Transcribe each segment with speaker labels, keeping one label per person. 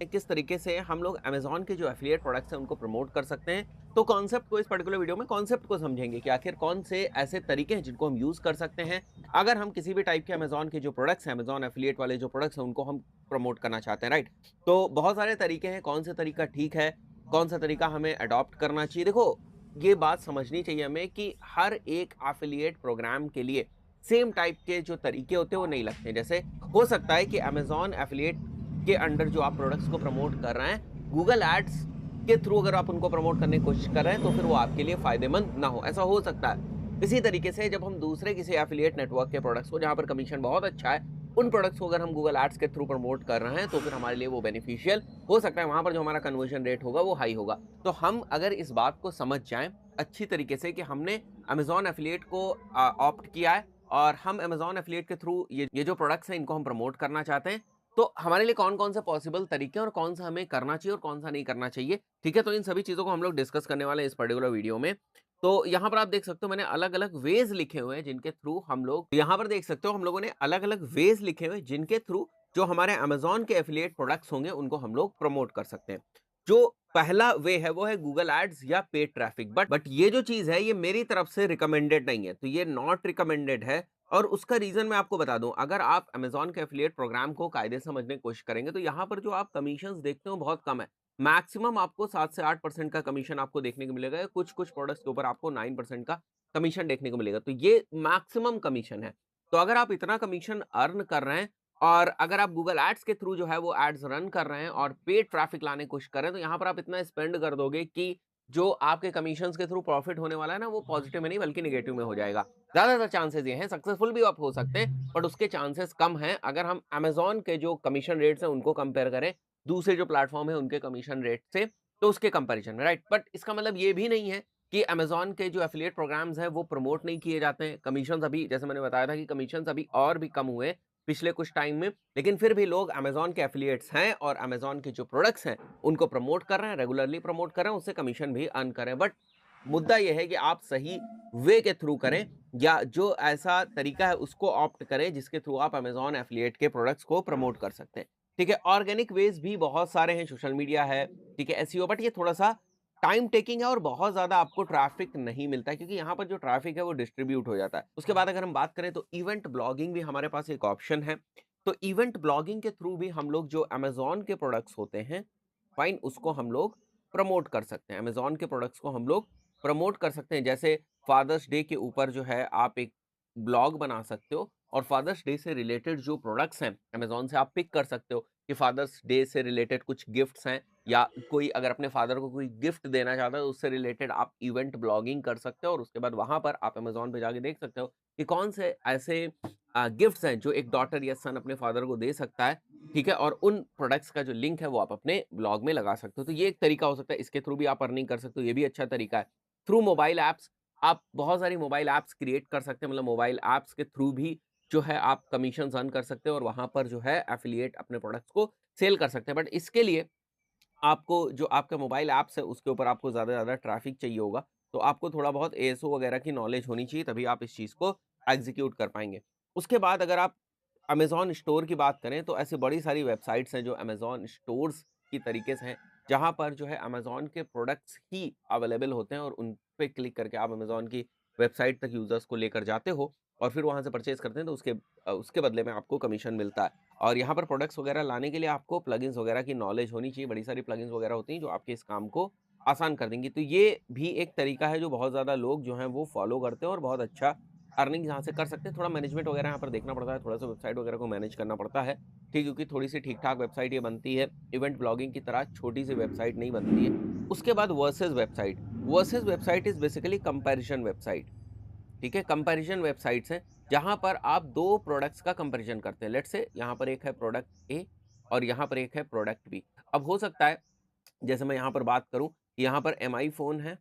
Speaker 1: किस तरीके से हम लोग अमेज़न के जो एफ़िलिएट प्रोडक्ट्स हैं उनको प्रमोट कर सकते हैं। तो कॉन्सेप्ट को इस पर्टिकुलर वीडियो में कॉन्सेप्ट को समझेंगे कि आखिर कौन से ऐसे तरीके हैं जिनको हम यूज़ कर सकते हैं, अगर हम किसी भी टाइप के अमेज़न के जो प्रोडक्ट्स हैं, अमेज़न एफ़िलिएट वाले जो प्रोडक्ट्स हैं उनको हम प्रमोट करना चाहते हैं, राइट? तो बहुत सारे तरीके हैं, कौन सा तरीका ठीक है, कौन सा तरीका हमें अडॉप्ट करना चाहिए। देखो, ये बात समझनी चाहिए हमें कि हर एक एफ़िलिएट प्रोग्राम के लिए सेम टाइप के जो तरीके होते हैं वो नहीं लगते हैं। जैसे हो सकता है कि अमेज़न एफ़िलिएट के अंडर जो आप प्रोडक्ट्स को प्रमोट कर रहे हैं, गूगल एड्स के थ्रू अगर आप उनको प्रमोट करने की कोशिश कर रहे हैं, तो फिर वो आपके लिए फ़ायदेमंद ना हो, ऐसा हो सकता है। इसी तरीके से जब हम दूसरे किसी एफ़िलिएट नेटवर्क के प्रोडक्ट्स को जहाँ पर कमीशन बहुत अच्छा है, उन प्रोडक्ट्स को अगर हम गूगल एड्स के थ्रू प्रमोट कर रहे हैं, तो फिर हमारे लिए वो बेनिफिशियल हो सकता है, वहाँ पर जो हमारा कन्वर्जन रेट होगा, वो हाई होगा। तो हम अगर इस बात को समझ जाएँ अच्छी तरीके से कि हमने अमेज़न एफ़िलिएट को ऑप्ट किया है और हम अमेज़न एफ़िलिएट के थ्रू ये जो प्रोडक्ट्स हैं, इनको हम प्रमोट करना चाहते हैं, तो हमारे लिए कौन-कौन से पॉसिबल तरीके हैं और कौन-सा हमें करना चाहिए और कौन-सा नहीं करना चाहिए, ठीक है? तो इन सभी चीज़ों को हम लोग डिस्कस करने वाले हैं इस पर्टिकुलर वीडियो में। तो यहाँ पर आप देख सकते हो मैंने अलग-अलग वेज़ लिखे हुए हैं जिनके थ्रू हम लोग यहाँ पर देख सकते हो हम लोगों ने अलग-अलग वेज़ लिखे हुए हैं जिनके थ्रू जो हमारे अमेज़न के एफ़िलिएट प्रोडक्ट्स होंगे उनको हम लोग प्रमोट कर सकते हैं। जो पहला वे है वो है गूगल एड्स या पेड ट्रैफ़िक बट ये जो चीज़ है ये मेरी तरफ से रिकमेंडेड नहीं है, तो ये नॉट रिकमेंडेड है और उसका रीज़न मैं आपको बता दूँ, अगर आप अमेज़न के एफ़िलिएट प्रोग्राम को कायदे से समझने की कोशिश करेंगे, तो यहाँ पर जो आप कमीशंस देखते हो बहुत कम है। मैक्सिमम आपको 7 से 8% का कमीशन आपको देखने को मिलेगा या कुछ-कुछ प्रोडक्ट्स के ऊपर आपको 9% का कमीशन देखने को मिलेगा। तो ये मैक्सिमम कमीशन है। तो अगर आप इतना कमीशन अर्न कर रहे हैं और अगर आप गूगल एड्स के थ्रू जो है वो एड्स रन कर रहे हैं और पेड ट्रैफ़िक लाने की कोशिश कर रहे हैं, तो यहाँ पर आप इतना स्पेंड कर दोगे कि जो आपके कमीशंस के थ्रू प्रॉफ़िट होने वाला है ना, वो पॉज़िटिव में नहीं बल्कि नेगेटिव में हो जाएगा। ज़्यादातर चांसेस ये हैं, सक्सेसफुल भी आप हो सकते हैं, बट उसके चांसेस कम हैं अगर हम अमेज़न के जो कमीशन रेट्स हैं उनको कंपेयर करें, दूसरे जो प्लेटफ़ॉर्म है उनके कमीशन रेट से, तो उसके कंपैरिज़न में, राइट? बट इसका मतलब ये भी नहीं है कि अमेज़न के जो एफ़िलिएट प्रोग्राम्स हैं वो प्रमोट नहीं किए जाते हैं। कमीशंस अभी जैसे मैंने बताया था कि कमीशंस अभी और भी कम हुए हैं पिछले कुछ टाइम में, लेकिन फिर भी लोग अमेज़न के एफ़िलिएट्स हैं और अमेज़न के जो प्रोडक्ट्स हैं, उनको प्रमोट कर रहे हैं, रेगुलरली प्रमोट कर रहे हैं, उससे कमीशन भी अर्न कर रहे हैं। बट मुद्दा ये है कि आप सही वे के थ्रू करें या जो ऐसा तरीका है उसको ऑप्ट करें जिसके थ्रू आप अमेज़न एफ़िलिएट के प्रोडक्ट्स को प्रमोट कर सकते हैं। ठीक है? ऑर्गेनिक वेज़ भी बहुत सारे हैं, सोशल मीडिया है, ठीक है? एसईओ बट ये थोड़ा-सा टाइम टेकिंग है और बहुत ज़्यादा आपको ट्रैफ़िक नहीं मिलता है क्योंकि यहाँ पर जो ट्रैफ़िक है वो डिस्ट्रीब्यूट हो जाता है। उसके बाद अगर हम बात करें तो इवेंट ब्लॉगिंग भी हमारे पास एक ऑप्शन है। तो इवेंट ब्लॉगिंग के थ्रू भी हम लोग जो अमेज़न के प्रोडक्ट्स होते हैं, फाइन उसको हम लोग प्रमोट कर सकते हैं। अमेज़न के प्रोडक्ट्स को हम लोग प्रमोट कर सकते हैं। जैसे फादर्स डे के ऊपर जो है आप एक ब्लॉग बना सकते हो और फादर्स डे से रिलेटेड जो प्रोडक्ट्स हैं अमेज़न से आप पिक कर सकते हो कि फादर्स डे से रिलेटेड कुछ गिफ्ट्स हैं या कोई अगर अपने फादर को कोई गिफ्ट देना चाहता है तो उससे रिलेटेड आप इवेंट ब्लॉगिंग कर सकते हो और उसके बाद वहाँ पर आप अमेज़न पे जाके देख सकते हो कि कौन से ऐसे गिफ्ट्स हैं जो एक डॉटर या सन अपने फादर को दे सकता है, ठीक है? और उन प्रोडक्ट्स का जो लिंक है वो आप अपने ब्लॉग में लगा सकते हो। तो ये एक तरीका हो सकता है, इसके थ्रू भी आप अर्निंग कर सकते हो, ये भी अच्छा तरीका है। थ्रू मोबाइल ऐप्स आप बहुत सारी मोबाइल ऐप्स क्रिएट कर सकते हैं, मतलब मोबाइल ऐप्स के थ्रू भी जो है आप कमीशंस अर्न कर सकते हो और वहाँ पर जो है एफ़िलिएट अपने प्रोडक्ट्स को सेल कर सकते हैं। बट इसके लिए आपको जो आपका मोबाइल ऐप्स है उसके ऊपर आपको ज़्यादा से ज़्यादा ट्रैफ़िक चाहिए होगा। तो आपको थोड़ा बहुत एएसओ वगैरह की नॉलेज होनी चाहिए तभी आप इस चीज़ को एग्ज़ीक्यूट कर पाएँगे। उसके बाद अगर आप अमेज़न स्टोर की बात करें तो ऐसी बड़ी सारी वेबसाइट्स हैं जो अमेज़न स्टोर्स की तरीके से हैं, जहाँ पर जो है अमेज़न के प्रोडक्ट्स ही अवेलेबल होते हैं और उन पे क्लिक करके आप अमेज़न की वेबसाइट तक यूज़र्स को लेकर जाते हो और फिर वहाँ से परचेज़ करते हैं तो उसके बदले में आपको कमीशन मिलता है। और यहाँ पर प्रोडक्ट्स वगैरह लाने के लिए आपको प्लगइन्स वगैरह की नॉलेज होनी चाहिए, बड़ी सारी प्लगइन्स वगैरह होती हैं जो आपके इस काम को आसान कर देंगी। तो ये भी एक तरीका है जो बहुत ज़्यादा लोग जो हैं वो फ़ॉलो करते हैं और बहुत अच्छा अर्निंग यहाँ से कर सकते हैं। थोड़ा मैनेजमेंट वगैरह यहाँ पर देखना पड़ता है, थोड़ा-सा वेबसाइट वगैरह को मैनेज करना पड़ता है, ठीक, क्योंकि थोड़ी-सी ठीक-ठाक वेबसाइट ये बनती है, इवेंट ब्लॉगिंग की तरह छोटी-सी वेबसाइट नहीं बनती है। उसके बाद versus website is basically comparison website. ठीक है? कंपैरिज़न वेबसाइट्स हैं, जहाँ पर आप 2 प्रोडक्ट्स का कंपैरिज़न करते हैं। लेट्स से यहाँ पर एक है प्रोडक्ट ए और यहाँ पर एक है प्रोडक्ट बी। अब हो सकता है, जैसे मैं यहाँ पर बात करूँ, यहाँ पर एमआई फ़ोन है,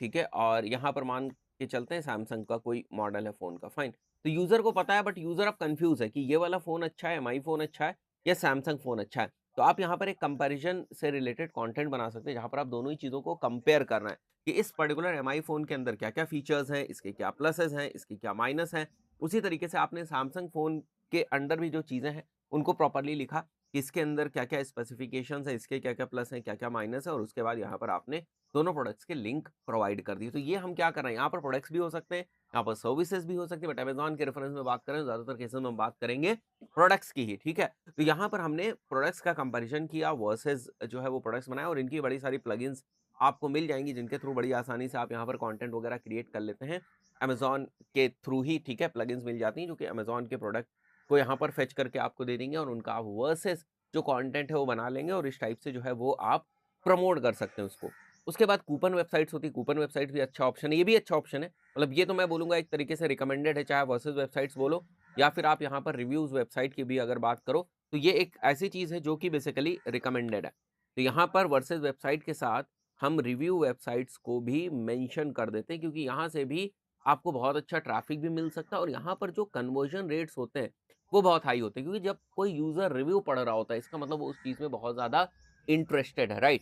Speaker 1: ठीक है? और यहाँ पर मान के चलते हैं सैमसंग का कोई मॉडल है फ़ोन का, फाइन। तो यूज़र को पता है बट यूज़र अब कन्फ्यूज़ है कि ये वाला फ़ोन अच्छा है, एमआई फ़ोन अच्छा है या सैमसंग फ़ोन अच्छा है। तो आप यहाँ पर एक कंपैरिज़न से रिलेटेड कंटेंट बना सकते हैं, जहाँ पर आप दोनों ही चीज़ों को कंपेयर कर रहे हैं कि इस पर्टिकुलर एमआई फ़ोन के अंदर क्या-क्या फीचर्स हैं, इसके क्या प्लसेस हैं, इसके क्या माइनस हैं। उसी तरीके से आपने सैमसंग फ़ोन के अंडर भी जो चीज़ें हैं, उनको प्रॉपर्ली लिखा कि इसके अंदर क्या-क्या स्पेसिफिकेशंस है, इसके क्या-क्या प्लस हैं, क्या-क्या माइनस है और उसके बाद यहाँ पर आपने दोनों प्रोडक्ट्स के लिंक प्रोवाइड कर दिए। तो ये हम क्या कर रहे हैं, यहाँ पर प्रोडक्ट्स भी हो सकते हैं, यहाँ पर सर्विसेज़ भी हो सकती है, बट अमेज़न के रेफरेंस में बात करें तो ज़्यादातर केसेज़ में हम बात करेंगे प्रोडक्ट्स की ही, ठीक है? तो यहाँ पर हमने प्रोडक्ट्स का कंपैरिज़न किया वर्सेज़ जो है वो प्रोडक्ट्स बनाए और इनकी बड़ी सारी प्लगइन्स आपको मिल जाएँगी, जिनके थ्रू बड़ी आसानी से आप यहाँ पर कंटेंट वगैरह क्रिएट कर लेते हैं। अमेज़न के थ्रू ही, ठीक है, प्लगइन्स मिल जाती हैं, जो कि अमेज़न के प्रोडक्ट को यहाँ पर फेच करके आपको दे देंगे और उनका आप वर्सेज़ जो कंटेंट है वो बना लेंगे और इस टाइप से जो है वो आप प्रमोट कर सकते हैं उसको। उसके बाद कूपन वेबसाइट्स होती है, कूपन वेबसाइट भी अच्छा ऑप्शन है, ये भी अच्छा ऑप्शन है। मतलब ये तो मैं बोलूँगा एक तरीके से रिकमेंडेड है, चाहे वर्सेज़ वेबसाइट्स बोलो या फिर आप यहाँ पर रिव्यूज़ वेबसाइट की भी अगर बात करो, तो ये एक ऐसी चीज़ है जो कि बेसिकली रिकमेंडेड है। तो यहाँ पर वर्सेज़ वेबसाइट के साथ हम रिव्यू वेबसाइट्स को भी मेंशन कर देते हैं क्योंकि यहाँ से भी आपको बहुत अच्छा ट्रैफ़िक भी मिल सकता है और यहाँ पर जो कन्वर्जन रेट्स होते हैं, वो बहुत हाई होते हैं क्योंकि जब कोई यूज़र रिव्यू पढ़ रहा होता है, इसका मतलब वो उस चीज़ में बहुत ज़्यादा इंटरेस्टेड है, राइट?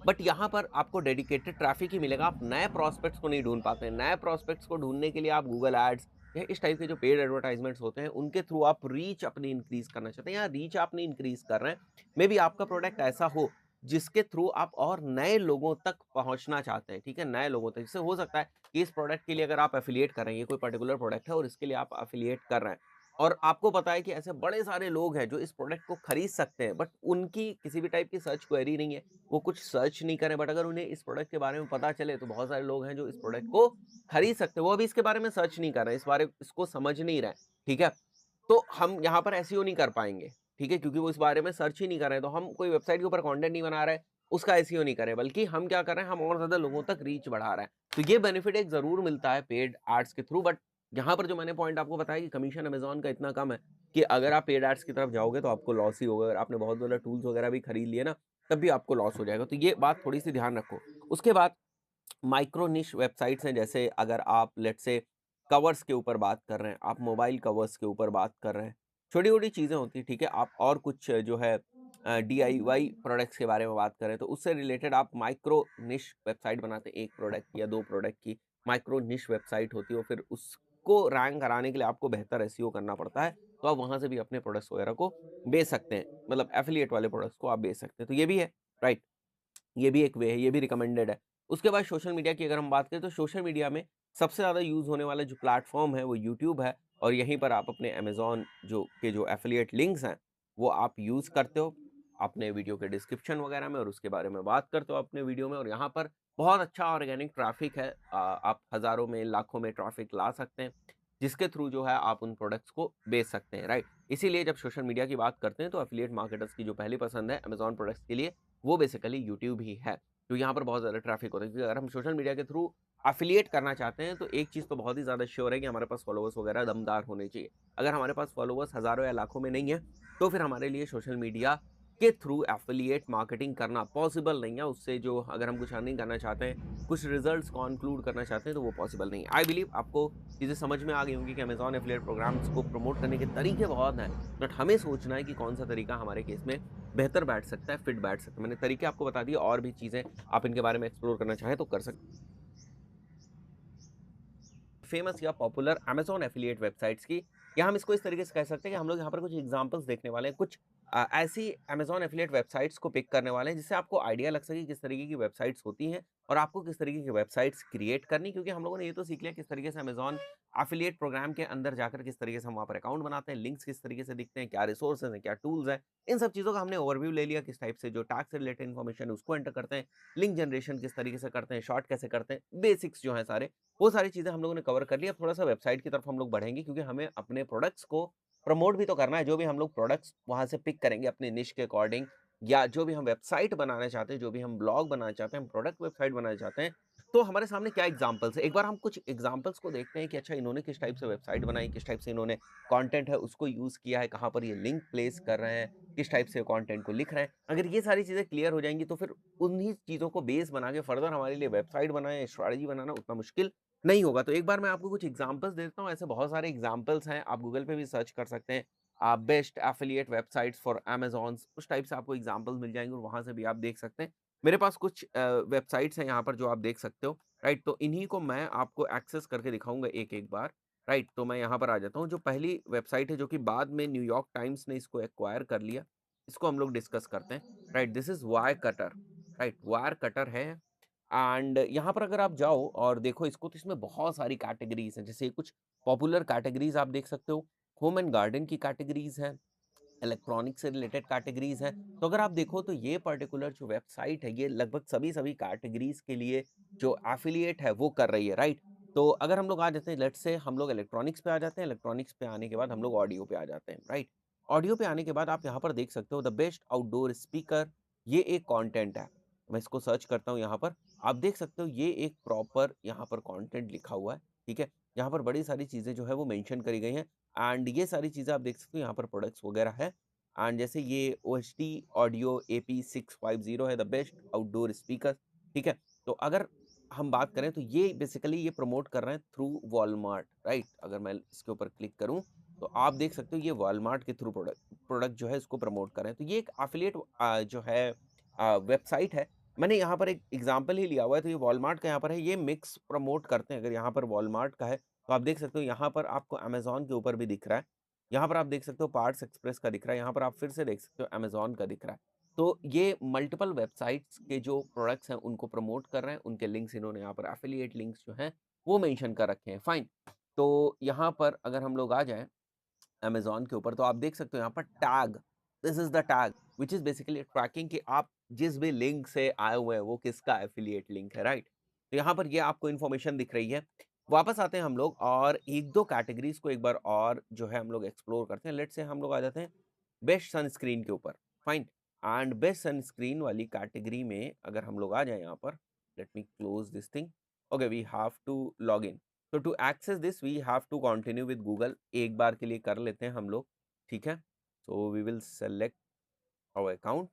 Speaker 1: बट यहाँ पर आपको डेडिकेटेड ट्रैफ़िक ही मिलेगा, आप नए प्रॉस्पेक्ट्स को नहीं ढूँढ पाते हैं। नए प्रॉस्पेक्ट्स को ढूँढने के लिए आप गूगल एड्स या इस टाइप के जो पेड एडवर्टाइज़मेंट्स होते हैं, उनके थ्रू आप रीच अपनी इंक्रीज़ करना चाहते हैं या रीच आप नहीं इंक्रीज़ कर रहे हैं। मेबी आपका प्रोडक्ट ऐसा हो, जिसके थ्रू आप और नए लोगों तक पहुँचना चाहते हैं, ठीक है? नए लोगों तक। जिससे हो सकता है कि इस प्रोडक्ट के लिए अगर आप एफ़िलिएट कर रहे हैं, ये कोई पर्टिकुलर प्रोडक्ट है और इसके लिए आप एफ़िलिएट कर रहे हैं और आपको पता है कि ऐसे बड़े सारे लोग हैं, जो इस प्रोडक्ट को खरीद सकते हैं, बट उनकी किसी भी टाइप की सर्च क्वेरी नहीं है। वो कुछ सर्च नहीं करें बट अगर उन्हें इस प्रोडक्ट के बारे में पता चले तो बहुत सारे लोग हैं जो इस प्रोडक्ट को खरीद सकते हैं। वो अभी इसके बारे में सर्च नहीं कर रहे हैं, इसको समझ नहीं रहे हैं, ठीक है? तो हम यहाँ पर एसईओ नहीं कर पाएँगे, ठीक है? क्योंकि वो इस बारे में सर्च ही नहीं कर रहे हैं, तो हम कोई वेबसाइट के ऊपर कंटेंट नहीं बना रहे हैं, उसका एसईओ नहीं कर रहे, बल्कि हम क्या कर रहे हैं, हम और ज़्यादा लोगों तक रीच बढ़ा रहे हैं। तो ये बेनिफिट एक ज़रूर मिलता है पेड एड्स के थ्रू बट यहाँ पर जो मैंने पॉइंट आपको बताया कि कमीशन अमेज़न का इतना कम है कि अगर आप पेड एड्स की तरफ जाओगे तो आपको लॉस ही होगा। अगर आपने बहुत ज़्यादा टूल्स वगैरह भी खरीद लिए ना, तब भी आपको लॉस हो जाएगा। तो ये बात थोड़ी-सी ध्यान रखो। उसके बाद माइक्रो निश वेबसाइट्स हैं, जैसे अगर आप लेट्स से कवर्स के ऊपर बात कर रहे हैं, आप मोबाइल कवर्स के ऊपर बात कर रहे हैं, छोटी-छोटी चीज़ें होती हैं, ठीक है? आप और कुछ जो है डीआईवाई प्रोडक्ट्स के बारे में बात करें, तो उससे रिलेटेड आप माइक्रो निश वेबसाइट बनाते हैं, 1 प्रोडक्ट की या 2 प्रोडक्ट की माइक्रो निश वेबसाइट होती है और फिर उसको रैंक कराने के लिए आपको बेहतर एसईओ करना पड़ता है, तो आप वहाँ से भी अपने प्रोडक्ट्स वगैरह को बेच सकते हैं। मतलब एफ़िलिएट वाले प्रोडक्ट्स को आप बेच सकते हैं, तो ये भी है, राइट? ये भी एक वे है, ये भी रिकमेंडेड है। उसके बाद सोशल मीडिया की अगर हम बात करें तो सोशल मीडिया में सबसे ज़्यादा यूज़ होने वाला जो प्लेटफ़ॉर्म है वो यूट्यूब है और यहीं पर आप अपने अमेज़न जो एफ़िलिएट लिंक्स हैं, वो आप यूज़ करते हो, अपने वीडियो के डिस्क्रिप्शन वगैरह में और उसके बारे में बात करते हो अपने वीडियो में और यहाँ पर बहुत अच्छा ऑर्गेनिक ट्रैफ़िक है। आप हज़ारों में, लाखों में ट्रैफ़िक ला सकते हैं, जिसके थ्रू जो है आप उन प्रोडक्ट्स को बेच सकते हैं, राइट? इसीलिए जब सोशल मीडिया की बात करते हैं तो एफ़िलिएट मार्केटर्स की जो पहली पसंद है अमेज़न प्रोडक्ट्स के लिए वो बेसिकली यूट्यूब ही है। तो यहाँ पर बहुत ज़्यादा ट्रैफ़िक होता है क्योंकि अगर हम सोशल मीडिया के थ्रू एफ़िलिएट करना चाहते हैं तो एक चीज़ तो बहुत ही ज़्यादा श्योर है कि हमारे पास फ़ॉलोवर्स वगैरह दमदार होने चाहिए। अगर हमारे पास फ़ॉलोवर्स हज़ारों या लाखों में नहीं है, तो फिर हमारे लिए सोशल मीडिया के थ्रू एफ़िलिएट मार्केटिंग करना पॉसिबल नहीं है। उससे जो अगर हम कुछ अर्निंग करना चाहते हैं, कुछ रिज़ल्ट्स कॉन्क्लूड करना चाहते हैं तो वो पॉसिबल नहीं है। आई बिलीव आपको चीज़ें समझ में आ गई होंगी कि अमेज़न एफ़िलिएट प्रोग्राम्स को प्रमोट करने के तरीके बहुत हैं, बट हमें सोचना है कि कौन-सा तरीका हमारे केस में बेहतर बैठ सकता है, फिट बैठ सकता है। मैंने तरीके आपको बता दिए और भी चीज़ें आप इनके बारे में एक्सप्लोर करना चाहें तो कर सकते हैं। फेमस या पॉपुलर अमेज़न एफ़िलिएट वेबसाइट्स की या हम इसको इस तरीके से कह सकते हैं कि हम लोग यहाँ पर कुछ एग्ज़ाम्पल्स देखने वाले हैं। कुछ ऐसी अमेज़न एफ़िलिएट वेबसाइट्स को पिक करने वाले हैं जिससे आपको आइडिया लग सके किस तरीके की वेबसाइट्स होती हैं और आपको किस तरीके की वेबसाइट्स क्रिएट करनी क्योंकि हम लोगों ने ये तो सीख लिया किस तरीके से अमेज़न एफ़िलिएट प्रोग्राम के अंदर जाकर किस तरीके से हम वहाँ पर अकाउंट बनाते हैं, लिंक्स किस तरीके से दिखते हैं, क्या रिसोर्सेज़ हैं, क्या टूल्स हैं। इन सब चीज़ों का हमने ओवरव्यू ले लिया किस टाइप से जो टैग से रिलेटेड इन्फॉर्मेशन है उसको एंटर करते हैं, लिंक जनरेशन किस तरीके से करते हैं, सॉर्ट कैसे करते हैं, बेसिक्स जो हैं सारे वो सारी चीज़ें हम लोगों ने कवर कर ली। अब थोड़ा-सा वेबसाइट की तरफ हम लोग बढ़ेंगे क्योंकि हमें अपने प्रोडक्ट्स को प्रमोट भी तो करना है। जो भी हम लोग प्रोडक्ट्स वहाँ से पिक करेंगे अपने निश के अकॉर्डिंग या जो भी हम वेबसाइट बनाना चाहते हैं, जो भी हम ब्लॉग बनाना चाहते हैं, हम प्रोडक्ट वेबसाइट बनाना चाहते हैं, तो हमारे सामने क्या एग्ज़ाम्पल्स हैं। एक बार हम कुछ एग्ज़ाम्पल्स को देखते हैं कि अच्छा इन्होंने किस टाइप से वेबसाइट बनाई, किस टाइप से इन्होंने कंटेंट है उसको यूज़ किया है, कहाँ पर ये लिंक प्लेस कर रहे हैं, किस टाइप से कंटेंट को लिख रहे हैं। अगर ये सारी चीज़ें क्लियर हो जाएँगी तो फिर उन्हीं चीज़ों को बेस बना के फर्दर हमारे लिए वेबसाइट बनाएँ, स्ट्रैटेजी बनाना उतना मुश्किल नहीं होगा। तो एक बार मैं आपको कुछ एग्ज़ाम्पल्स देता हूँ, ऐसे बहुत सारे एग्ज़ाम्पल्स हैं, आप गूगल पे भी सर्च कर सकते हैं। बेस्ट एफ़िलिएट वेबसाइट्स फॉर अमेज़न्स उस टाइप से आपको एग्ज़ाम्पल्स मिल जाएँगे और वहाँ से भी आप देख सकते हैं। मेरे पास कुछ वेबसाइट्स हैं यहाँ पर जो आप देख सकते हो, राइट? तो इन्हीं को मैं आपको एक्सेस करके दिखाऊँगा एक-एक बार, राइट? तो मैं यहाँ पर आ जाता हूँ। जो पहली वेबसाइट है जो कि बाद में न्यूयॉर्क टाइम्स ने इसको एक्वायर कर लिया, इसको हम लोग डिस्कस करते हैं, right? This is wire cutter, right? Wire cutter है एंड यहाँ पर अगर आप जाओ और देखो इसको तो इसमें बहुत सारी कैटेगरीज़ हैं, जैसे कुछ पॉपुलर कैटेगरीज़ आप देख सकते हो, होम एंड गार्डन की कैटेगरीज़ हैं, इलेक्ट्रॉनिक्स से रिलेटेड कैटेगरीज़ हैं। तो अगर आप देखो तो ये पर्टिकुलर जो वेबसाइट है, ये लगभग सभी-सभी कैटेगरीज़ के लिए जो एफ़िलिएट है वो कर रही है, राइट? तो अगर हम लोग आ जाते हैं, लेट्स से हम लोग इलेक्ट्रॉनिक्स पे आ जाते हैं, इलेक्ट्रॉनिक्स पे आने के बाद हम लोग ऑडियो पे आ जाते हैं, राइट? ऑडियो पे आने के बाद आप यहाँ पर देख सकते हो द बेस्ट आउटडोर स्पीकर, ये एक कंटेंट है। मैं इसको सर्च करता हूँ यहाँ पर, आप देख सकते हो ये एक प्रॉपर यहाँ पर कंटेंट लिखा हुआ है, ठीक है? यहाँ पर बड़ी सारी चीज़ें जो है वो मेंशन करी गई हैं एंड ये सारी चीज़ें आप देख सकते हो यहाँ पर प्रोडक्ट्स वगैरह है एंड जैसे ये ओएसटी ऑडियो AP650 है द बेस्ट आउटडोर स्पीकर, ठीक है? तो अगर हम बात करें तो ये बेसिकली ये प्रमोट कर रहे हैं थ्रू वॉलमार्ट, राइट? अगर मैं इसके ऊपर क्लिक करूँ तो आप देख सकते हो ये वॉलमार्ट के थ्रू प्रोडक्ट प्रोडक्ट जो है इसको प्रमोट कर रहे हैं। तो ये एक एफिलिएट जो है वेबसाइट है। मैंने यहाँ पर एक एग्ज़ाम्पल ही लिया हुआ है, तो ये वॉलमार्ट का यहाँ पर है, ये मिक्स प्रमोट करते हैं। अगर यहाँ पर वॉलमार्ट का है, तो आप देख सकते हो यहाँ पर आपको अमेज़न के ऊपर भी दिख रहा है। यहाँ पर आप देख सकते हो पार्ट्स एक्सप्रेस का दिख रहा है, यहाँ पर आप फिर से देख सकते हो अमेज़न का दिख रहा है। तो ये मल्टीपल वेबसाइट्स के जो प्रोडक्ट्स हैं, उनको प्रमोट कर रहे हैं, उनके लिंक्स इन्होंने यहाँ पर एफिलिएट लिंक्स जो हैं, वो मेंशन कर रखे हैं, फाइन। तो यहाँ पर अगर हम लोग आ जाएँ अमेज़न के ऊपर तो आप देख सकते हो यहाँ पर tag, this is the tag which is basically tracking कि आप जिस भी लिंक से आए हुए हैं वो किसका एफ़िलिएट लिंक है, राइट? तो यहाँ पर ये आपको इन्फॉर्मेशन दिख रही है। वापस आते हैं हम लोग और 1-2 कैटेगरीज़ को एक बार और जो है हम लोग एक्सप्लोर करते हैं। लेट्स से हम लोग आ जाते हैं बेस्ट सनस्क्रीन के ऊपर, फाइन। एंड बेस्ट सनस्क्रीन वाली कैटेगरी में अगर हम लोग आ जाएँ यहाँ पर, let me close this thing. Okay, we have to log in. तो to access this we have to continue with Google, एक बार के लिए कर लेते हैं हम लोग, ठीक है? So we will select our account,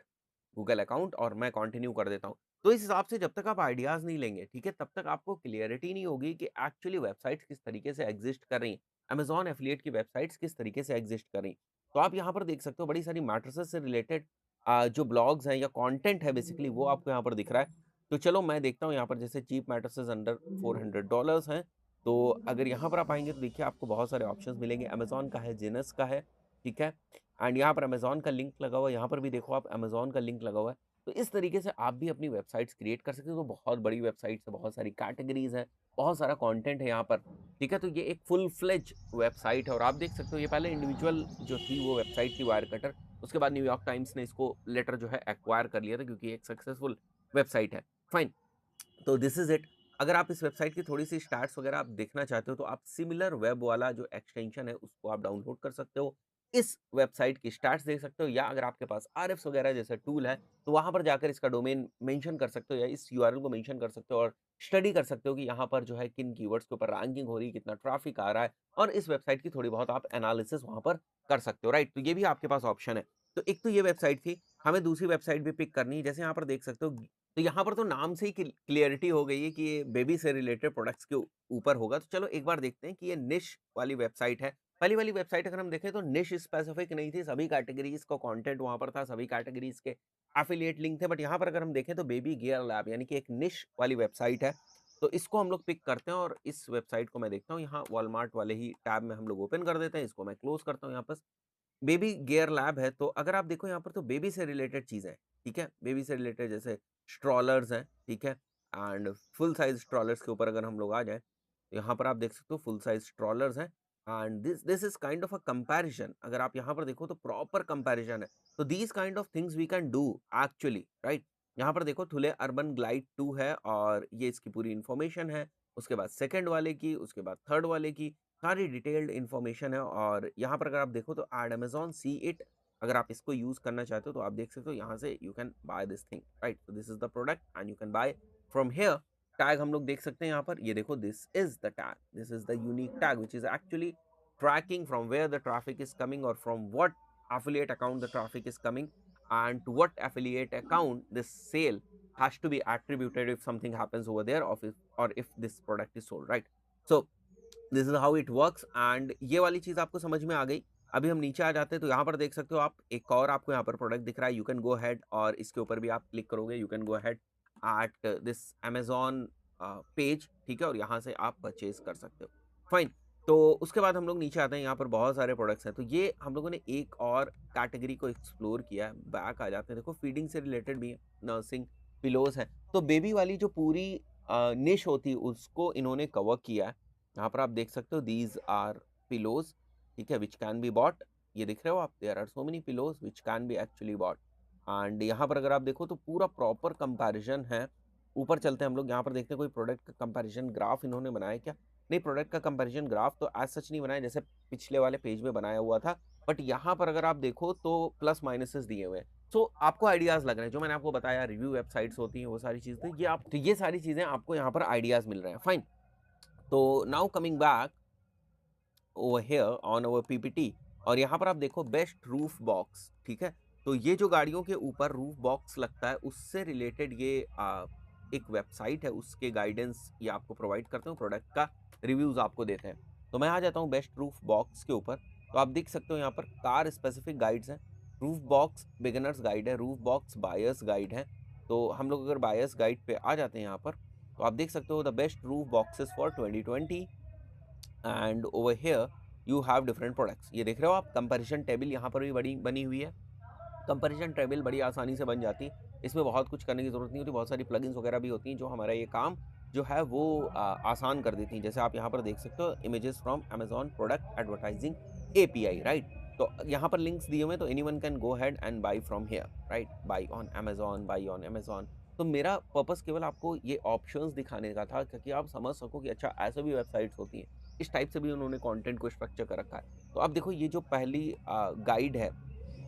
Speaker 1: Google account और मैं कंटिन्यू कर देता हूँ। तो इस हिसाब से जब तक आप आइडियाज़ नहीं लेंगे, ठीक है? तब तक आपको क्लैरिटी नहीं होगी कि एक्चुअली वेबसाइट्स किस तरीके से एग्ज़िस्ट कर रही हैं। अमेज़न एफ़िलिएट की वेबसाइट्स किस तरीके से एग्ज़िस्ट कर रही हैं। तो आप यहाँ पर देख सकते हो बड़ी सारी मैट्रिसेस से रिलेटेड जो ब्लॉग्स हैं या कंटेंट है बेसिकली वो आपको यहाँ पर दिख रहा है। तो चलो मैं देखता हूँ यहाँ पर जैसे चीप मैट्रिसेस अंडर $400 हैं। तो अगर यहाँ पर आप आएँगे तो देखिए आपको बहुत सारे ऑप्शंस मिलेंगे। अमेज़न का है, जीनस का है, ठीक है? एंड यहाँ पर अमेज़न का लिंक लगा हुआ है, यहाँ पर भी देखो आप अमेज़न का लिंक लगा हुआ है। तो इस तरीके से आप भी अपनी वेबसाइट्स क्रिएट कर सकते हो। तो बहुत बड़ी वेबसाइट्स है, बहुत सारी कैटेगरीज़ हैं, बहुत सारा कंटेंट है यहाँ पर, ठीक है? तो ये एक फुल फ्लेज वेबसाइट है और आप देख सकते हो ये पहले इंडिविजुअल जो थी वो वेबसाइट थी वायरकटर, उसके बाद न्यूयॉर्क टाइम्स ने इसको लेटर जो है एक्वायर कर लिया था क्योंकि ये एक सक्सेसफुल वेबसाइट है। फाइन। तो दिस इज़ इट। अगर आप इस वेबसाइट की थोड़ी-सी स्टैट्स वगैरह आप देखना चाहते हो, तो आप सिमिलर वेब वाला जो एक्सटेंशन है, उसको आप डाउनलोड कर सकते हो। इस वेबसाइट की स्टैट्स देख सकते हो या अगर आपके पास आरएफ्स वगैरह जैसा टूल है, तो वहाँ पर जाकर इसका डोमेन मेंशन कर सकते हो या इस यूआरएल को मेंशन कर सकते हो और स्टडी कर सकते हो कि यहाँ पर जो है किन कीवर्ड्स के ऊपर रैंकिंग हो रही है, कितना ट्रैफिक आ रहा है और इस वेबसाइट की थोड़ी बहुत आप एनालिसिस वहाँ पर कर सकते हो, राइट? तो ये भी आपके पास ऑप्शन है। तो एक तो ये वेबसाइट थी, हमें दूसरी वेबसाइट भी पिक करनी है। जैसे यहाँ पर देख सकते हो तो यहाँ पर तो नाम से ही क्लियरिटी हो गई है कि ये बेबी से रिलेटेड प्रोडक्ट्स के ऊपर होगा। तो चलो एक बार देखते हैं कि ये निश वाली वेबसाइट है। पहली वाली वेबसाइट अगर हम देखें तो निश स्पेसिफिक नहीं थी, सभी कैटेगरीज़ का कंटेंट वहाँ पर था, सभी कैटेगरीज़ के एफिलिएट लिंक थे। बट यहाँ पर अगर हम देखें तो बेबी गियर लैब यानी कि एक निश वाली वेबसाइट है। तो इसको हम लोग पिक करते हैं और इस वेबसाइट को मैं देखता हूँ यहाँ वॉलमार्ट वाले ही टैब में हम लोग ओपन कर देते हैं। इसको मैं क्लोज़ करता हूँ यहाँ पर। बेबी गियर लैब है, तो अगर आप देखो यहाँ पर तो बेबी से रिलेटेड चीज़ें हैं, ठीक है? बेबी से रिलेटेड जैसे स्ट्रॉलर्स हैं, ठीक है? एंड फुल साइज़ स्ट्रॉलर्स के ऊपर अगर हम लोग आ जाएँ, तो यहाँ पर आप देख सकते हो फुल साइज़ स्ट्रॉलर्स हैं and this this is kind of a comparison. अगर आप यहाँ पर देखो तो प्रॉपर कंपैरिज़न है। तो these kind of things we can do actually, right? यहाँ पर देखो थुले अर्बन ग्लाइड 2 है और ये इसकी पूरी इन्फॉर्मेशन है। उसके बाद सेकंड वाले की, उसके बाद थर्ड वाले की, सारी डिटेल्ड इन्फॉर्मेशन है और यहाँ पर अगर आप देखो तो ऐड अमेज़न सी इट, अगर आप इसको यूज़ करना चाहते हो तो आप देख सकते हो यहाँ से you can buy this thing, right? So this is the product and you can buy from here. Tag हम लोग देख सकते हैं यहाँ पर, ये देखो this is the tag, this is the unique tag which is actually tracking from where the traffic is coming or from what affiliate account the traffic is coming and to what affiliate account this sale has to be attributed if something happens over there or if this product is sold, right? So this is how it works and ये वाली चीज़ आपको समझ में आ गई। अभी हम नीचे आ जाते हैं तो यहाँ पर देख सकते हो आप एक और आपको यहाँ पर प्रोडक्ट दिख रहा है, यू कैन गो अहेड और इसके ऊपर भी आप क्लिक करोगे, you can go ahead at this Amazon page, ठीक है? और यहाँ से आप परचेज़ कर सकते हो। फाइन। तो उसके बाद हम लोग नीचे आते हैं, यहाँ पर बहुत सारे प्रोडक्ट्स हैं। तो ये हम लोगों ने एक और कैटेगरी को एक्सप्लोर किया है। बैक आ जाते हैं, देखो फीडिंग से रिलेटेड भी है, नर्सिंग, पिलोज़ हैं। तो बेबी वाली जो पूरी निश होती है उसको इन्होंने कवर किया है। यहाँ पर आप देख सकते हो दीज़ आर पिलोज़, ठीक है, व्हिच कैन बी बॉट। ये दिख रहे हो आप? There are so many pillows which can be actually bought. And यहाँ पर अगर आप देखो तो पूरा प्रॉपर कंपैरिज़न है। ऊपर चलते हैं हम लोग, यहाँ पर देखते हैं कोई प्रोडक्ट का कंपैरिज़न ग्राफ इन्होंने बनाया है क्या? नहीं, प्रोडक्ट का कंपैरिजन ग्राफ तो एज़ सच नहीं बनाया जैसे पिछले वाले पेज में बनाया हुआ था। बट यहाँ पर अगर आप देखो तो प्लस माइनसेस दिए हुए हैं। सो आपको आइडियाज़ लग रहे हैं, जो मैंने आपको बताया रिव्यू वेबसाइट्स होती हैं वो सारी चीज़ें, ये सारी चीज़ें आपको यहाँ पर आइडियाज़ मिल रहे हैं, फाइन। तो now coming back over here on our PPT, और यहाँ पर आप देखो बेस्ट रूफ बॉक्स, ठीक है? तो ये जो गाड़ियों के ऊपर रूफ बॉक्स लगता है उससे रिलेटेड ये एक वेबसाइट है, उसके गाइडेंस ये आपको प्रोवाइड करते हैं, प्रोडक्ट का रिव्यूज़ आपको देते हैं। तो मैं आ जाता हूँ बेस्ट रूफ बॉक्स के ऊपर। तो आप देख सकते हो यहाँ पर कार स्पेसिफिक गाइड्स हैं। रूफ बॉक्स बिगिनर्स गाइड है, रूफ बॉक्स बायर्स गाइड है। तो हम लोग अगर बायर्स गाइड पे आ जाते हैं यहाँ पर, तो आप देख सकते हो the best roof boxes for 2020 and over here you have different products. ये देख रहे हो आप, कंपैरिजन टेबल यहाँ पर भी बड़ी बनी हुई है। कंपैरिजन टेबल बड़ी आसानी से बन जाती है, इसमें बहुत कुछ करने की ज़रूरत नहीं होती, बहुत सारी प्लगइन्स वगैरह भी होती हैं जो हमारा ये काम जो है वो आसान कर देती हैं। जैसे आप यहाँ पर देख सकते हो images from Amazon product advertising API, right? तो यहाँ पर लिंक्स दिए हुए हैं, तो anyone can go ahead and buy from here, right? Buy on Amazon, buy on Amazon. तो मेरा पर्पस केवल आपको ये ऑप्शंस दिखाने का था, ताकि आप समझ सको कि अच्छा ऐसे भी वेबसाइट्स होती हैं। इस टाइप से भी उन्होंने कंटेंट को स्ट्रक्चर कर रखा है। तो आप देखो ये जो पहली गाइड है,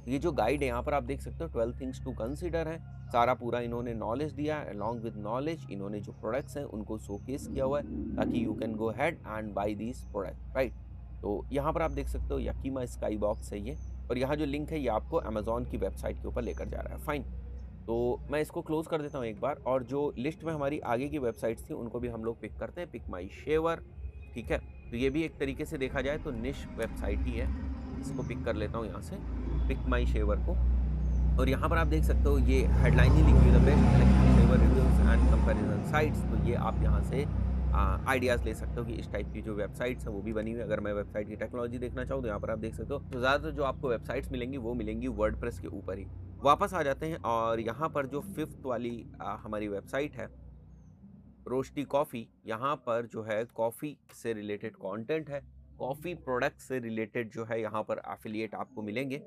Speaker 1: ये जो गाइड है यहाँ पर आप देख सकते हो 12 थिंग्स टू कंसीडर है। सारा पूरा इन्होंने नॉलेज दिया है, अलोंग विद नॉलेज इन्होंने जो प्रोडक्ट्स हैं उनको शोकेस किया हुआ है, ताकि you can go ahead and buy this product, right? तो यहाँ पर आप देख सकते हो याकीमा स्काई बॉक्स है ये, और यहाँ जो लिंक है ये आपको अमेज़न की वेबसाइट के ऊपर लेकर जा रहा है, फाइन। तो मैं इसको क्लोज़ कर देता हूँ एक बार, और जो लिस्ट में हमारी आगे की वेबसाइट्स थी उनको भी हम लोग पिक करते हैं। पिक माई शेवर, ठीक है? तो ये भी एक तरीके से देखा जाए तो निश वेबसाइट ही है। इसको पिक कर लेता हूँ यहाँ से, पिक माई शेवर को। और यहाँ पर आप देख सकते हो ये हेडलाइन ही लिखी हुई है, the best electric shaver reviews and comparison sites. तो ये आप यहाँ से आइडियाज़ ले सकते हो कि इस टाइप की जो वेबसाइट्स हैं वो भी बनी हुई है। अगर मैं वेबसाइट की टेक्नोलॉजी देखना चाहूँ तो यहाँ पर आप देख सकते हो, तो ज़्यादातर जो आपको वेबसाइट्स मिलेंगी वो मिलेंगी वर्डप्रेस के ऊपर ही। वापस आ जाते हैं, और यहाँ पर जो 5th वाली हमारी वेबसाइट है, रोस्टी कॉफ़ी, यहाँ पर जो है कॉफ़ी से रिलेटेड कंटेंट है, कॉफ़ी प्रोडक्ट से रिलेटेड जो है यहाँ पर एफिलिएट आपको मिलेंगे।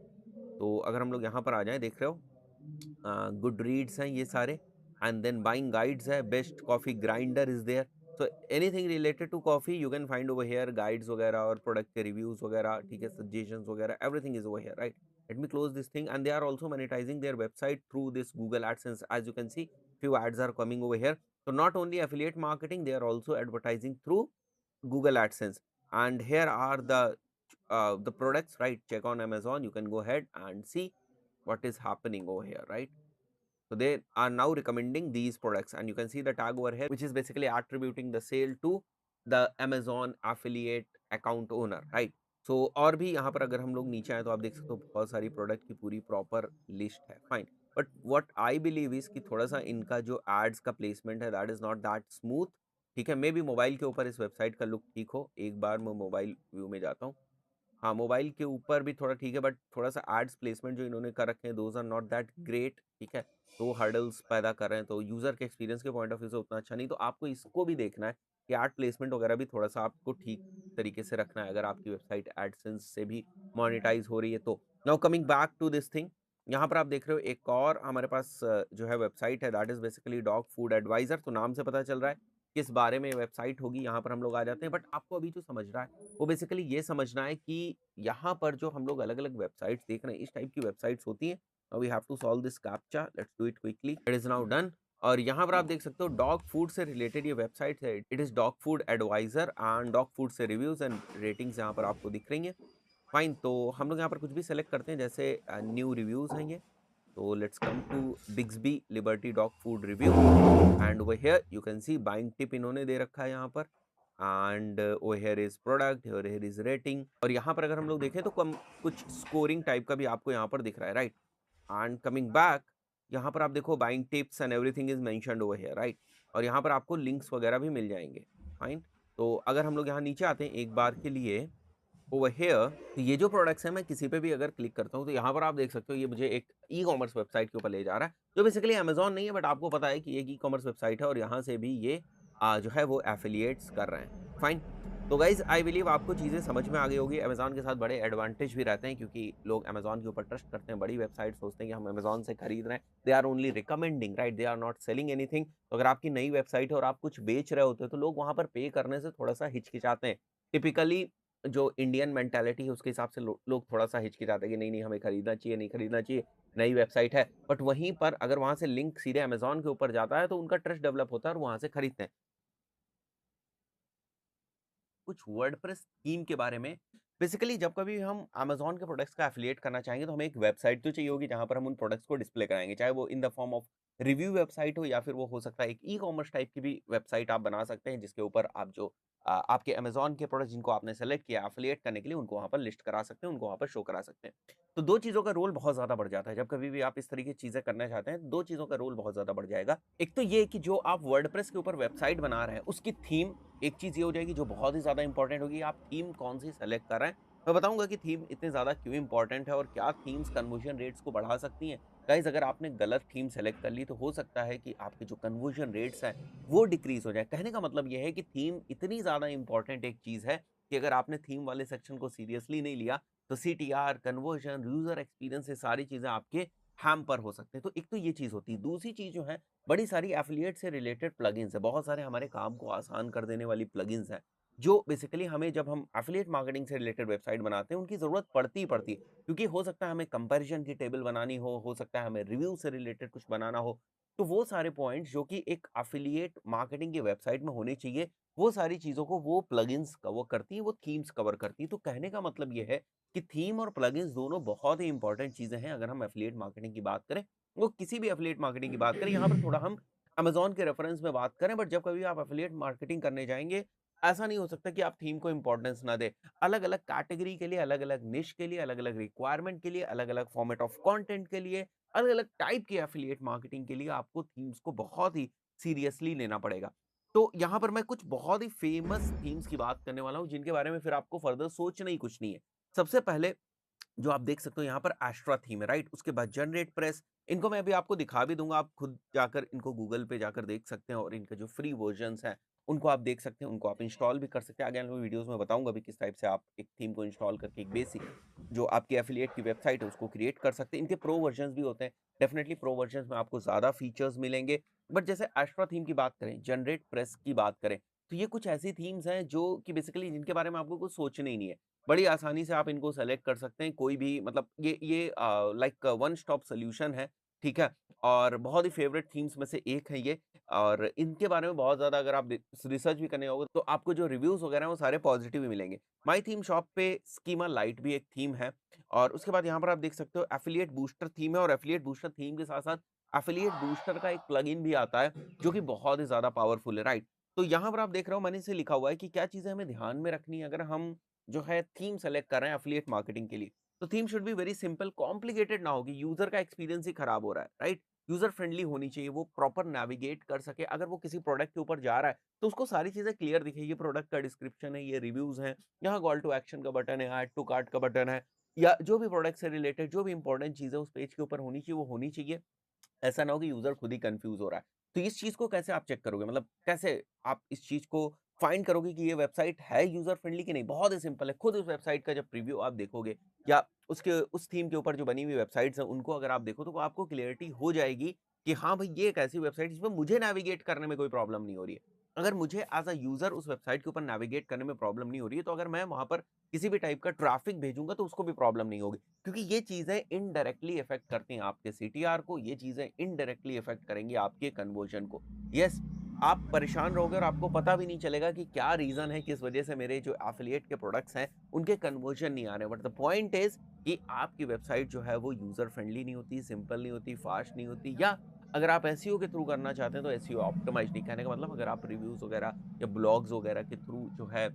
Speaker 1: तो अगर हम लोग यहाँ पर आ जाएँ, देख रहे हो गुड रीड्स हैं ये सारे, एंड देन बाइंग गाइड्स है, best coffee grinder is there. So anything related to coffee you can find over here, guides वगैरह और प्रोडक्ट के रिव्यूज़ वगैरह, ठीक है, सजेशंस वगैरह, everything is over here, right? Let me close this thing, and they are also monetising their website through this Google AdSense. As you can see few ads are coming over here. So not only affiliate marketing, they are also advertising through Google AdSense. And here are the products, right? Check on Amazon. You can go ahead and see what is happening over here, right? So they are now recommending these products, and you can see the tag over here, which is basically attributing the sale to the Amazon affiliate account owner, right? So और भी यहाँ पर अगर हम लोग नीचे आए तो आप देख सकते हो बहुत सारी प्रोडक्ट की पूरी प्रॉपर लिस्ट है, fine. But what I believe is कि थोड़ा सा इनका जो एड्स का प्लेसमेंट है that is not that smooth, ठीक है? मे बी मोबाइल के ऊपर इस वेबसाइट का लुक ठीक हो। एक बार मैं मोबाइल व्यू में जाता हूँ। हाँ, मोबाइल के ऊपर भी थोड़ा ठीक है, बट थोड़ा-सा एड्स प्लेसमेंट जो इन्होंने कर रखे हैं those are not that great, ठीक है? तो वो हर्डल्स पैदा कर रहे हैं, तो यूज़र के एक्सपीरियंस के पॉइंट ऑफ व्यू से उतना अच्छा नहीं। तो आपको इसको भी देखना है कि एड प्लेसमेंट वगैरह भी थोड़ा-सा आपको ठीक तरीके से रखना है, अगर आपकी वेबसाइट एडसेंस से भी मोनेटाइज़ हो रही है तो। Now coming back to this thing, यहाँ पर आप देख रहे हो एक और हमारे पास जो है वेबसाइट है, that is basically dog food advisor. तो नाम से पता चल रहा है किस बारे में वेबसाइट होगी, यहाँ पर हम लोग आ जाते हैं। बट आपको अभी जो समझना है वो बेसिकली ये समझना है कि यहाँ पर जो हम लोग अलग-अलग वेबसाइट्स देख रहे हैं, इस टाइप की वेबसाइट्स होती हैं। Now we have to solve this captcha, let's do it quickly, it is now done. और यहाँ पर आप देख सकते हो डॉग फूड से रिलेटेड ये वेबसाइट है, it is dog food advisor, and dog food से रिव्यूज़ एंड रेटिंग्स यहाँ पर आपको दिख रही हैं। फाइन, तो हम लोग यहाँ पर कुछ भी सेलेक्ट करते हैं, जैसे न्यू रिव्यूज़ हैं ये। तो let's come to Bigsby Liberty dog food review, and over here you can see buying tip इन्होंने दे रखा है यहाँ पर, and over here is product, here is rating. और यहाँ पर अगर हम लोग देखें तो कम कुछ स्कोरिंग टाइप का भी आपको यहाँ पर दिख रहा है, राइट? एंड कमिंग बैक, यहाँ पर आप देखो buying tips and everything is mentioned over here, right? और यहाँ पर आपको लिंक्स वगैरह भी मिल जाएंगे, फाइन। तो अगर हम लोग यहाँ नीचे आते हैं एक बार के लिए ओवर हियर, तो ये जो प्रोडक्ट्स हैं मैं किसी पे भी अगर क्लिक करता हूँ तो यहाँ पर आप देख सकते हो ये मुझे एक ई-कॉमर्स वेबसाइट के ऊपर ले जा रहा है, जो बेसिकली अमेज़न नहीं है, बट आपको पता है कि ये एक ई-कॉमर्स वेबसाइट है और यहाँ से भी ये जो है वो एफ़िलिएट्स कर रहे हैं। फाइन। तो गाइज़ आई बिलीव आपको चीज़ें समझ में आ गई होगी। अमेज़न के साथ बड़े एडवांटेज भी रहते हैं क्योंकि लोग अमेज़न के ऊपर ट्रस्ट करते हैं, बड़ी वेबसाइट सोचते हैं कि हम अमेज़न से खरीद रहे हैं। They are only recommending, right? They are not selling anything. तो अगर आपकी नई वेबसाइट है और आप कुछ बेच रहे होते हो तो लोग वहाँ पर पे करने से थोड़ा-सा हिचकिचाते हैं। टिपिकली जो इंडियन मेंटालिटी है उसके हिसाब से लोग थोड़ा-सा हिचकिचाते हैं कि नहीं-नहीं हमें खरीदना चाहिए, नहीं खरीदना चाहिए, नई वेबसाइट है। बट वहीं पर अगर वहाँ से लिंक सीधे अमेज़न के ऊपर जाता है तो उनका ट्रस्ट डेवलप होता है और वहाँ से खरीदते हैं। कुछ वर्डप्रेस थीम के बारे में, बेसिकली जब कभी हम अमेज़न के प्रोडक्ट्स का एफ़िलिएट करना चाहेंगे तो हमें एक वेबसाइट तो चाहिए होगी जहाँ पर हम उन प्रोडक्ट्स को डिस्प्ले कराएँगे। चाहे वो in the form of review website हो या फिर वो हो सकता है एक ई-कॉमर्स टाइप की भी वेबसाइट आप बना सकते हैं जिसके ऊपर आप जो आपके अमेज़न के प्रोडक्ट्स जिनको आपने सेलेक्ट किया एफ़िलिएट करने के लिए उनको वहाँ पर लिस्ट करा सकते हैं, उनको वहाँ पर शो करा सकते हैं। तो 2 चीज़ों का रोल बहुत ज़्यादा बढ़ जाता है। जब कभी भी आप इस तरीके की चीज़ें करना चाहते हैं, 2 चीज़ों का रोल बहुत ज़्यादा बढ़ जाएगा। एक तो ये कि जो आप वर्डप्रेस के ऊपर वेबसाइट बना रहे हैं, उसकी थीम एक चीज़ ये हो जाएगी जो बहुत ही ज़्यादा इम्पोर्टेंट होगी, आप थीम कौन-सी सेलेक्ट कर रहे हैं। मैं बताऊँगा कि थीम इतनी ज़्यादा क्यों इम्पोर्टेंट है और क्या थीम्स कन्वर्जन रेट्स को बढ़ा सकती हैं। गाइज़ अगर आपने गलत थीम सेलेक्ट कर ली तो हो सकता है कि आपके जो कन्वर्जन रेट्स हैं, वो डिक्रीज़ हो जाएँ। कहने का मतलब ये है कि थीम इतनी ज़्यादा इम्पोर्टेंट एक चीज़ है कि अगर आपने थीम वाले सेक्शन को सीरियसली नहीं लिया, तो सीटीआर, कन्वर्जन, यूज़र एक्सपीरियंस ये सारी चीज़ें आपके हैम्पर हो सकते हैं। तो एक तो ये चीज़ होती है। दूसरी चीज़ जो है, बड़ी सारी एफ़िलिएट से रिलेटेड प्लगइन्स हैं। बहुत सारे हमारे काम को आसान कर देने वाली प्लगइन्स हैं, जो बेसिकली हमें जब हम एफ़िलिएट मार्केटिंग से रिलेटेड वेबसाइट बनाते हैं, उनकी ज़रूरत पड़ती ही पड़ती है। क्योंकि हो सकता है हमें कंपैरिज़न की टेबल बनानी हो सकता है हमें रिव्यू से रिलेटेड कुछ बनाना हो। तो वो सारे पॉइंट्स जो कि एक एफ़िलिएट मार्केटिंग की वेबसाइट में होने चाहिए, वो सारी चीज़ों को वो प्लगइन्स कवर करती हैं, वो थीम्स कवर करती हैं। तो कहने का मतलब ये है कि थीम और प्लगइन्स दोनों बहुत ही इम्पोर्टेंट चीज़ें हैं अगर हम एफ़िलिएट मार्केटिंग की बात करें। वो किसी भी एफ़िलिएट मार्केटिंग की बात करें, यहाँ पर थोड़ा हम अमेज़न के रेफरेंस में बात करें, बट जब कभी आप एफ़िलिएट मार्केटिंग करने जाएँगे, ऐसा नहीं हो सकता कि आप थीम को इम्पोर्टेंस ना दें। अलग-अलग कैटेगरी के लिए, अलग-अलग निश के लिए, अलग-अलग रिक्वायरमेंट के लिए, अलग-अलग फॉर्मेट ऑफ कंटेंट के लिए, अलग-अलग टाइप की एफ़िलिएट मार्केटिंग के लिए आपको थीम्स को बहुत ही सीरियसली लेना पड़ेगा। तो यहाँ पर मैं कुछ बहुत ही फ़ेमस थीम्स की बात करने वाला हूँ, जिनके बारे में फिर आपको फर्दर सोचना ही कुछ नहीं है। सबसे पहले जो आप देख सकते हो यहाँ पर एस्ट्रा थीम है, राइट? उसके बाद जनरेट प्रेस, इनको मैं अभी आपको दिखा भी दूँगा, आप खुद जाकर इनको गूगल पे जाकर देख सकते हैं और इनके जो फ्री वर्ज़न्स हैं, उनको आप देख सकते हैं, उनको आप इंस्टॉल भी कर सकते हैं। आगे आने वाली वीडियोज़ में बताऊँगा भी किस टाइप से आप एक थीम को इंस्टॉल करके एक बेसिक जो आपकी एफ़िलिएट की वेबसाइट है, उसको क्रिएट कर सकते हैं। इनके प्रो वर्ज़न्स भी होते हैं, डेफ़िनिटली प्रो वर्ज़न्स में आपको ज़्यादा फीचर्स मिलेंगे। बट जैसे एस्ट्रा थीम की बात करें, जनरेट प्रेस की बात करें, तो ये कुछ ऐसी थीम्स हैं जो कि बेसिकली जिनके बारे में आपको कुछ सोचना ही नहीं है। बड़ी आसानी से आप इनको सेलेक्ट कर सकते हैं, कोई भी मतलब ये लाइक वन स्टॉप सॉल्यूशन है, ठीक है? और बहुत ही फ़ेवरेट थीम्स में से एक है ये और इनके बारे में बहुत ज़्यादा अगर आप रिसर्च भी करने जाओगे, तो आपको जो रिव्यूज़ वगैरह हैं, वो सारे पॉज़िटिव ही मिलेंगे। माय थीम शॉप पे स्कीमा लाइट भी एक थीम है और उसके बाद यहाँ पर आप देख सकते हो एफ़िलिएट बूस्टर थीम है और एफ़िलिएट बूस्टर थीम के साथ-साथ एफ़िलिएट बूस्टर का एक प्लगइन भी आता है, जो कि बहुत ही ज़्यादा पावरफुल है, राइट? तो यहाँ पर आप देख रहे हो मैंने इसे लिखा हुआ है कि क्या चीज़ें हमें ध्यान में रखनी है अगर हम जो है थीम सेलेक्ट कर रहे हैं एफिलिएट मार्केटिंग के लिए। तो theme should be very simple, complicated ना हो कि यूज़र का एक्सपीरियंस ही खराब हो रहा है, राइट? यूज़र फ्रेंडली होनी चाहिए, वो प्रॉपर नेविगेट कर सके। अगर वो किसी प्रोडक्ट के ऊपर जा रहा है, तो उसको सारी चीज़ें क्लियर दिखे, ये प्रोडक्ट का डिस्क्रिप्शन है, ये रिव्यूज़ हैं, यहाँ कॉल टू एक्शन का बटन है, ऐड टू कार्ट का बटन है या जो भी प्रोडक्ट से रिलेटेड जो भी इंपॉर्टेंट चीज़ है उस पेज के ऊपर होनी चाहिए, वो होनी चाहिए। ऐसा ना हो कि यूज़र खुद ही कन्फ्यूज़ हो रहा है। तो इस चीज़ को कैसे आप चेक करोगे? मतलब कैसे आप इस चीज़ को फाइंड करोगे कि ये वेबसाइट है यूज़र फ्रेंडली कि नहीं? बहुत ही सिंपल है। खुद उस वेबसाइट का जब प्रीव्यू आप देखोगे या उसके उस थीम के ऊपर जो बनी हुई वेबसाइट्स हैं, उनको अगर आप देखो तो आपको क्लैरिटी हो जाएगी कि हाँ भाई, ये एक ऐसी वेबसाइट है जिसमें मुझे नेविगेट करने में कोई प्रॉब्लम नहीं हो रही है। अगर मुझे एज़ अ यूज़र उस वेबसाइट के ऊपर नेविगेट करने में प्रॉब्लम नहीं हो रही है, तो अगर मैं वहाँ पर किसी भी टाइप का ट्रैफ़िक भेजूँगा तो उसको भी प्रॉब्लम नहीं होगी। क्योंकि ये चीज़ें इनडायरेक्टली इफ़ेक्ट करती हैं आपके सीटीआर को, ये चीज़ें इनडायरेक्टली इफ़ेक्ट करेंगी आपके कन्वर्जन को। येस, आप परेशान रहोगे और आपको पता भी नहीं चलेगा कि क्या रीज़न है, किस वजह से मेरे जो एफ़िलिएट के प्रोडक्ट्स हैं, उनके कन्वर्जन नहीं आ रहे। बट द पॉइंट इज़ कि आपकी वेबसाइट जो है वो यूज़र फ्रेंडली नहीं होती, सिंपल नहीं होती, फ़ास्ट नहीं होती या अगर आप एसईओ के थ्रू करना चाहते हैं तो एसईओ ऑप्टिमाइज़ नहीं। कहने का मतलब अगर आप रिव्यूज़ वगैरह या ब्लॉग्स वगैरह के थ्रू जो है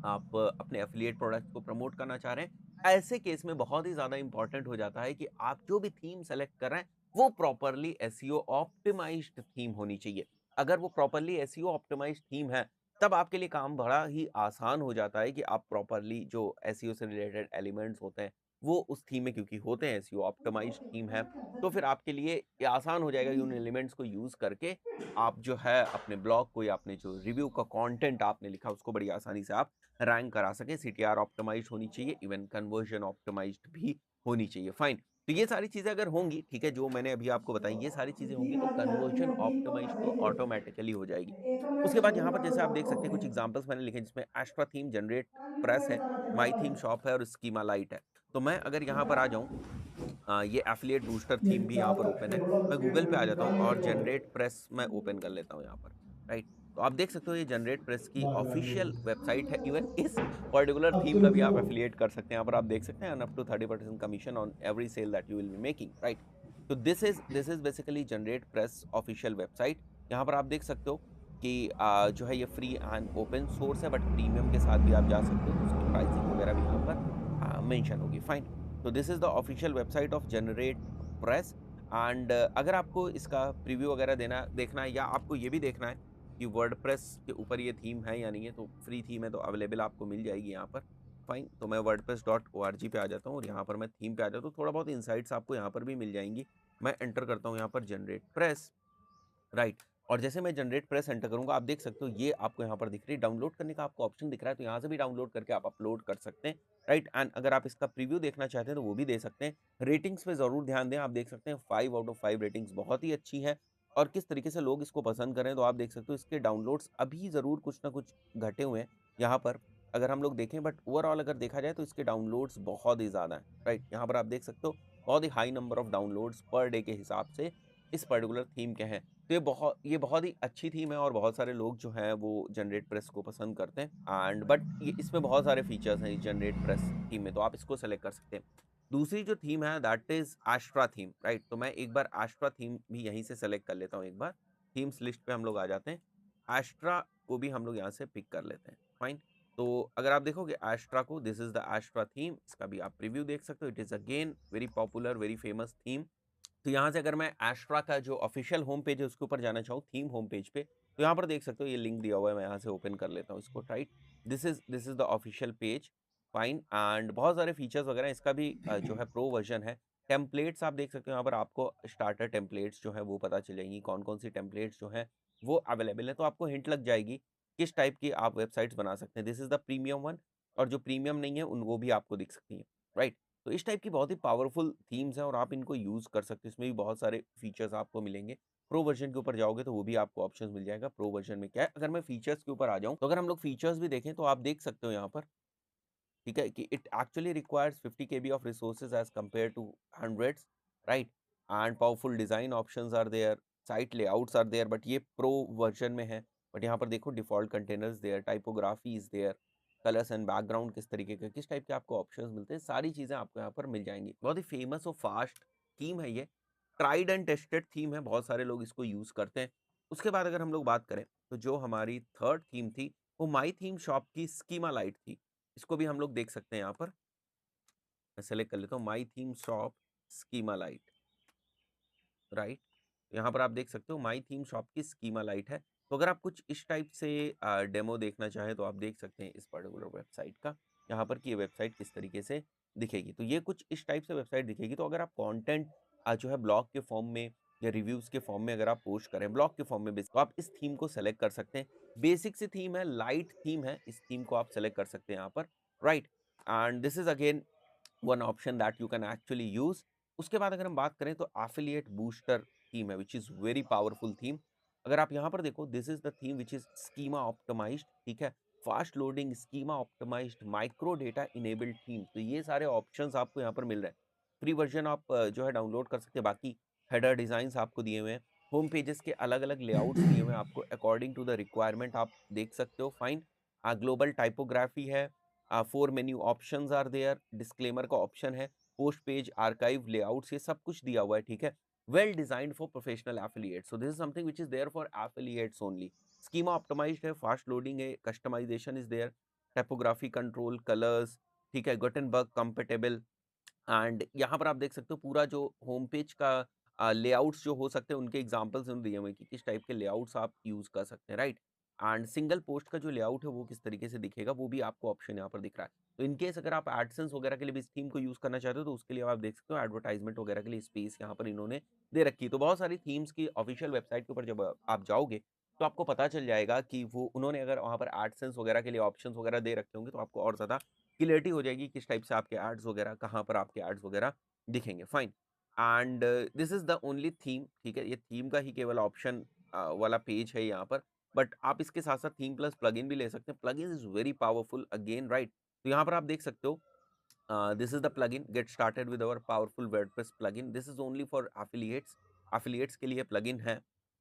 Speaker 1: आप अपने एफ़िलिएट प्रोडक्ट्स को प्रमोट करना चाह रहे हैं, ऐसे केस में बहुत ही ज़्यादा इम्पोर्टेंट हो जाता है कि आप जो भी थीम सेलेक्ट कर रहे हैं, वो प्रॉपर्ली एसईओ ऑप्टिमाइज़्ड थीम होनी चाहिए। अगर वो प्रॉपर्ली एसईओ ऑप्टिमाइज़्ड थीम है, तब आपके लिए काम बड़ा ही आसान हो जाता है कि आप प्रॉपर्ली जो एसईओ से रिलेटेड एलिमेंट्स होते हैं, वो उस थीम में क्योंकि होते हैं, एसईओ ऑप्टिमाइज्ड थीम है, तो फिर आपके लिए ये आसान हो जाएगा कि उन एलिमेंट्स को यूज़ करके आप जो है अपने ब्लॉग को या अपने जो रिव्यू का कंटेंट आपने लिखा उसको बड़ी आसानी से आप रैंक करा सकें। सीटीआर ऑप्टिमाइज्ड होनी चाहिए, इवन कन्वर्जन ऑप्टिमाइज्ड भी होनी चाहिए, फाइन। तो ये सारी चीज़ें अगर होंगी, ठीक है, जो मैंने अभी आपको बताई ये सारी चीज़ें होंगी तो कन्वर्जन ऑप्टिमाइज्ड तो ऑटोमैटिकली हो जाएगी। उसके बाद यहाँ पर जैसे आप देख सकते हैं कुछ एग्जांपल्स मैंने लिखे जिसमें एस्ट्रा थीम, जनरेट प्रेस है, माई थीम शॉप है और स्कीमा लाइट है। तो मैं अगर यहाँ पर आ जाऊँ, ये एफिलिएट बूस्टर थीम भी यहाँ पर ओपन है। मैं गूगल पे आ जाता हूँ और जनरेट प्रेस मैं ओपन कर लेता हूँ यहाँ पर, राइट? तो आप देख सकते हो ये जनरेट प्रेस की ऑफिशियल वेबसाइट है। इवन इस पर्टिकुलर
Speaker 2: अब
Speaker 1: थीम
Speaker 2: तो
Speaker 1: का भी
Speaker 2: रुको।
Speaker 1: आप एफिलिएट कर सकते हैं। यहाँ पर आप देख सकते हैं earn up to 30% commission on every sale that you will be making, right? तो this is basically generate press official website. यहाँ पर आप देख सकते हो कि जो है ये फ्री एंड ओपन सोर्स है, बट प्रीमियम के साथ भी आप जा सकते हो, तो उसकी प्राइसिंग वगैरह भी यहाँ पर मेंशन होगी, फाइन। तो this is the official website of generate press. And अगर आपको इसका प्रीव्यू वगैरह देना देखना है या आपको ये भी देखना है कि वर्डप्रेस के ऊपर ये थीम है या नहीं है, तो फ्री थीम है तो अवेलेबल आपको मिल जाएगी यहाँ पर, फाइन। तो मैं wordpress.org पे आ जाता हूँ और यहाँ पर मैं थीम पे आ जाता हूँ, थोड़ा बहुत इनसाइट्स आपको यहाँ पर भी मिल जाएंगी। मैं एंटर करता हूँ यहाँ पर जनरेट प्रेस, राइट। और जैसे मैं जनरेट प्रेस एंटर करूँगा आप देख सकते हो ये आपको यहाँ पर दिख रही है, डाउनलोड करने का आपको ऑप्शन दिख रहा है, तो यहाँ से भी डाउनलोड करके आप अपलोड कर सकते हैं, राइट। एंड अगर आप इसका प्रीव्यू देखना चाहते हैं तो वो भी दे सकते हैं। रेटिंग्स पे ज़रूर ध्यान दें, आप देख सकते हैं 5 आउट ऑफ 5 रेटिंग्स बहुत ही अच्छी है और किस तरीके से लोग इसको पसंद करें, तो आप देख सकते हो इसके डाउनलोड्स अभी ज़रूर कुछ ना कुछ घटे हुए हैं यहाँ पर, अगर हम लोग देखें, बट ओवरऑल अगर देखा जाए तो इसके डाउनलोड्स बहुत ही ज़्यादा हैं, राइट। यहाँ पर आप देख सकते हो बहुत ही high number of downloads per day के हिसाब से इस पर्टिकुलर थीम के हैं। तो ये बहुत ही अच्छी थीम है और बहुत सारे लोग जो हैं वो जनरेट प्रेस को पसंद करते हैं। एंड बट ये इसमें बहुत सारे फीचर्स हैं इस जनरेट प्रेस थीम में, तो आप इसको सेलेक्ट कर सकते हैं। दूसरी जो थीम है that is extra theme, right. तो मैं एक बार एस्ट्रा थीम भी यहीं से सेलेक्ट कर लेता हूँ, एक बार थीम्स लिस्ट पे हम लोग आ जाते हैं, एस्ट्रा को भी हम लोग यहाँ से पिक कर लेते हैं, फाइन। तो अगर आप देखोगे एस्ट्रा को, this is the extra theme, इसका भी आप प्रीव्यू देख सकते हो। It is again very popular, very famous theme. तो यहाँ से अगर मैं एस्ट्रा का जो ऑफिशियल होम पेज है उसके ऊपर जाना चाहूँ थीम होम पेज पे, तो यहाँ पर देख सकते हो ये लिंक दिया हुआ है, मैं यहाँ से ओपन कर लेता हूँ इसको, right. This is the official page, fine. And बहुत सारे फीचर्स वगैरह हैं। इसका भी जो है प्रो वर्जन है। टेम्पलेट्स आप देख सकते हो यहाँ पर, आपको स्टार्टर टेम्पलेट्स जो है वो पता चलेंगी, कौन कौन सी टेम्पलेट्स जो है वो अवेलेबल है, तो आपको हिंट लग जाएगी किस टाइप की आप वेबसाइट्स बना सकते हैं। This is the premium one, और जो प्रीमियम नहीं है उन वो भी आपको दिख सकती हैं, राइट। तो इस टाइप की बहुत ही पावरफुल थीम्स हैं और आप इनको यूज़ कर सकते हो। इसमें भी बहुत सारे फीचर्स आपको मिलेंगे। प्रो वर्जन के ऊपर जाओगे तो वो भी आपको ऑप्शंस मिल जाएगा। प्रो वर्जन में क्या है, अगर मैं फीचर्स के ऊपर आ जाऊँ, तो अगर हम लोग फीचर्स भी देखें तो आप देख सकते हो यहाँ पर, ठीक है, कि it actually requires 50 KB of resources as compare to hundreds, right. And powerful design options are there, site layouts are there, but ये प्रो वर्जन में है। बट यहाँ पर देखो default containers there, typography is there, colours and background किस तरीके के, किस टाइप के आपको ऑप्शंस मिलते हैं, सारी चीज़ें आपको यहाँ पर मिल जाएंगी। बहुत ही फेमस और फास्ट थीम है ये, ट्राइड एंड टेस्टेड थीम है, बहुत सारे लोग इसको यूज़ करते हैं। उसके बाद अगर हम लोग बात करें तो जो हमारी थर्ड थीम थी वो माई थीम शॉप की स्कीमा लाइट थी। इसको भी हम लोग देख सकते हैं यहाँ पर, मैं सेलेक्ट कर लेता हूँ माई theme shop schema light, right. यहाँ पर आप देख सकते हो माई थीम शॉप की स्कीमा लाइट है। तो अगर आप कुछ इस टाइप से डेमो देखना चाहें तो आप देख सकते हैं इस पर्टिकुलर वेबसाइट का, यहाँ पर कि ये वेबसाइट किस तरीके से दिखेगी। तो ये कुछ इस टाइप से वेबसाइट दिखेगी। तो अगर आप कंटेंट जो है ब्लॉग के फॉर्म में या रिव्यूज़ के फॉर्म में अगर आप पोस्ट करें ब्लॉग के फॉर्म में तो आप इस थीम को सेलेक्ट कर सकते हैं। बेसिक सी थीम है, लाइट थीम है, इस थीम को आप सेलेक्ट कर सकते हैं यहाँ पर, right. And this is again one option that you can actually use. उसके बाद अगर हम बात करें तो एफिलिएट बूस्टर थीम है which is very powerful theme. अगर आप यहाँ पर देखो this is the theme which is schema optimised, ठीक है, fast loading schema optimised micro data enabled theme. तो ये सारे ऑप्शंस आपको यहाँ पर मिल रहे हैं। फ्री वर्जन आप जो है डाउनलोड कर सकते हैं। बाकी हेडर डिजाइन आपको दिए हुए हैं, होम पेजेस के अलग अलग लेआउट्स दिए हुए हैं आपको अकॉर्डिंग टू द रिक्वायरमेंट, आप देख सकते हो, फाइन। ग्लोबल टाइपोग्राफी है, 4 menu options are there, disclaimer का ऑप्शन है, पोस्ट पेज आर्काइव लेआउट्स, ये सब कुछ दिया हुआ है, ठीक है। Well designed for professional affiliates, so this is something which is there for affiliates only. Schema optimised है, फास्ट लोडिंग है, customisation is there, typography control, colours, ठीक है, गुटेनबर्ग कंपैटिबल। एंड यहाँ पर आप देख सकते हो पूरा जो होम पेज का लेआउट्स जो हो सकते हैं उनके एग्जांपल्स दिए हुए हैं कि किस टाइप के लेआउट्स आप यूज कर सकते हैं, राइट। एंड सिंगल पोस्ट का जो लेआउट है वो किस तरीके से दिखेगा वो भी आपको ऑप्शन यहाँ पर दिख रहा है। तो इन केस अगर आप एडसेंस वगैरह के लिए भी इस थीम को यूज़ करना चाहते हो तो उसके लिए आप देख सकते हो एडवर्टाइजमेंट वगैरह के लिए स्पेस यहाँ पर इन्होंने दे रखी है। तो बहुत सारी थीम्स की ऑफिशियल वेबसाइट के ऊपर जब आप जाओगे तो आपको पता चल जाएगा कि वो उन्होंने अगर वहाँ पर एडसेंस वगैरह के लिए ऑप्शंस वगैरह दे रखे होंगे तो आपको और ज़्यादा क्लियरिटी हो जाएगी किस टाइप से आपके एड्स वगैरह कहाँ पर आपके एड्स वगैरह दिखेंगे। Fine. And this is the only theme, ठीक है? ये थीम का ही केवल ऑप्शन वाला पेज है यहाँ पर। बट आप इसके साथ-साथ थीम प्लस प्लगइन भी ले सकते हैं। Plugin is very powerful again, right? तो यहाँ पर आप देख सकते हो this is the plugin get started with our powerful WordPress plugin, this is only for affiliates के लिए plugin है।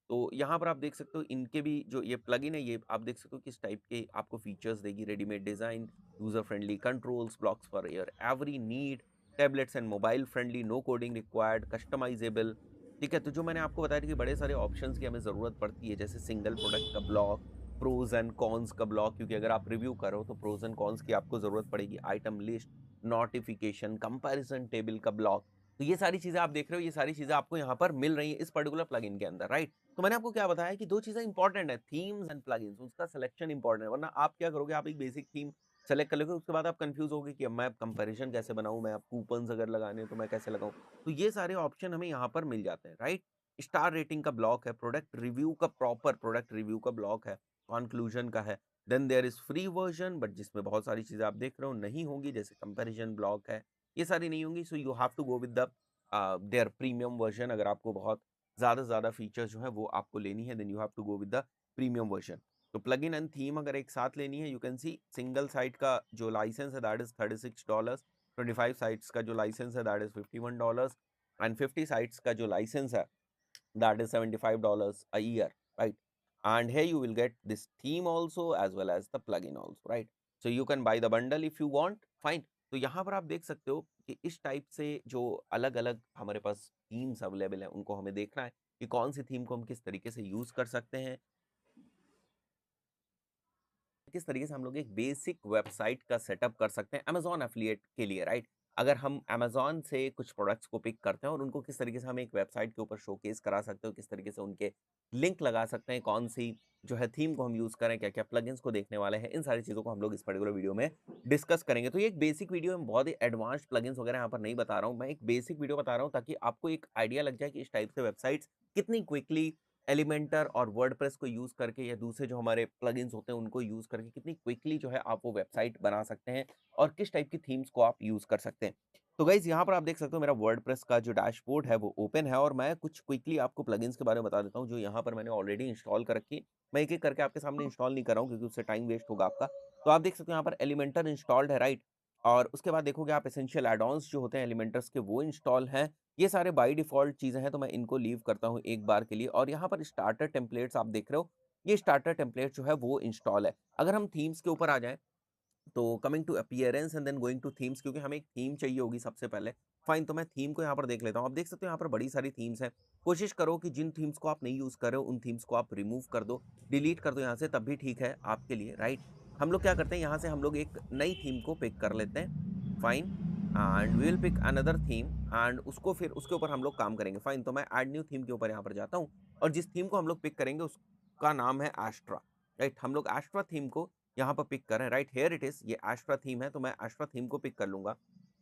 Speaker 1: तो यहाँ पर आप देख सकते हो इनके भी जो ये plugin है ये आप देख सकते हो किस टाइप के आपको फीचर्स देगी। Readymade design, user friendly controls, blocks for your every need, tablets and mobile friendly, no coding required, customisable. ठीक है, तो जो मैंने आपको बताया था कि बड़े सारे ऑप्शंस की हमें ज़रूरत पड़ती है, जैसे सिंगल प्रोडक्ट का ब्लॉक, प्रोज एंड कॉन्स का ब्लॉक, क्योंकि अगर आप रिव्यू करो तो प्रोज एंड कॉन्स की आपको ज़रूरत पड़ेगी, item list, notification, comparison table का ब्लॉक। तो ये सारी चीज़ें आप देख रहे हो, ये सारी चीज़ें आपको यहाँ पर मिल रही हैं इस पर्टिकुलर प्लगइन के अंदर, राइट? तो मैंने आपको क्या बताया कि 2 चीज़ें इंपॉर्टेंट है, थीम्स एंड प्लगइन्स, उसका सिलेक्शन इंपॉर्टेंट है, वरना आप क्या करोगे, आप एक बेसिक थीम सेलेक्ट कर लोगे, उसके बाद आप कन्फ्यूज़ होगे कि अब मैं कंपैरिजन कैसे बनाऊँ, मैं अब कूपन्स अगर लगाने हैं तो मैं कैसे लगाऊँ? तो ये सारे ऑप्शन हमें यहाँ पर मिल जाते हैं, राइट? स्टार रेटिंग का ब्लॉक है, प्रोडक्ट रिव्यू का प्रॉपर प्रोडक्ट रिव्यू का ब्लॉक है, कन्क्लूजन का है। Then there is free version but जिसमें बहुत सारी चीज़ें आप देख रहे हो नहीं होंगी, जैसे कंपैरिजन ब्लॉक है, ये सारी नहीं होंगी। So you have to go with the their premium version. अगर आपको बहुत ज़्यादा से ज़्यादा फीचर्स जो है वो आपको लेनी है, then you have to go with the premium version. तो प्लगइन एंड थीम अगर एक साथ लेनी है, you can see single site का जो लाइसेंस है दैट इज़ $36, 25 साइट्स का जो लाइसेंस है दैट इज़ $51 एंड 50 साइट्स का जो लाइसेंस है that is $75 a year, right? And here you will get this theme also as well as the plugin also, right? So you can buy the bundle if you want, fine. तो यहाँ पर आप देख सकते हो कि इस टाइप से जो अलग-अलग हमारे पास थीम्स अवेलेबल है उनको हमें देखना है कि कौन सी थीम को हम किस तरीके से यूज़ कर सकते हैं, किस तरीके से हम लोग एक बेसिक वेबसाइट का सेटअप कर सकते हैं अमेज़न एफ़िलिएट के लिए, राइट? अगर हम अमेज़न से कुछ प्रोडक्ट्स को पिक करते हैं और उनको किस तरीके से हम एक वेबसाइट के ऊपर शोकेस करा सकते हो, किस तरीके से उनके लिंक लगा सकते हैं, कौन-सी जो है थीम को हम यूज़ करें, क्या-क्या प्लगइन्स को देखने वाले हैं, इन सारी चीज़ों को हम लोग इस पर्टिकुलर वीडियो में डिस्कस करेंगे। तो ये एक बेसिक वीडियो है, बहुत ही एडवांस्ड प्लगइन्स वगैरह यहाँ पर नहीं बता रहा हूँ, मैं एक बेसिक वीडियो बता रहा हूँ ताकि आपको एक आइडिया लग जाए कि इस टाइप से वेबसाइट्स कितनी क्विकली एलिमेंटर और वर्डप्रेस को यूज़ करके या दूसरे जो हमारे प्लगइन्स होते हैं उनको यूज़ करके कितनी क्विकली जो है आप वो वेबसाइट बना सकते हैं और किस टाइप की थीम्स को आप यूज़ कर सकते हैं। तो गाइज़ यहाँ पर आप देख सकते हो मेरा वर्डप्रेस का जो डैशबोर्ड है वो ओपन है और मैं कुछ क्विकली आपको प्लगइन्स के बारे में बता देता हूँ जो यहाँ पर मैंने ऑलरेडी इंस्टॉल कर रखी है। मैं एक-एक करके आपके सामने इंस्टॉल नहीं कर रहा हूँ क्योंकि उससे टाइम वेस्ट होगा आपका। तो आप देख सकते हो यहाँ पर एलिमेंटर इंस्टॉल्ड है, राइट? और उसके बाद देखोगे आप एसेंशियल एड-ऑन्स जो होते हैं एलिमेंटर्स के वो इंस्टॉल हैं। ये सारे बाय डिफ़ॉल्ट चीज़ें हैं, तो मैं इनको लीव करता हूँ एक बार के लिए और यहाँ पर स्टार्टर टेम्पलेट्स आप देख रहे हो, ये स्टार्टर टेम्पलेट जो है वो इंस्टॉल है। अगर हम थीम्स के ऊपर आ जाएँ, तो coming to appearance and then going to themes क्योंकि हमें एक थीम चाहिए होगी सबसे पहले। फाइन, तो मैं थीम को यहाँ पर देख लेता हूँ। आप देख सकते हो यहाँ पर बड़ी सारी थीम्स हैं। कोशिश करो कि जिन थीम्स को आप नहीं यूज़ कर रहे हो, उन थीम्स को आप रिमूव कर दो, डिलीट कर दो यहाँ से तब भी ठीक है आपके लिए, राइट? हम लोग क्या करते हैं यहाँ से हम लोग एक नई थीम को पिक कर लेते हैं। Fine, and we will pick another theme and उसको फिर उसके ऊपर हम लोग काम करेंगे। फाइन, तो मैं ऐड न्यू थीम के ऊपर यहाँ पर जाता हूँ और जिस थीम को हम लोग पिक करेंगे उसका नाम है एस्ट्रा, राइट? हम लोग एस्ट्रा थीम को यहाँ पर पिक कर रहे हैं, राइट? हियर इट इज़, ये एस्ट्रा थीम है तो मैं एस्ट्रा थीम को पिक कर लूँगा।